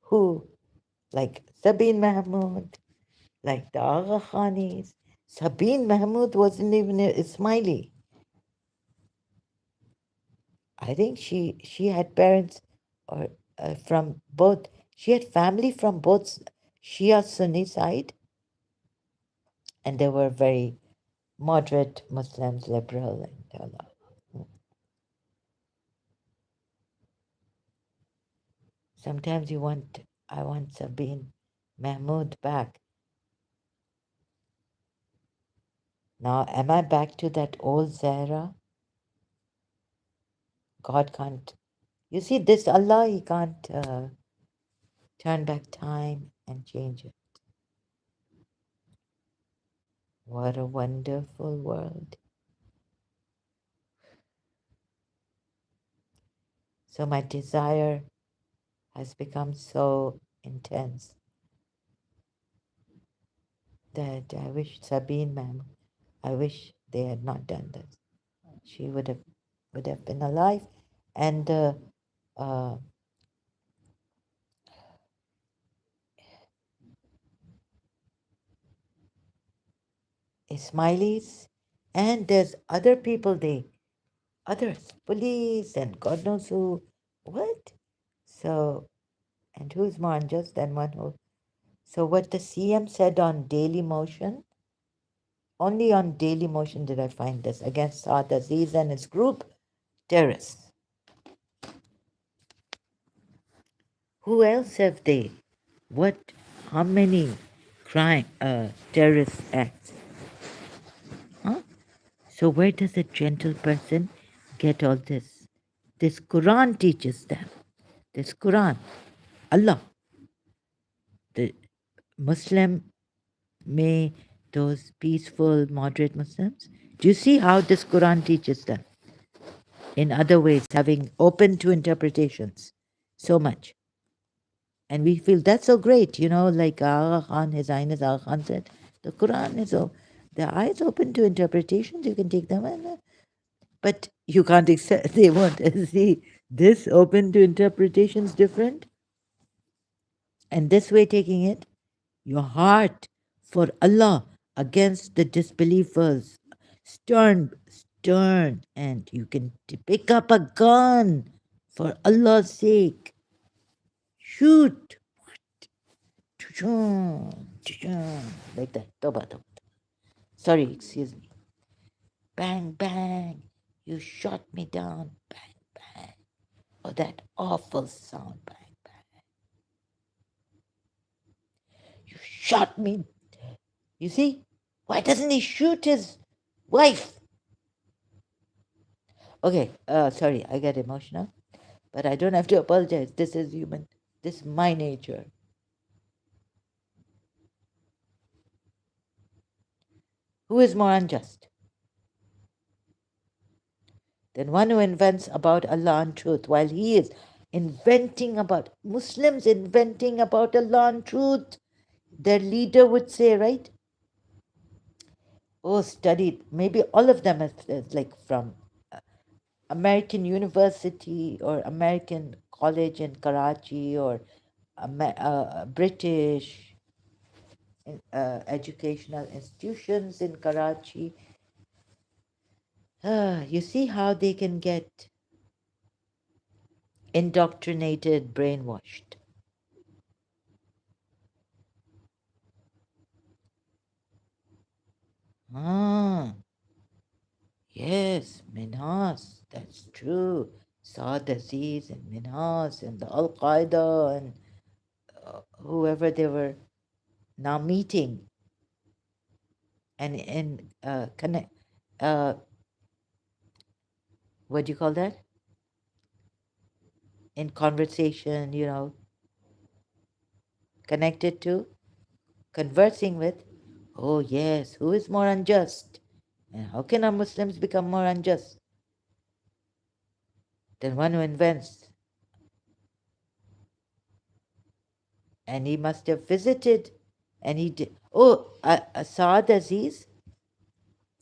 who, like Sabine Mahmood, like the Agha Khanis. Sabine Mahmood wasn't even an Ismaili. I think she had parents or from both. She had family from both Shia Sunni side, and they were very moderate Muslims, liberal, and all that. Sometimes I want Sabine Mahmood back. Now, am I back to that old Zahra? God can't. You see, this Allah, He can't turn back time and change it. What a wonderful world. So my desire has become so intense that I wish Sabine, ma'am, I wish they had not done this. She would have been alive, and uh, Ismailis, and there's other people. Others, police, and God knows who. What? So, and who's more unjust than one who? So what the CM said on Daily Motion. Only on Daily Motion did I find this against Saad Aziz and his group terrorists. Who else have they? What? How many terrorist acts? Huh? So where does a gentle person get all this? This Quran teaches them. This Quran, Allah, the Muslim, may those peaceful, moderate Muslims. Do you see how this Quran teaches them? In other ways, having open to interpretations so much. And we feel that's so great, like Aga Khan, His Highness Aga Khan said, the Quran is the eyes open to interpretations, you can take them, but you can't accept, they want to see this open to interpretations different. And this way, taking it, your heart for Allah against the disbelievers, stern, and you can pick up a gun for Allah's sake. Shoot. Like that. Toba, toba. Sorry, excuse me. Bang, bang. You shot me down. Bang, bang. Oh, that awful sound. Bang, bang. You shot me. You see? Why doesn't he shoot his wife? Okay, sorry, I get emotional, but I don't have to apologize. This is human. This is my nature. Who is more unjust than one who invents about Allah untruth while he is inventing about Muslims inventing about Allah untruth? Their leader would say, right? Oh, studied. Maybe all of them is like from American University or American College in Karachi or British educational institutions in Karachi. You see how they can get indoctrinated, brainwashed. Ah, yes, Minhas, that's true. Saad Aziz and Minhas and the Al Qaeda and whoever they were now meeting and in connect. What do you call that? In conversation, connected to, conversing with. Oh, yes, who is more unjust? And how can our Muslims become more unjust than one who invents? And he must have visited, and he did. Oh, Saad Aziz,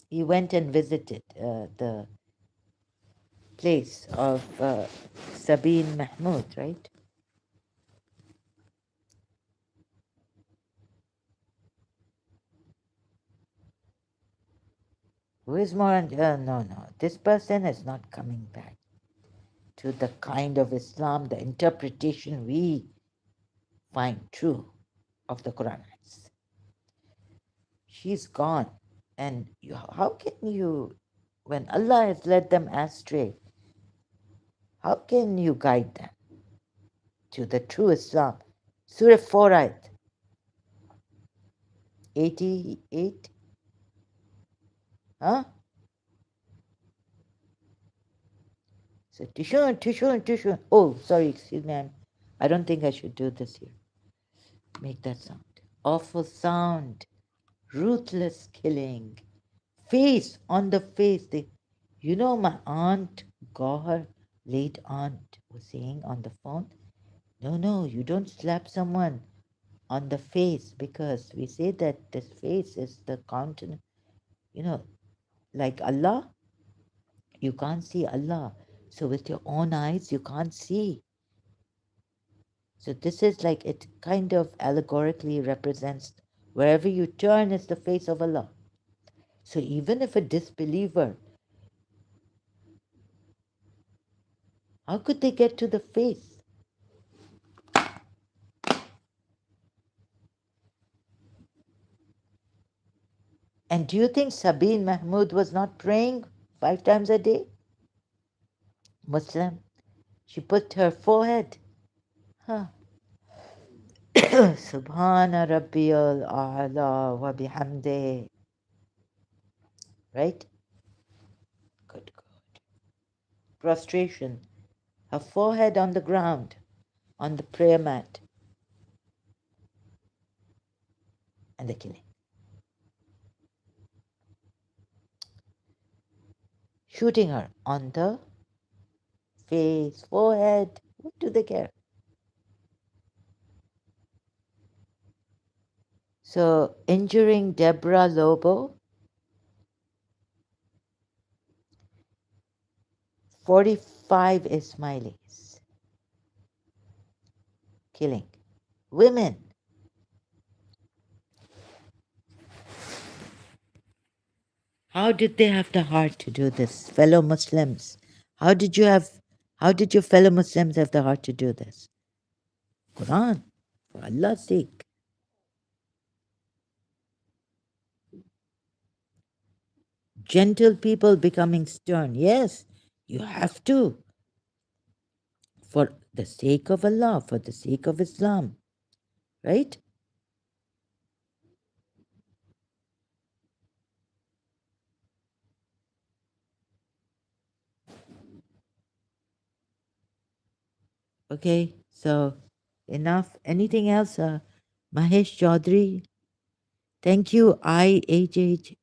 he went and visited the place of Sabine Mahmood, right? Who is more? No, no, this person is not coming back. to the kind of Islam, the interpretation we find true of the Quran. She's gone. And how can you, when Allah has led them astray, how can you guide them to the true Islam? Surah 4 ayat 88. Huh? So tishun. Oh, sorry, excuse me. I don't think I should do this here. Make that sound. Awful sound. Ruthless killing. Face on the face. You know, my aunt, Gohar, late aunt, was saying on the phone, no, you don't slap someone on the face because we say that this face is the countenance. You know, like Allah, you can't see Allah. So with your own eyes, you can't see. So this is like it kind of allegorically represents wherever you turn is the face of Allah. So even if a disbeliever, how could they get to the face? And do you think Sabine Mahmood was not praying 5 times a day? Muslim. She put her forehead. Huh. Subhana Rabbiyal A'la wa bihamdih. Right? Good God. Prostration. Her forehead on the ground, on the prayer mat. And the killing. Shooting her on the face, forehead. What do they care? So, injuring Deborah Lobo, 45 Ismailis. Killing women. How did they have the heart to do this, fellow Muslims? How did your fellow Muslims have the heart to do this? Quran, for Allah's sake. Gentle people becoming stern. Yes, you have to. For the sake of Allah, for the sake of Islam. Right? Okay, so enough. Anything else? Mahesh Chaudhary, thank you. IHHZZU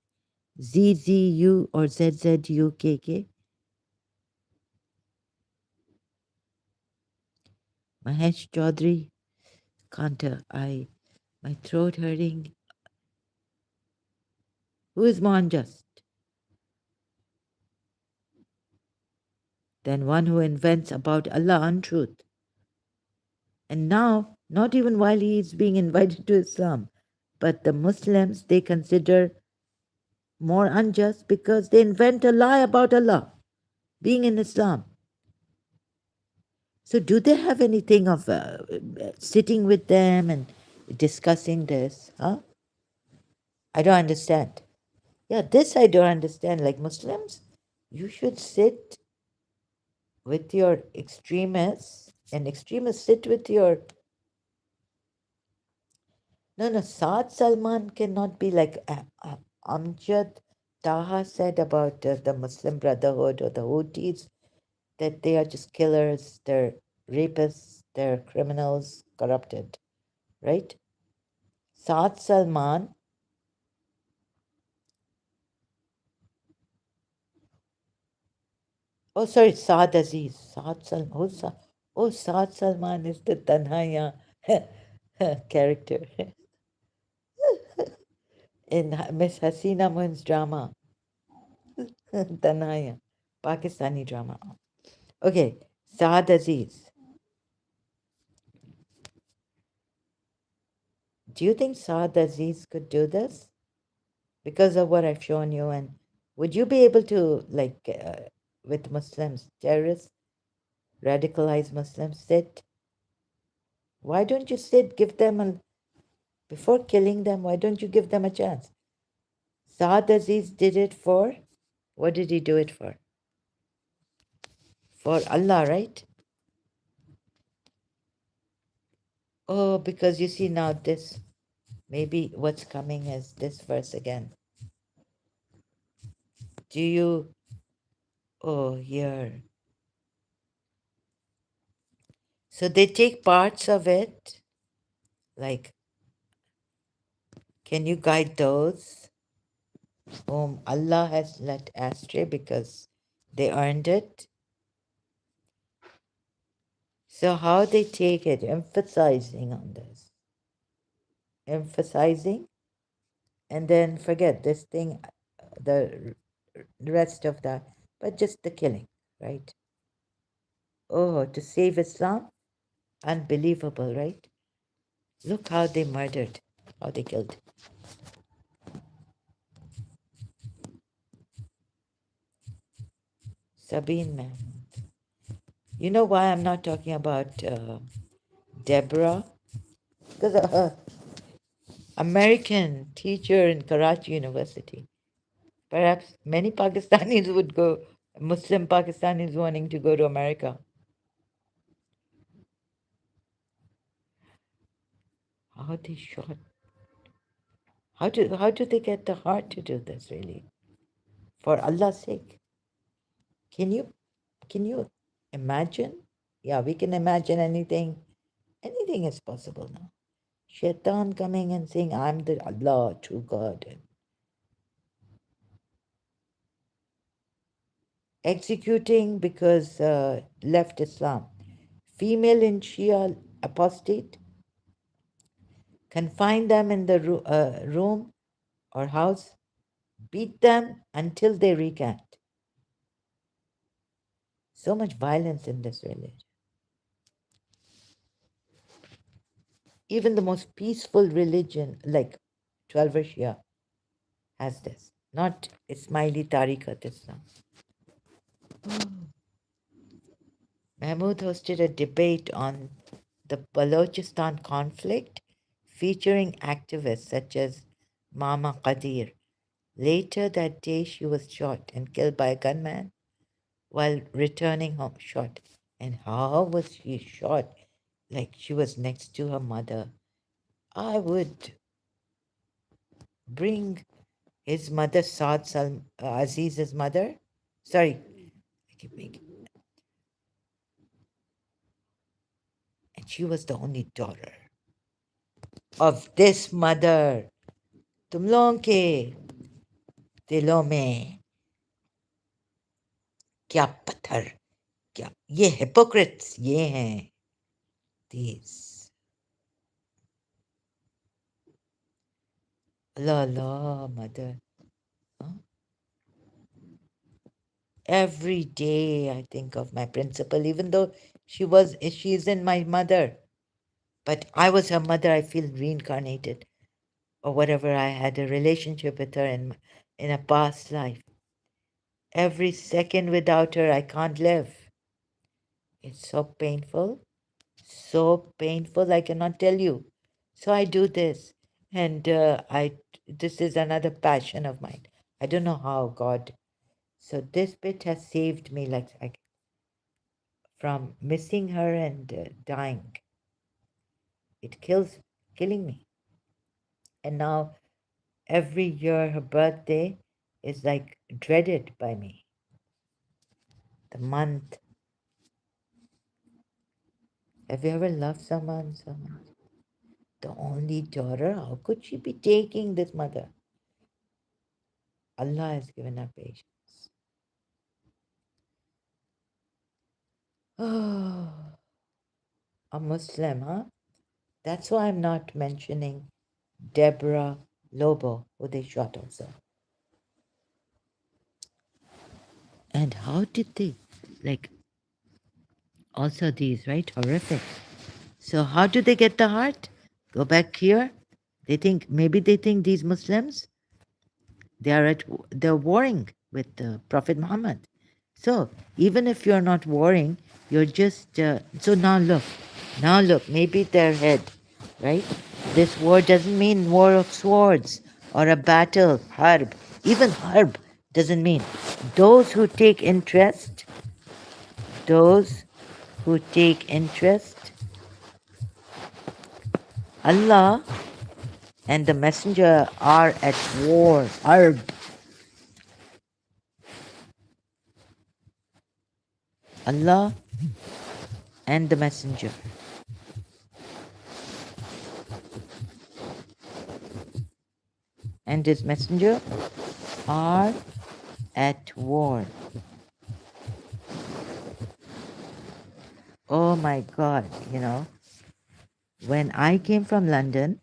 or ZZUKK. Mahesh Chaudhary, can't my throat hurting. Who is more unjust than one who invents about Allah untruth? And now, not even while he is being invited to Islam, but the Muslims they consider more unjust because they invent a lie about Allah being in Islam. So, do they have anything of sitting with them and discussing this? Huh? I don't understand. Yeah, this I don't understand. Like Muslims, you should sit with your extremists, and extremists sit with your. No, Saad Salman cannot be like Amjad Taha said about the Muslim Brotherhood or the Houthis, that they are just killers, they're rapists, they're criminals, corrupted, right? Saad Salman, oh sorry, Saad Aziz, Saad Salman, Saad Salman is the Tanhaya character in Miss Hasina Moin's drama, Tanhaya, Pakistani drama. Okay, Saad Aziz. Do you think Saad Aziz could do this? Because of what I've shown you, and would you be able to, like, with Muslims, terrorists, radicalized Muslims, sit. Why don't you sit? Give them a, before killing them, why don't you give them a chance? Saad Aziz did it for, what did he do it for? For Allah, right? Oh, because you see now this, maybe what's coming is this verse again. Do you, oh, here. So they take parts of it, like, can you guide those whom Allah has let astray because they earned it? So how they take it, emphasizing on this, emphasizing, and then forget this thing, the rest of that, but just the killing, right? Oh, to save Islam, unbelievable, right? Look how they murdered, how they killed. Sabine, man. You know why I'm not talking about Deborah? Because American teacher in Karachi University. Perhaps many Pakistanis would go, Muslim Pakistanis wanting to go to America. How they shot. How do they get the heart to do this really? For Allah's sake. Can you can you imagine? Yeah, we can imagine anything. Anything is possible now. Shaitan coming and saying, I'm the Allah, true God. And executing because left Islam. Female in Shia apostate, confine them in the room or house, beat them until they recant. So much violence in this religion. Even the most peaceful religion, like 12 Shia, has this. Not Ismaili Tariqat Islam. Mahmoud hosted a debate on the Balochistan conflict featuring activists such as Mama Qadir. Later that day, she was shot and killed by a gunman while returning home. Shot. And how was she shot? Like she was next to her mother. I would bring his mother, Aziz's mother. Sorry, I keep making. And she was the only daughter of this mother. तुम लोगों के दिलों में क्या पत्थर, क्या ये hypocrites ये हैं. These. La la, mother. Huh? Every day I think of my principal, even though she isn't my mother, but I was her mother. I feel reincarnated, or whatever. I had a relationship with her in a past life. Every second without her, I can't live. It's so painful. I cannot tell you. So I do this, and this is another passion of mine. I don't know how God. So this bit has saved me, like from missing her and dying. It killing me. And now every year her birthday is like dreaded by me. The month. Have you ever loved someone so much? The only daughter? How could she be taking this mother? Allah has given her patience. Oh, a Muslim, huh? That's why I'm not mentioning Deborah Lobo, who they shot also. And how did they, like, also these, right? Horrific. So how do they get the heart? Go back here. Maybe they think these Muslims, they're warring with Prophet Muhammad. So even if you're not warring, you're just. So now look, maybe their head, right? This war doesn't mean war of swords or a battle, harb. Even harb doesn't mean. Those who take interest, those who take interest, Allah and the Messenger are at war. Harb. Allah and the Messenger and his Messenger are at war. Oh my God, when I came from London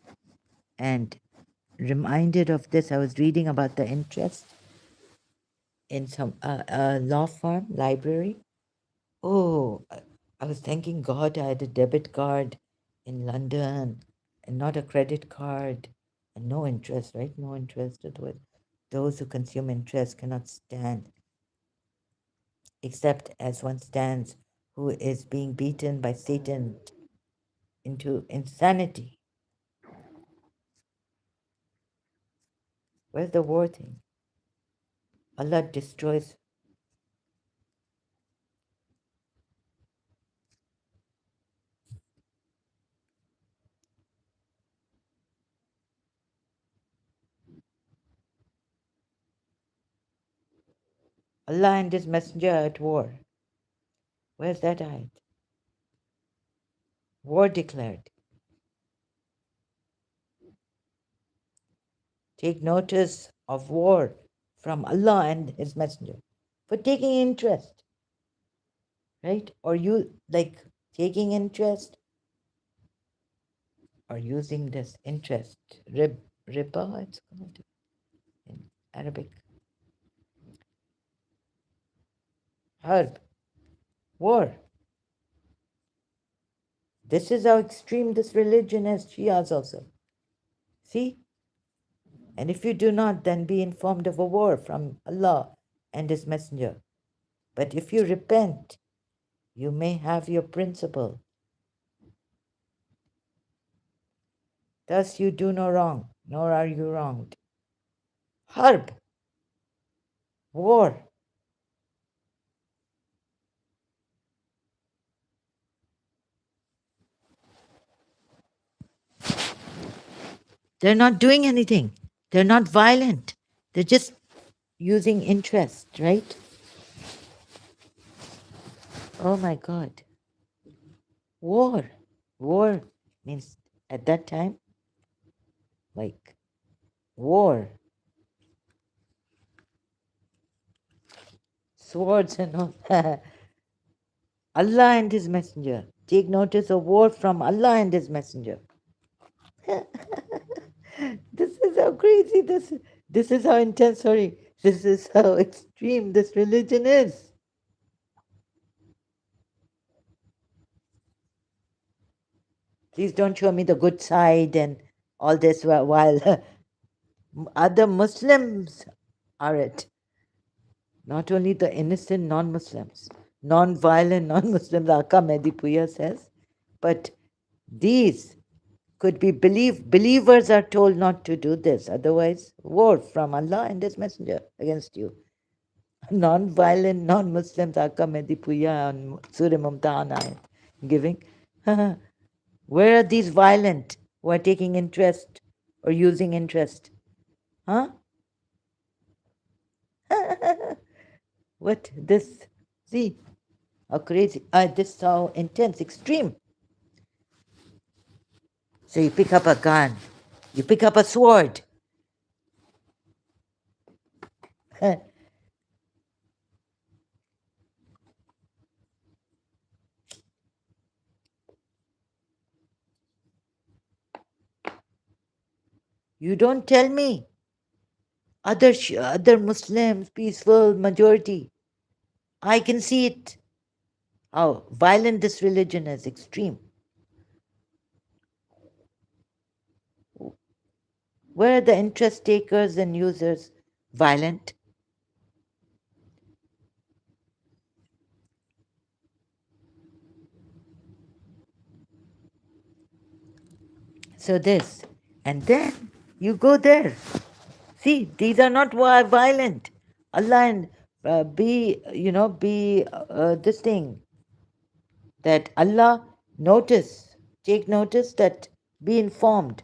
and reminded of this, I was reading about the interest in some law firm library. Oh, I was thanking God I had a debit card in London and not a credit card and no interest, right? No interest. Otherwise, those who consume interest cannot stand, except as one stands who is being beaten by Satan into insanity. Where's the war thing? Allah destroys. Allah and His Messenger are at war. Where's that ayat? War declared. Take notice of war from Allah and His Messenger for taking interest, right? Or you like taking interest or using this interest. Riba, it's called in Arabic. Harb, war. This is how extreme this religion is, Shias also. See? And if you do not, then be informed of a war from Allah and His Messenger. But if you repent, you may have your principle. Thus you do no wrong, nor are you wronged. Harb, war. They're not doing anything. They're not violent. They're just using interest, right? Oh my God. War. War means at that time, like war, swords and all. Allah and His Messenger. Take notice of war from Allah and His Messenger. This is how crazy this is how intense, sorry. This is how extreme this religion is. Please don't show me the good side and all this while other Muslims are it. Not only the innocent non-Muslims, non-violent non-Muslims, Aka Medipuya says, but these could be believers are told not to do this. Otherwise, war from Allah and His Messenger against you. Non-violent non-Muslims, Aka Medipuya on Surah Mumtahana giving. Where are these violent who are taking interest or using interest? Huh? What this? See how crazy? This how intense, extreme. So you pick up a gun, you pick up a sword. You don't tell me. Other Muslims, peaceful majority. I can see it. How violent this religion is, extreme. Where are the interest takers and users violent? So this, and then you go there. See, these are not violent. Allah and be this thing that Allah notice, take notice that be informed,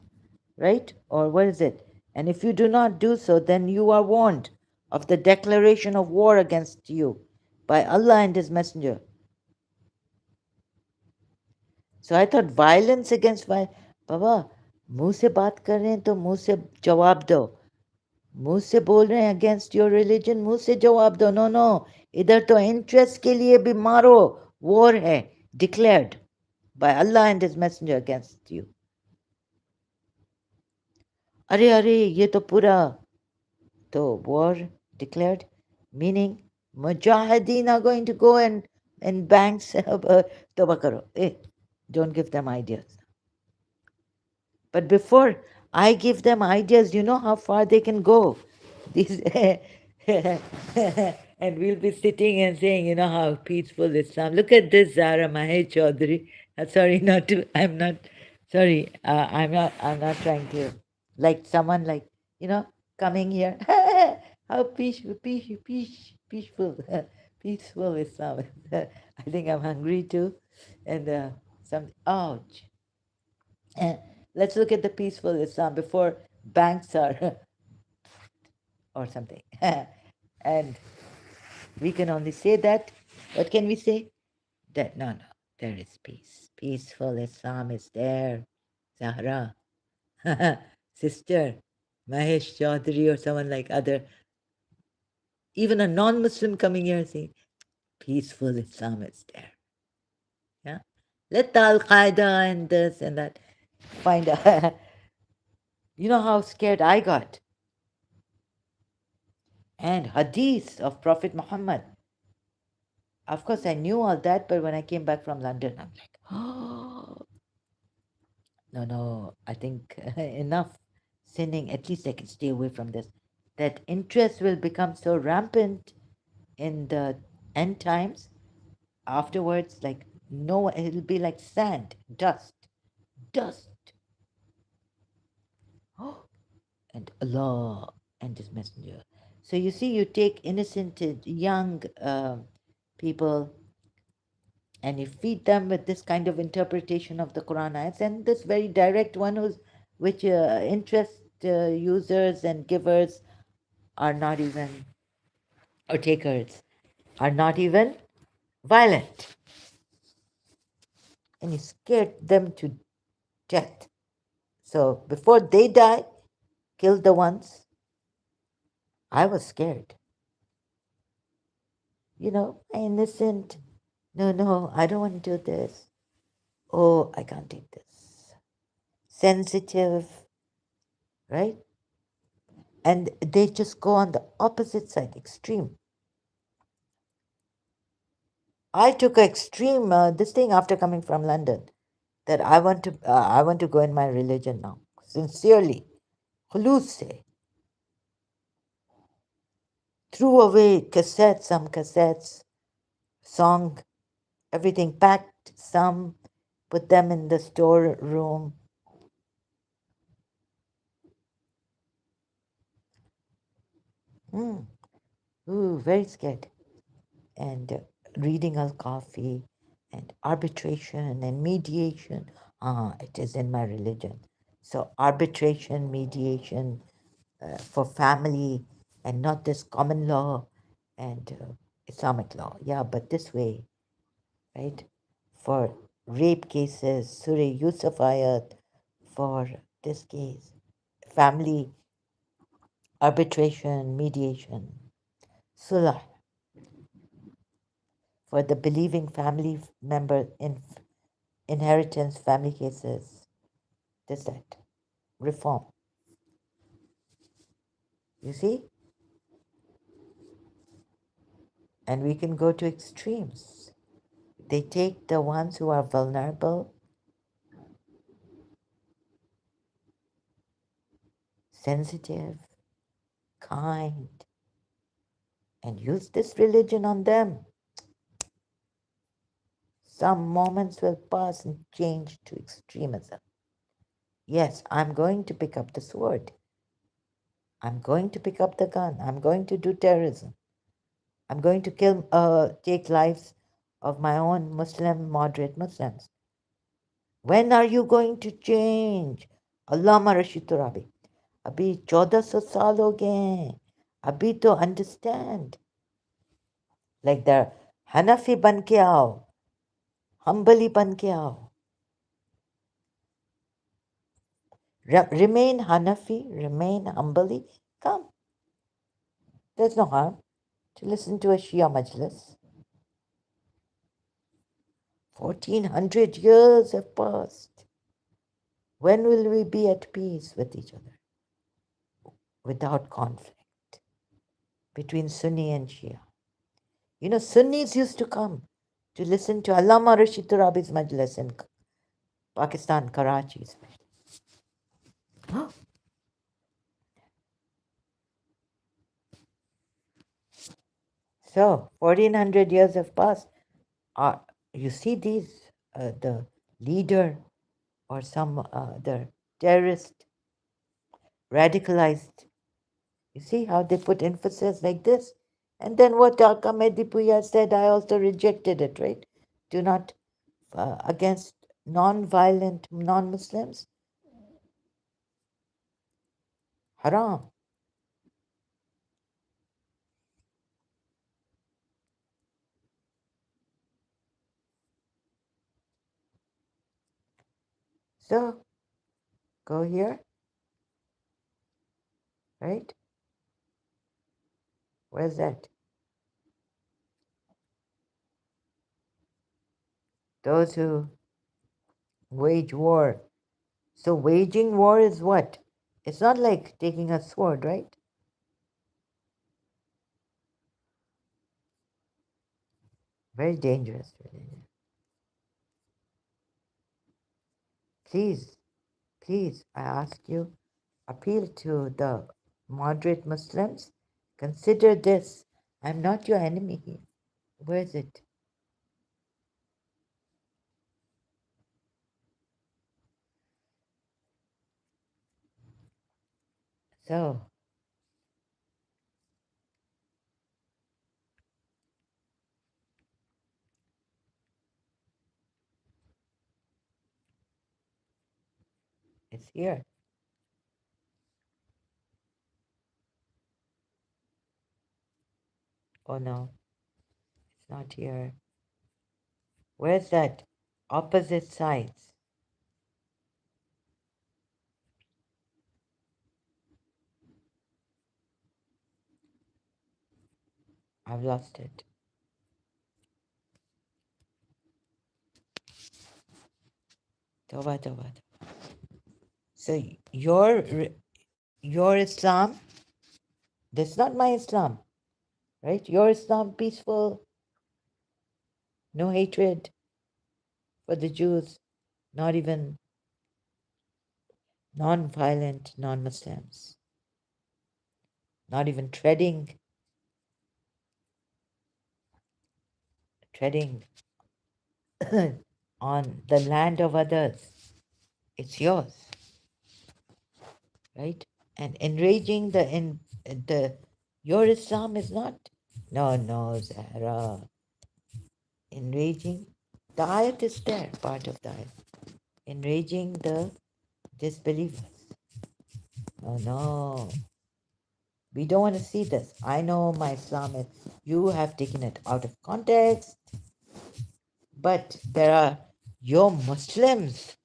right? Or what is it? And if you do not do so, then you are warned of the declaration of war against you by Allah and His Messenger. So I thought violence against violence. बाबा मुंह से बात कर रहे हैं तो मुंह से जवाब दो मुंह से बोल रहे हैं अगेंस्ट योर रिलीजन मुंह से जवाब दो नो नो इधर तो इंटरेस्ट के लिए भी मारो वॉर है declared by Allah and His Messenger against you. अरे अरे ये तो पूरा तो war declared, meaning mujahideen are going to go and banks तौबा करो. Don't give them ideas. But before I give them ideas, you know how far they can go. These and we'll be sitting and saying, you know how peaceful Islam. Look at this, Zara Mahe Chaudhary. Sorry, not to. I'm not. Sorry, I'm not. I'm not trying to. Like someone like coming here. How peaceful, peaceful Islam. I think I'm hungry too, and some. Ouch. Let's look at the peaceful Islam before banks are or something. And we can only say that. What can we say? That no, there is peace. Peaceful Islam is there. Zahra, sister, Mahesh Chaudhary or someone like other, even a non-Muslim coming here saying, peaceful Islam is there. Yeah. Let the Al-Qaeda and this and that find out. You know how scared I got? And hadith of Prophet Muhammad. Of course, I knew all that, but when I came back from London, I'm like, oh, no, I think enough sinning. At least I can stay away from this. That interest will become so rampant in the end times. Afterwards, like, no, it'll be like sand, dust. Oh, and Allah and His Messenger. So you see, you take innocent, young people and you feed them with this kind of interpretation of the Quran ayats and this very direct one which interest users and givers are not even, or takers, are not even violent. And you scared them to death. So before they die, kill the ones. I was scared. Innocent. No, I don't want to do this. Oh, I can't take this. Sensitive, right? And they just go on the opposite side, extreme. I took extreme this thing after coming from London that I want to go in my religion now, sincerely. Khulus se. Threw away some cassettes, song, everything packed, some, put them in the storeroom. Ooh, very scared. And reading Al Kafi and arbitration and mediation. It is in my religion. So arbitration, mediation for family and not this common law and Islamic law. Yeah, but this way, right? For rape cases, Surah Yusuf ayat, for this case, family arbitration, mediation, sulah, for the believing family member in inheritance, family cases, this, that, reform. You see? And we can go to extremes. They take the ones who are vulnerable, sensitive, kind, and use this religion on them. Some moments will pass and change to extremism. Yes, I'm going to pick up the sword. I'm going to pick up the gun. I'm going to do terrorism. I'm going to take lives of my own Muslim, moderate Muslims. When are you going to change? Allama Rashid Turabi. अभी 1400 साल हो गए हैं अभी तो understand like the Hanafi बन के आओ Hanbali बन के आओ remain Hanafi remain Hanbali come there's no harm to listen to a Shia majlis 1400 years have passed when will we be at peace with each other without conflict between Sunni and Shia. You know, Sunnis used to come to listen to Allama Rashid Turabi's majlis in Pakistan, Karachi. So, 1400 years have passed. You see these, the leader or some the terrorist, radicalized. You see how they put emphasis like this? And then what Kamedi Puya said, I also rejected it, right? Do not, against non-violent non-Muslims, haram. So, go here, right? Where's that? Those who wage war. So waging war is what? It's not like taking a sword, right? Very dangerous. Please, please, I ask you, appeal to the moderate Muslims. Consider this. I'm not your enemy here. Where is it? So, it's here. Oh no, it's not here. Where's that? Opposite sides. I've lost it. Toba, toba. So your Islam, that's not my Islam, right? Your Islam, peaceful, no hatred for the Jews, not even non-violent non-Muslims, not even treading on the land of others. It's yours, right? And enraging the your Islam is not. No, Zahra. Enraging. The ayat is there, part of the ayat. Enraging the disbelievers. Oh no. We don't want to see this. I know my Islam is, you have taken it out of context, but there are your Muslims,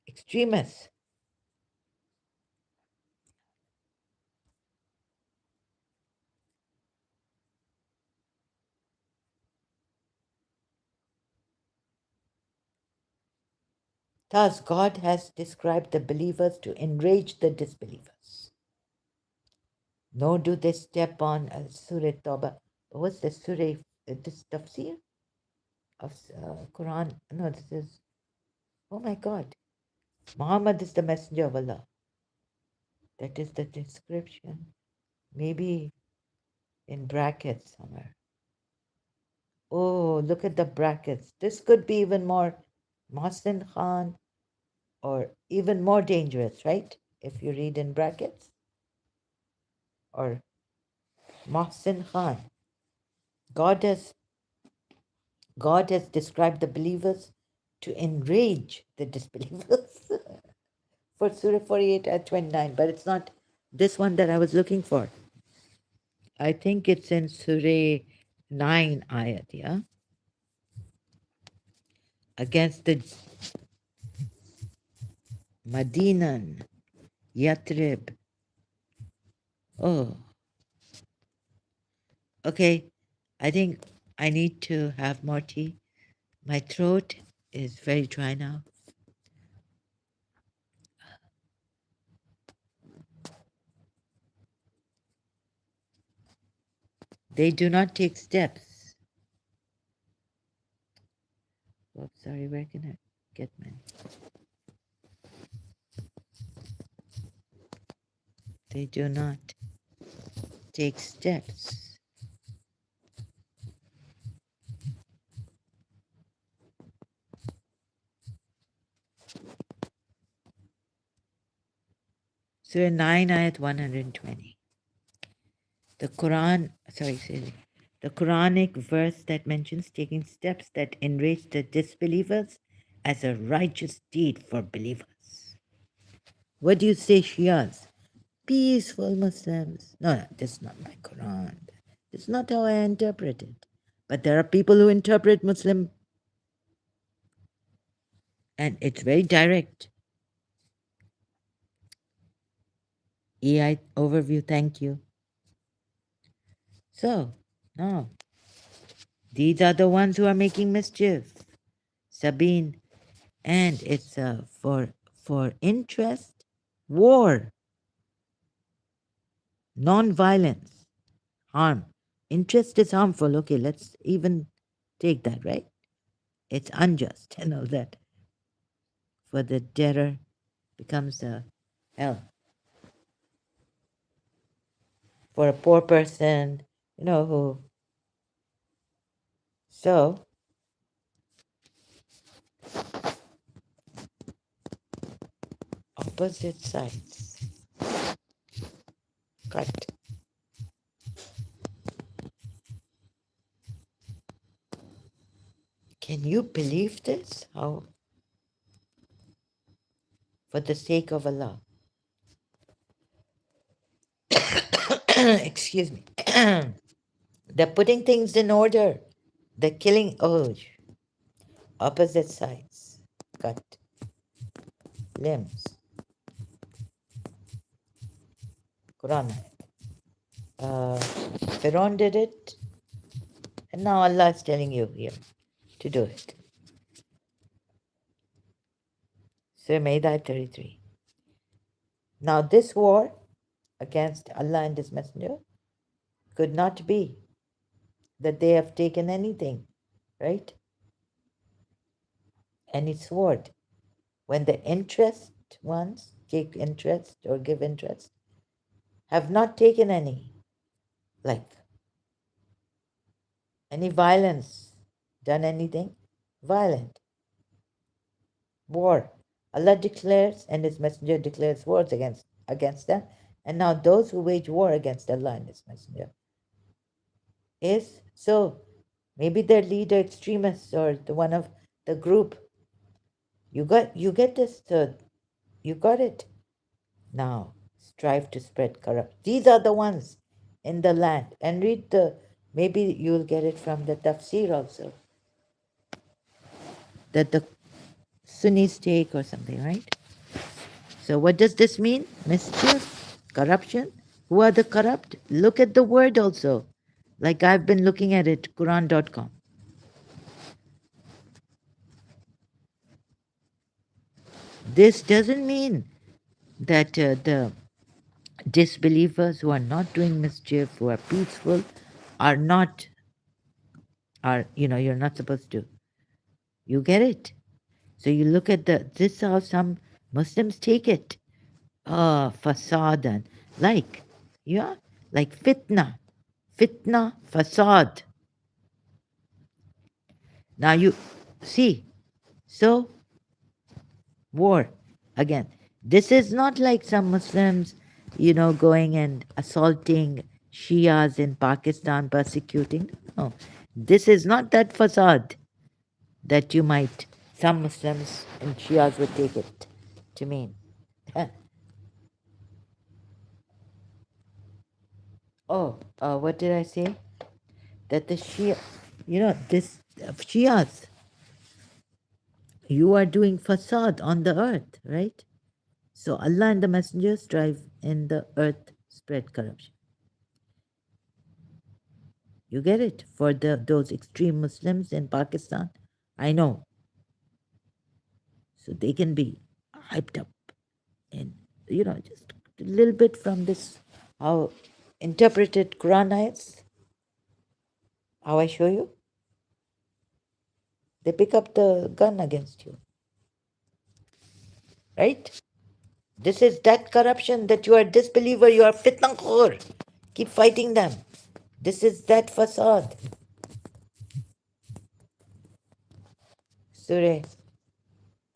extremists. Thus, God has described the believers to enrage the disbelievers. Nor do they step on Surah Tawbah. What's the Surah? This tafsir of Quran? No, this is, oh my God. Muhammad is the messenger of Allah. That is the description. Maybe in brackets somewhere. Oh, look at the brackets. This could be even more. Mohsin Khan, or even more dangerous, right? If you read in brackets, or Mohsin Khan. God has God has described the believers to enrage the disbelievers for Surah 48 at 29, but it's not this one that I was looking for. I think it's in Surah 9 ayat, yeah? Against the Madinan, Yatrib. Oh, okay. I think I need to have more tea. My throat is very dry now. They do not take steps. Oh, sorry, where can I get mine? They do not take steps. Surah 9 ayat 120. The Quran, the Quranic verse that mentions taking steps that enrich the disbelievers as a righteous deed for believers. What do you say, Shias? Peaceful Muslims. No, no, that's not my Quran. That's not how I interpret it. But there are people who interpret Muslim, and it's very direct. EI overview, thank you. So, no, these are the ones who are making mischief. Sabine, and it's for interest, war, non-violence, harm. Interest is harmful. Okay, let's even take that, right? It's unjust and all that. For the debtor becomes a hell. For a poor person, who. So, opposite sides. Cut. Can you believe this? How? For the sake of Allah. Excuse me. They're putting things in order. They're killing. Oh, opposite sides. Cut. Limbs. Quran. Pharaoh did it. And now Allah is telling you here to do it. Surah Ma'idah 33. Now this war against Allah and His Messenger could not be that they have taken anything, right? Any sword. When the interest ones take interest or give interest, have not taken any, like any violence, done anything violent. War. Allah declares and His Messenger declares wars against them. And now those who wage war against Allah and His Messenger is so maybe their leader extremists or the one of the group. You get this, you got it. Now strive to spread corrupt. These are the ones in the land. And read maybe you'll get it from the tafsir also. That the Sunnis take or something, right? So what does this mean? Mischief? Corruption? Who are the corrupt? Look at the word also. Like I've been looking at it, Quran.com. This doesn't mean that the disbelievers who are not doing mischief, who are peaceful, are not, you're not supposed to. You get it? So you look at this how some Muslims take it. Fasadan. Like, yeah, like fitna. Fitna, fasad. Now you see, so war. Again, this is not like some Muslims, going and assaulting Shias in Pakistan, persecuting. No, this is not that facade that some Muslims and Shias would take it to mean. Oh, what did I say? That the Shia, this Shias, you are doing facade on the earth, right? So Allah and the messengers strive in the earth spread corruption. You get it? For those extreme Muslims in Pakistan, I know. So they can be hyped up and, just a little bit from this, how interpreted Quran ayats, how I show you, they pick up the gun against you, right? This is that corruption that you are a disbeliever, you are fitna khor. Keep fighting them. This is that facade. Surah,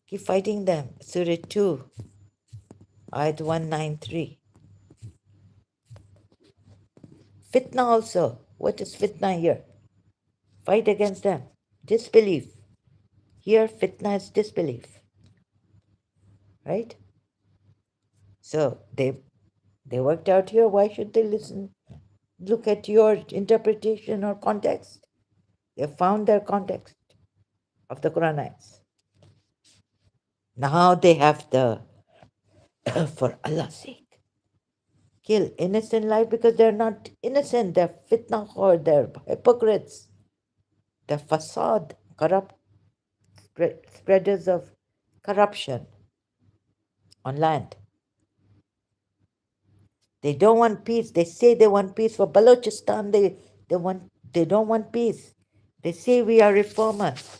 keep fighting them. Surah 2, ayat 193. Fitna also. What is fitna here? Fight against them. Disbelief. Here, fitna is disbelief. Right? So they worked out here. Why should they listen? Look at your interpretation or context. They found their context of the Quran ayats. Now they have the, for Allah's sake, kill innocent life because they're not innocent. They're fitna khor, they're hypocrites. They're facade, corrupt spreaders of corruption on land. They don't want peace. They say they want peace for Balochistan. They don't want peace. They say we are reformers.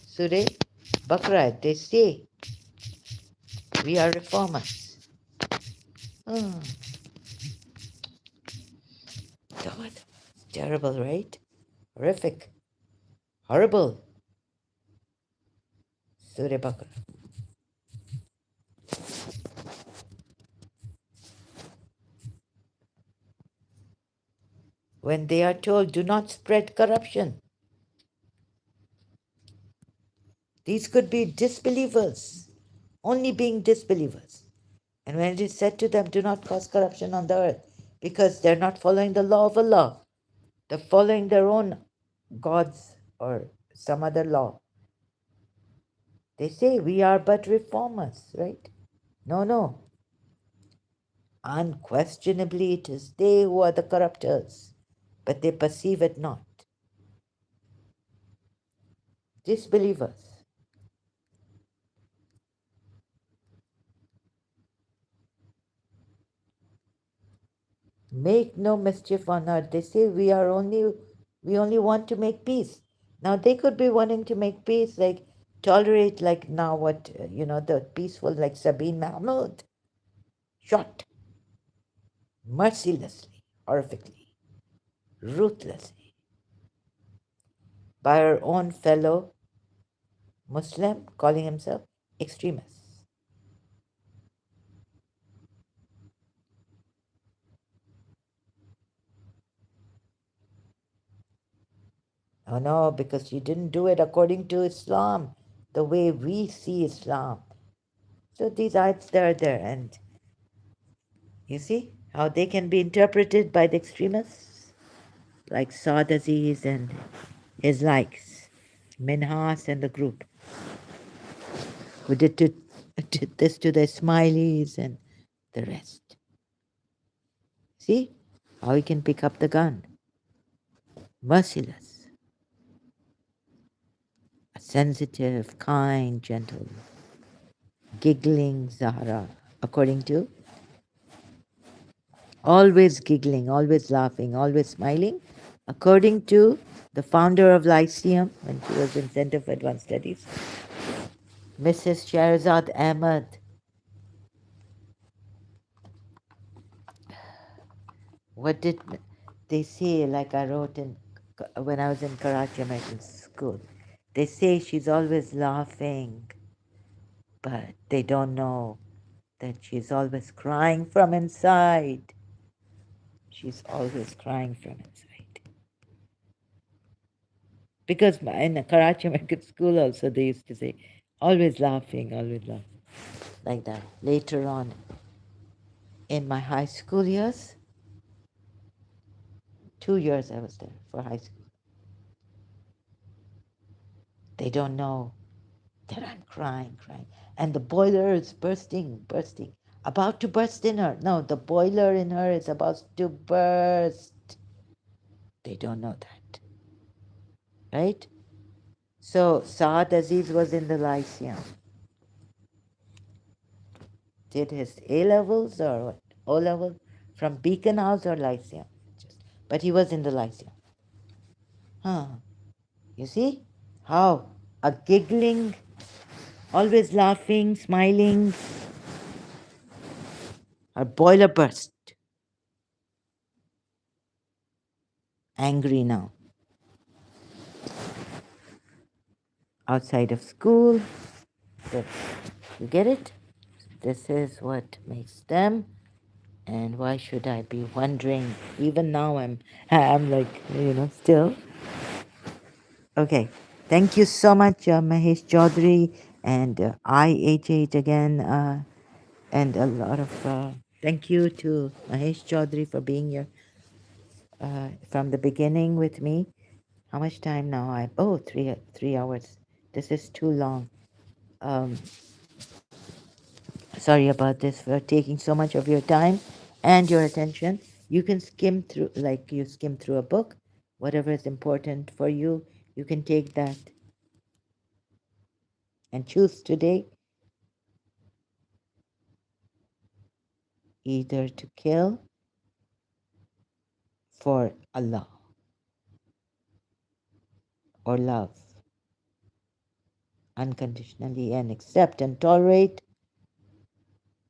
Surah Bakra, they say we are reformers. Oh, God. Terrible, right? Horrific. Horrible. Surah Bakra. When they are told, do not spread corruption. These could be disbelievers, only being disbelievers. And when it is said to them, do not cause corruption on the earth, because they're not following the law of Allah, they're following their own gods or some other law. They say, we are but reformers, right? No, no. Unquestionably, it is they who are the corruptors, but they perceive it not. Disbelievers. Make no mischief on earth. They say we only want to make peace. Now they could be wanting to make peace, like tolerate, like now what the peaceful, like Sabine Mahmoud, shot mercilessly, horrifically, ruthlessly by her own fellow Muslim, calling himself extremist. Oh no, because she didn't do it according to Islam, the way we see Islam. So these ayats, they're there, and you see how they can be interpreted by the extremists, like Saad Aziz and his likes, Minhas and the group, who did this to the Ismailis and the rest. See how he can pick up the gun. Merciless, a sensitive, kind, gentle, giggling Zahra, according to always giggling, always laughing, always smiling, according to the founder of Lyceum when she was in Center for Advanced Studies, Mrs. Shahrazad Ahmad. What did they say? Like I wrote when I was in Karachi American School, they say she's always laughing. but they don't know that she's always crying from inside. She's always crying from inside. Because in the Karachi American School also they used to say, always laughing, like that. Later on in my high school years, 2 years I was there for high school, they don't know that I'm crying. And the boiler is bursting, about to burst in her. No, the boiler in her is about to burst. They don't know that, right? So Saad Aziz was in the Lyceum. Did his A levels or what? O level from Beacon House or Lyceum? But he was in the Lyceum. Huh. You see how a giggling, always laughing, smiling, a boiler burst. Angry now. Outside of school. But you get it? This is what makes them. And why should I be wondering? Even now I'm like, still. Okay. Thank you so much, Mahesh Chaudhary and IHH again. And a lot of thank you to Mahesh Chaudhary for being here from the beginning with me. How much time now? Three hours. This is too long. Um, Sorry about this for taking so much of your time and your attention. You can skim through, like you skim through a book, whatever is important for you, you can take that and choose today either to kill for Allah or love unconditionally and accept and tolerate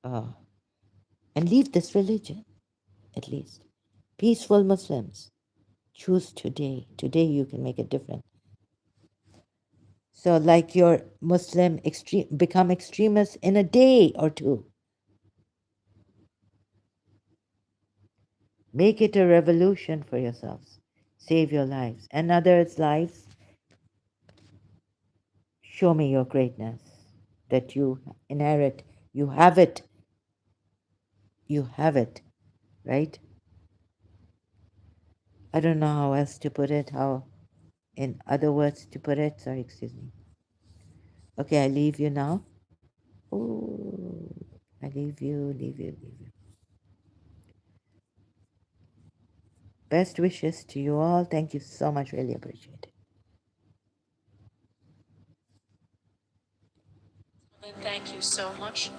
uh, and leave this religion at least. Peaceful Muslims, choose today. Today you can make a difference. So, like your Muslim extreme, become extremists in a day or two. Make it a revolution for yourselves. Save your lives and others' lives. Show me your greatness that you inherit. You have it. You have it, right? I don't know how else to put it, how in other words to put it. Sorry, excuse me. Okay, I leave you now. Oh, I leave you. Best wishes to you all. Thank you so much. Really appreciate it. Thank you so much.